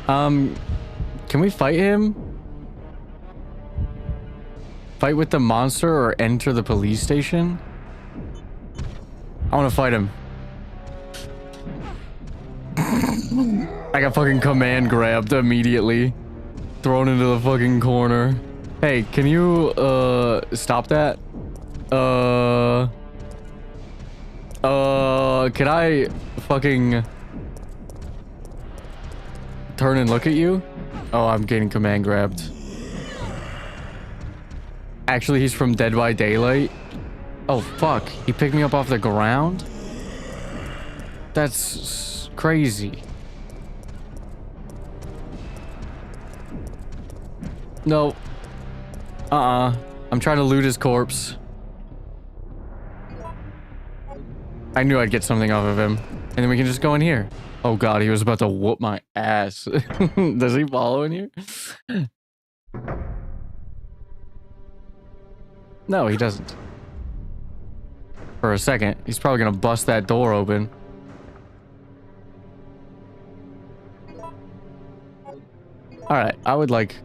Can we fight him? Fight with the monster or enter the police station? I want to fight him. I got fucking command grabbed immediately. Thrown into the fucking corner. Hey, can you, stop that? Can I fucking turn and look at you? Oh, I'm getting command grabbed. Actually, he's from Dead by Daylight. Oh, fuck. He picked me up off the ground? That's crazy. No. I'm trying to loot his corpse. I knew I'd get something off of him. And then we can just go in here. Oh god, he was about to whoop my ass. Does he follow in here? No, he doesn't. For a second. He's probably gonna bust that door open. Alright, I would like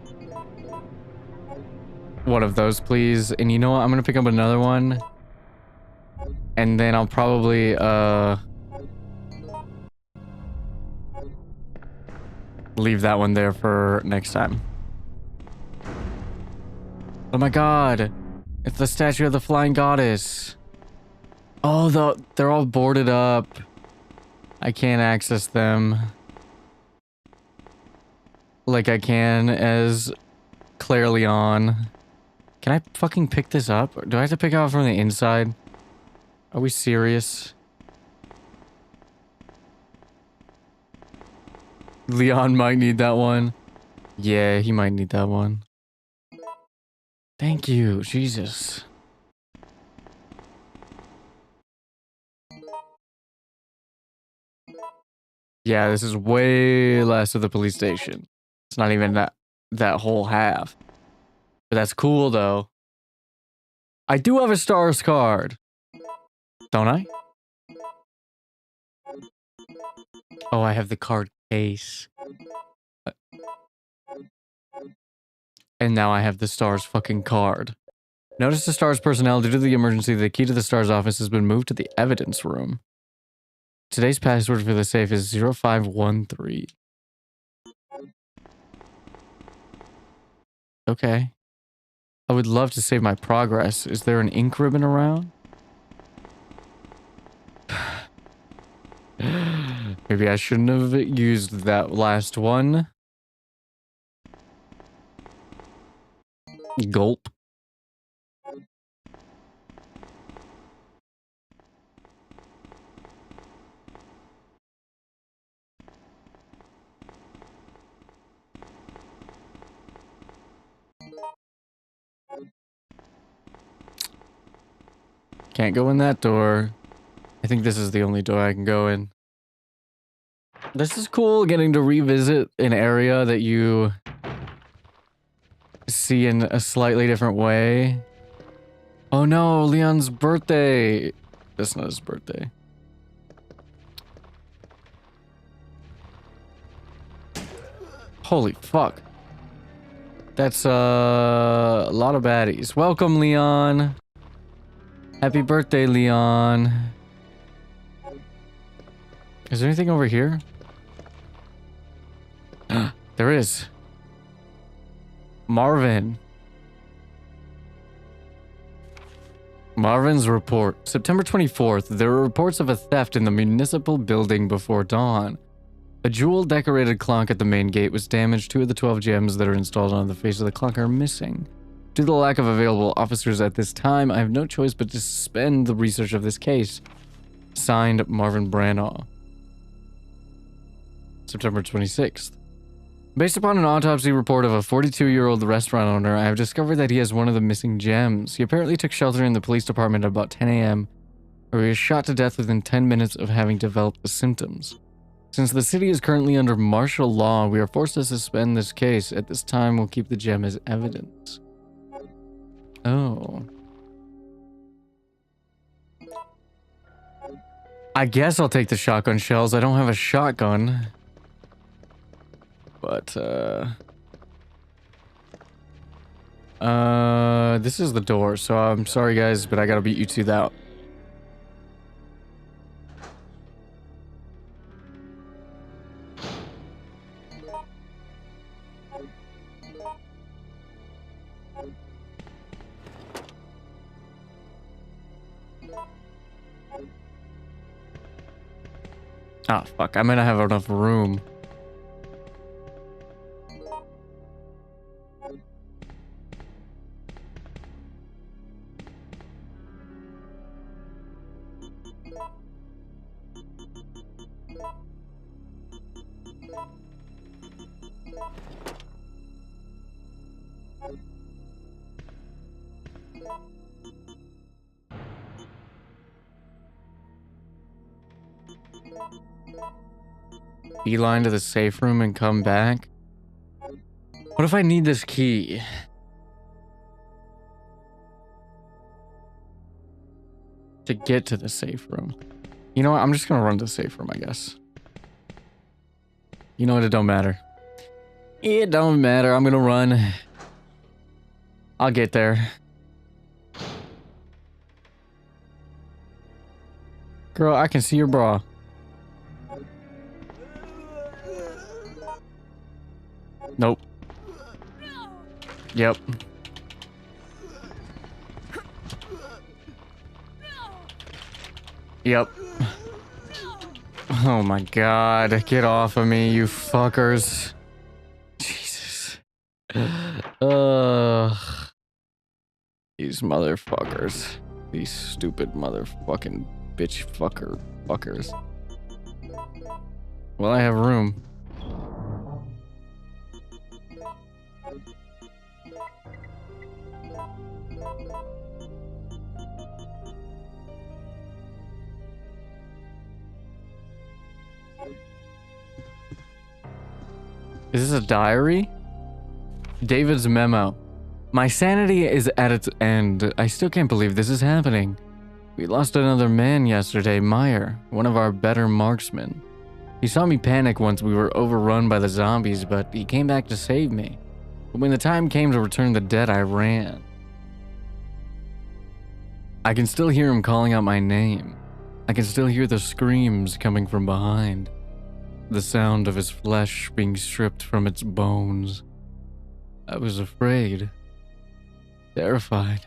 one of those, please. And you know what? I'm gonna pick up another one. And then I'll probably, leave that one there for next time. Oh my god. It's the statue of the flying goddess. Oh, they're all boarded up. I can't access them. Like I can as Claire Leon. Can I fucking pick this up? Or do I have to pick it up from the inside? Are we serious? Leon might need that one. Yeah, he might need that one. Thank you, Jesus. Yeah, this is way less of the police station. It's not even that whole half. But that's cool though. I do have a STARS card. Don't I? Oh, I have the card case. And now I have the STARS fucking card. Notice the STARS personnel, due to the emergency, the key to the STARS office has been moved to the evidence room. Today's password for the safe is 0513. Okay. I would love to save my progress. Is there an ink ribbon around? Maybe I shouldn't have used that last one. Gulp. Can't go in that door. I think this is the only door I can go in. This is cool, getting to revisit an area that you see in a slightly different way. Oh no, Leon's birthday. That's not his birthday. Holy fuck. That's a lot of baddies. Welcome, Leon. Happy birthday, Leon. Is there anything over here? There is. Marvin. Marvin's report. September 24th, there were reports of a theft in the municipal building before dawn. A jewel-decorated clock at the main gate was damaged. 2 of the 12 gems that are installed on the face of the clock are missing. Due to the lack of available officers at this time, I have no choice but to suspend the research of this case. Signed, Marvin Branagh. September 26th. Based upon an autopsy report of a 42-year-old restaurant owner, I have discovered that he has one of the missing gems. He apparently took shelter in the police department at about 10 a.m., where he was shot to death within 10 minutes of having developed the symptoms. Since the city is currently under martial law, we are forced to suspend this case. At this time, we'll keep the gem as evidence. Oh. I guess I'll take the shotgun shells. I don't have a shotgun. But, this is the door, so I'm sorry guys, but I gotta beat you to that. Ah, fuck, I might not have enough room. Beeline to the safe room and come back. What if I need this key? To get to the safe room. You know what? I'm just gonna run to the safe room, I guess. You know what? It don't matter. It don't matter. I'm gonna run. I'll get there. Girl, I can see your bra. Nope. Yep. Yep. Oh my god, get off of me, you fuckers. Jesus. Ugh. These motherfuckers. These stupid motherfucking bitch fuckers. Well, I have room. Is this a diary? David's memo. My sanity is at its end. I still can't believe this is happening. We lost another man yesterday, Meyer, one of our better marksmen. He saw me panic once we were overrun by the zombies, but he came back to save me. But when the time came to return the dead, I ran. I can still hear him calling out my name. I can still hear the screams coming from behind. The sound of his flesh being stripped from its bones. I was afraid. Terrified.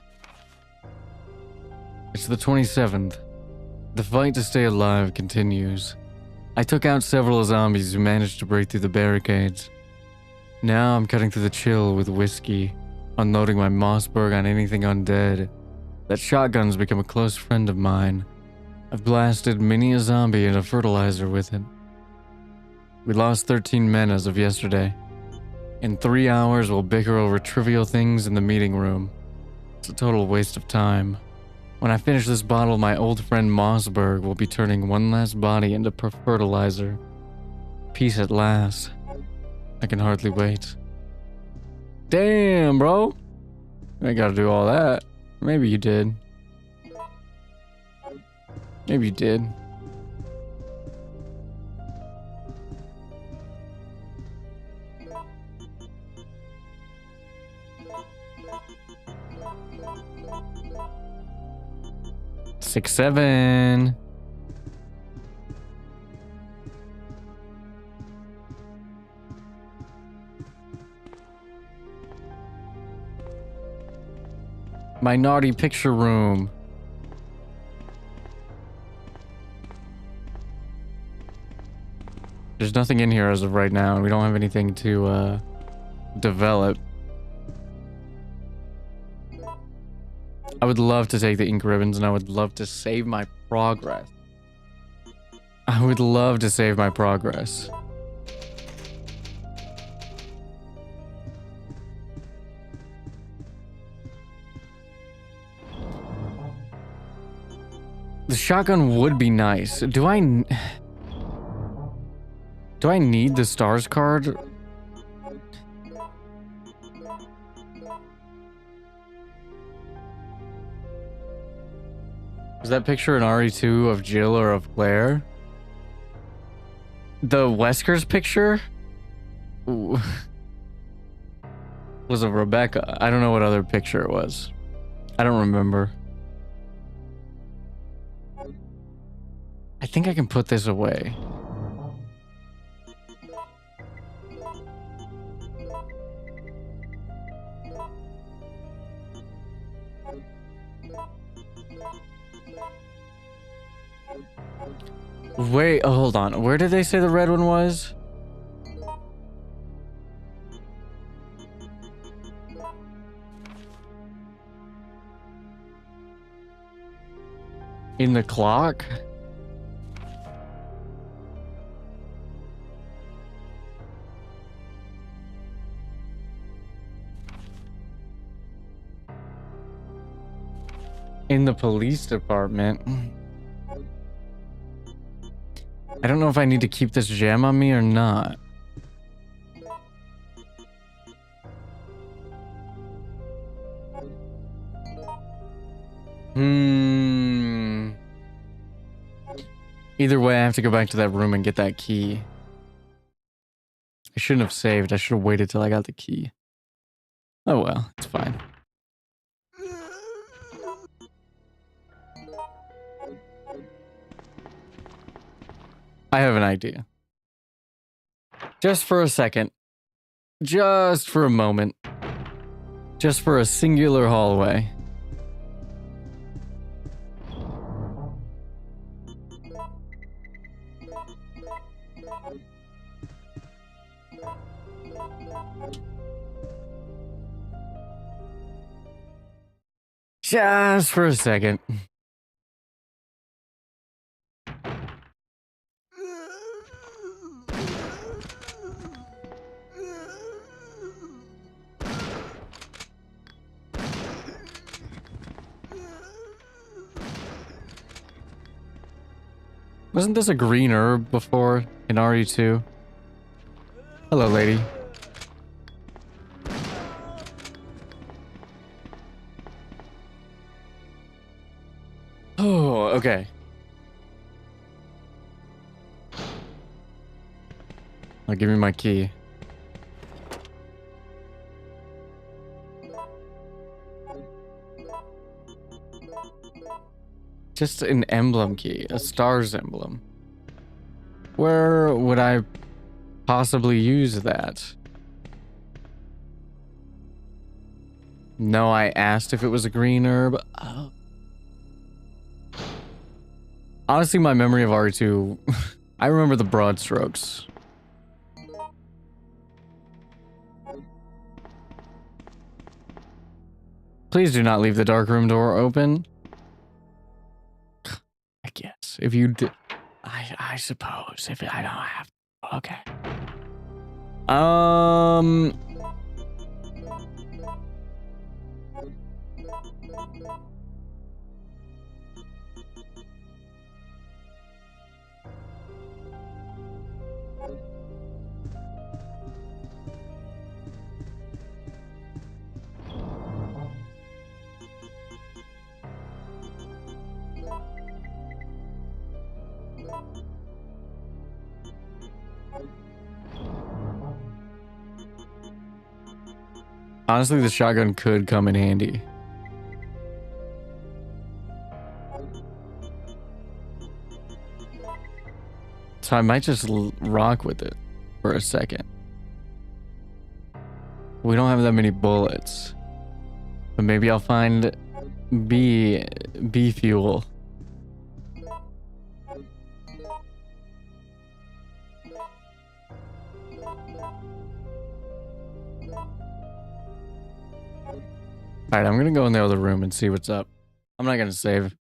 It's the 27th. The fight to stay alive continues. I took out several zombies who managed to break through the barricades. Now I'm cutting through the chill with whiskey, unloading my Mossberg on anything undead. That shotgun's become a close friend of mine. I've blasted many a zombie into fertilizer with it. We lost 13 men as of yesterday. In 3 hours, we'll bicker over trivial things in the meeting room. It's a total waste of time. When I finish this bottle, my old friend Mossberg will be turning one last body into fertilizer. Peace at last. I can hardly wait. Damn, bro. I gotta do all that. Maybe you did. Maybe you did. Six, 7. My naughty picture room. There's nothing in here as of right now, and we don't have anything to develop. I would love to take the ink ribbons, and I would love to save my progress. I would love to save my progress. The shotgun would be nice. Do I need the stars card? Is that picture an RE2 of Jill or of Claire? The Wesker's picture? Ooh. Was of Rebecca. I don't know what other picture it was. I don't remember. I think I can put this away. Wait, oh, hold on. Where did they say the red one was? In the clock? In the police department. I don't know if I need to keep this gem on me or not. Either way, I have to go back to that room and get that key. I shouldn't have saved. I should have waited till I got the key. Oh well, it's fine. I have an idea. Just for a second. Just for a moment. Just for a singular hallway. Just for a second. Wasn't this a green herb before in RE2? Hello, lady. Oh, okay. Now give me my key. Just an emblem key, a star's emblem. Where would I possibly use that? No, I asked if it was a green herb. Oh. Honestly, my memory of RE2, I remember the broad strokes. Please do not leave the dark room door open. I guess if you did, I suppose if I don't have, okay. Honestly, the shotgun could come in handy. So I might just rock with it for a second. We don't have that many bullets. But maybe I'll find bee fuel. Alright, I'm gonna go in the other room and see what's up. I'm not gonna save.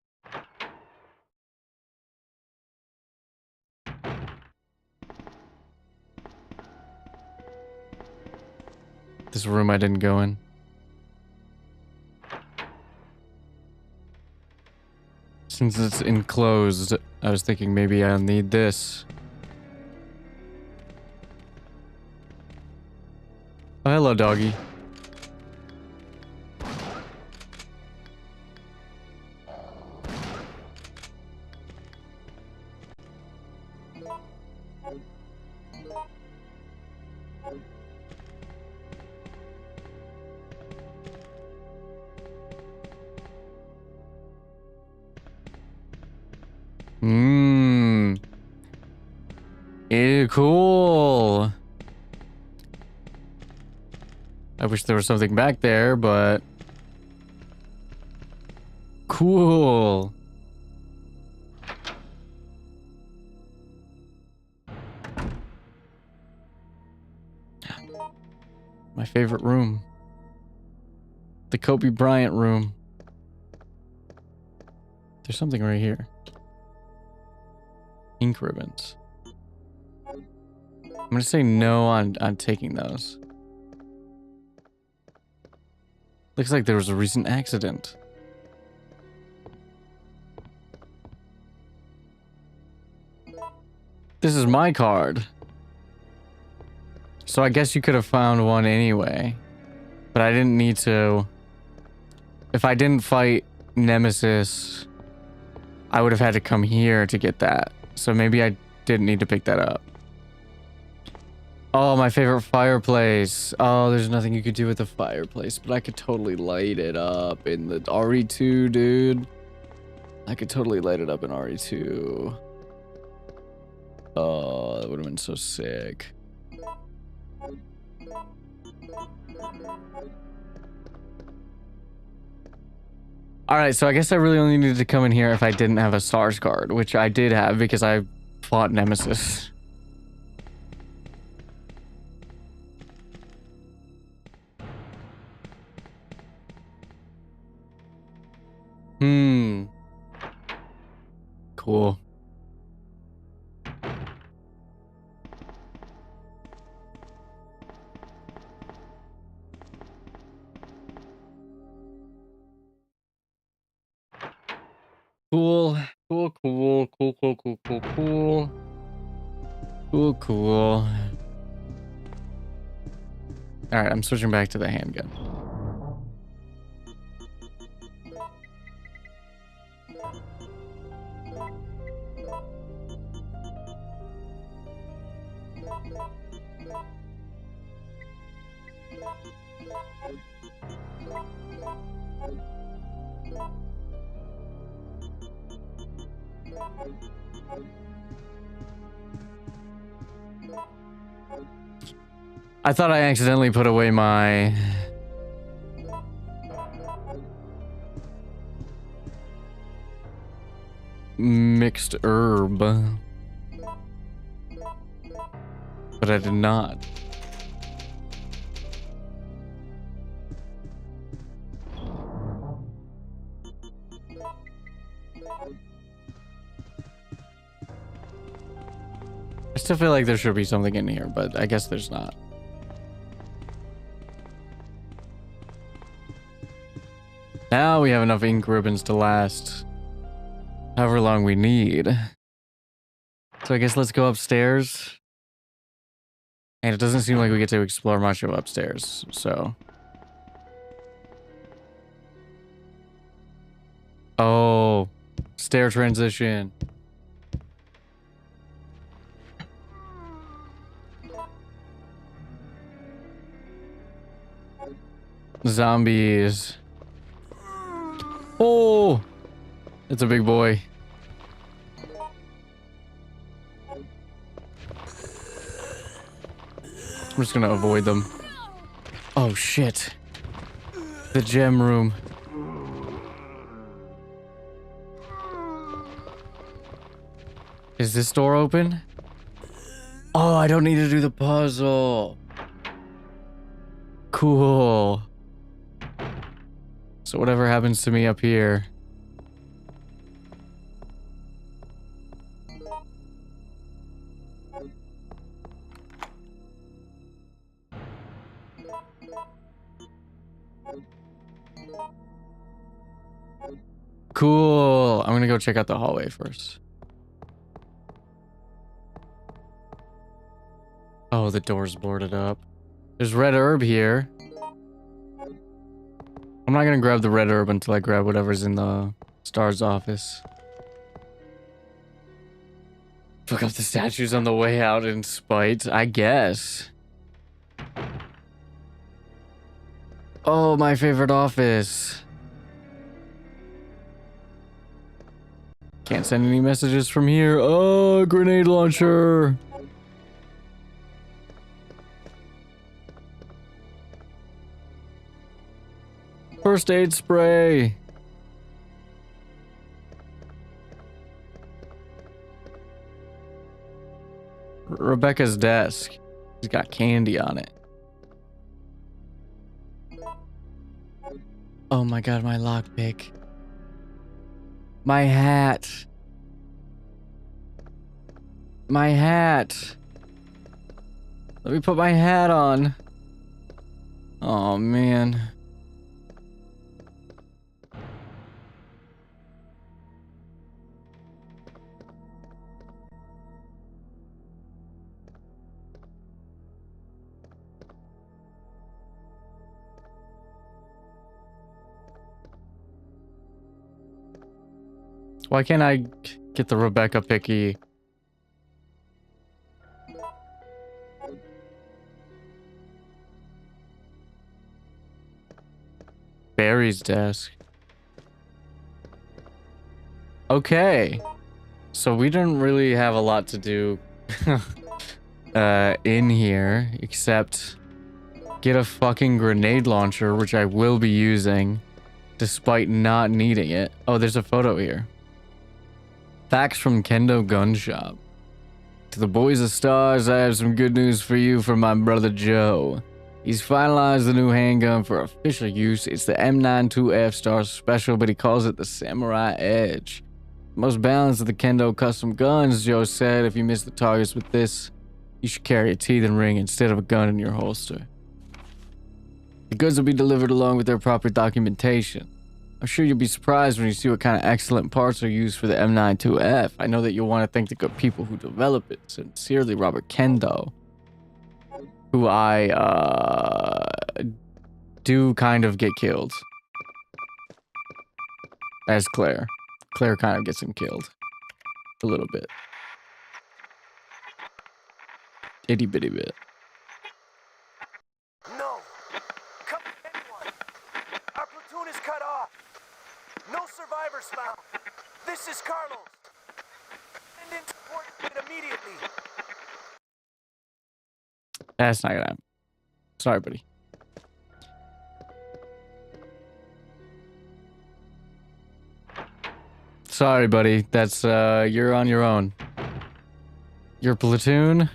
This room I didn't go in. Since it's enclosed, I was thinking maybe I'll need this. Oh, hello, doggy. Ew, cool. I wish there was something back there, but cool. My favorite room. The Kobe Bryant room. There's something right here. Ink ribbons. I'm gonna say no on taking those. Looks like there was a recent accident. This is my card. So I guess you could have found one anyway. But I didn't need to. If I didn't fight Nemesis, I would have had to come here to get that. So maybe I didn't need to pick that up. Oh, my favorite fireplace. Oh, there's nothing you could do with the fireplace, but I could totally light it up in the RE2, dude. I could totally light it up in RE2. Oh, that would have been so sick. Alright, so I guess I really only needed to come in here if I didn't have a SARS card, which I did have because I fought Nemesis. Cool. Cool. Cool, cool, cool, cool, cool, cool, cool. Cool, cool. Alright, I'm switching back to the handgun. I thought I accidentally put away my mixed herb, but I did not. I still feel like there should be something in here, but I guess there's not. Now we have enough ink ribbons to last however long we need. So I guess let's go upstairs. And it doesn't seem like we get to explore much of upstairs, so. Oh, stair transition. Zombies. Oh, it's a big boy. I'm just gonna avoid them. Oh shit. The gem room. Is this door open? Oh, I don't need to do the puzzle. Cool. So whatever happens to me up here. Cool. I'm gonna go check out the hallway first. Oh, the door's boarded up. There's red herb here. I'm not gonna grab the red herb until I grab whatever's in the Star's office. Fuck up the statues on the way out in spite, I guess. Oh, my favorite office. Can't send any messages from here. Oh, grenade launcher. First aid spray. Rebecca's desk. She's got candy on it. Oh my god, my lockpick. My hat. My hat. Let me put my hat on. Oh man. Why can't I get the Rebecca picky? Barry's desk. Okay. So we don't really have a lot to do in here except get a fucking grenade launcher, which I will be using despite not needing it. Oh, there's a photo here. Facts from Kendo Gun Shop. To the boys of Stars, I have some good news for you from my brother Joe. He's finalized the new handgun for official use. It's the M92F Star Special, but he calls it the Samurai Edge. Most balanced of the Kendo custom guns, Joe said. If you miss the targets with this, you should carry a teething ring instead of a gun in your holster. The goods will be delivered along with their proper documentation. I'm sure you'll be surprised when you see what kind of excellent parts are used for the M92F. I know that you'll want to thank the good people who develop it. Sincerely, Robert Kendo. Who I, do kind of get killed. As Claire. Claire kind of gets him killed. A little bit. Itty bitty bit. No! Come anyone! Our platoon is cut off! No survivors found! This is Carlos! Send in support immediately! That's not gonna happen. Sorry, buddy. Sorry, buddy. That's, you're on your own. Your platoon?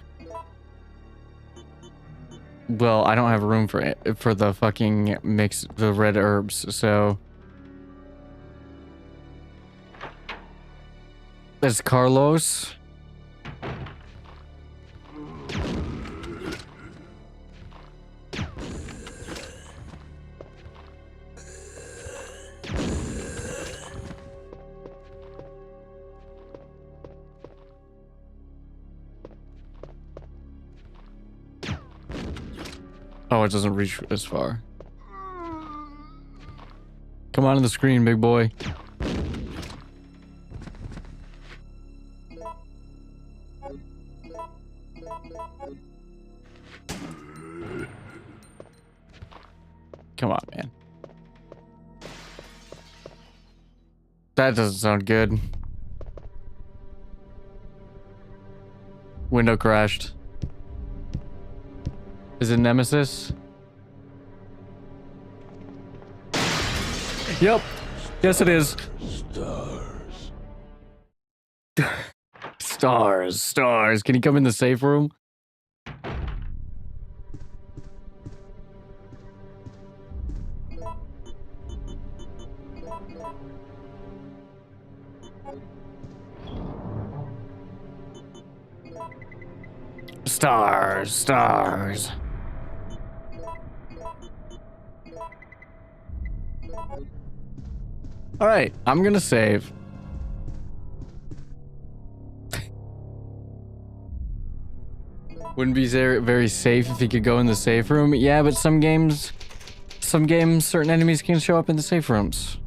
Well, I don't have room for it, for the fucking mix, the red herbs, so... That's Carlos. Oh, it doesn't reach as far. Come on the screen, big boy. Come on, man. That doesn't sound good. Window crashed. Is it Nemesis? Yep. Yes, it is. Stars. Stars. Stars. Can he come in the safe room? Stars. Stars. All right, I'm gonna save. Wouldn't be very safe if he could go in the safe room. Yeah, but some games, certain enemies can show up in the safe rooms.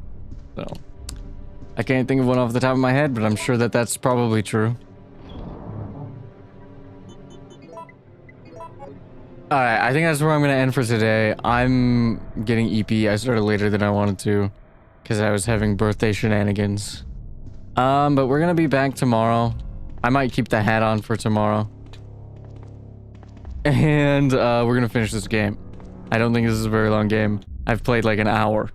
So, I can't think of one off the top of my head, but I'm sure that that's probably true. Alright, I think that's where I'm gonna end for today. I'm getting EP. I started later than I wanted to, because I was having birthday shenanigans. But we're gonna be back tomorrow. I might keep the hat on for tomorrow. And, we're gonna finish this game. I don't think this is a very long game. I've played like an hour.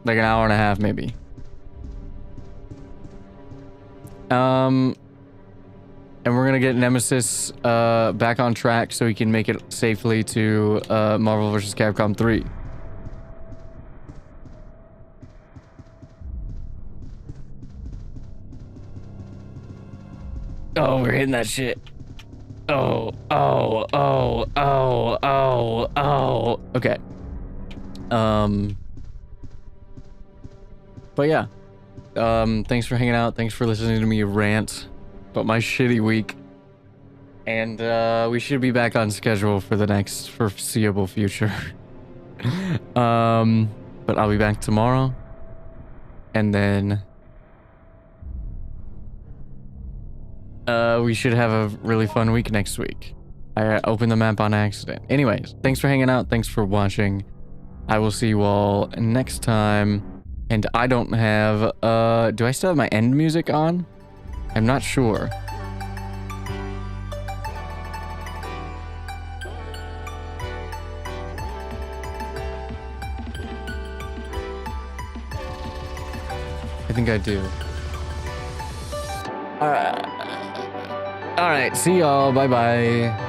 Like an hour and a half, maybe. And we're gonna get Nemesis back on track so he can make it safely to Marvel vs. Capcom 3. Oh, we're hitting that shit. Oh. Okay. But yeah. Thanks for hanging out. Thanks for listening to me rant about my shitty week. And we should be back on schedule for the next foreseeable future. But I'll be back tomorrow. And then we should have a really fun week next week. I opened the map on accident. Anyways, thanks for hanging out. Thanks for watching. I will see you all next time. And I don't have, do I still have my end music on? I'm not sure. I think I do. Alright, see y'all. Bye-bye.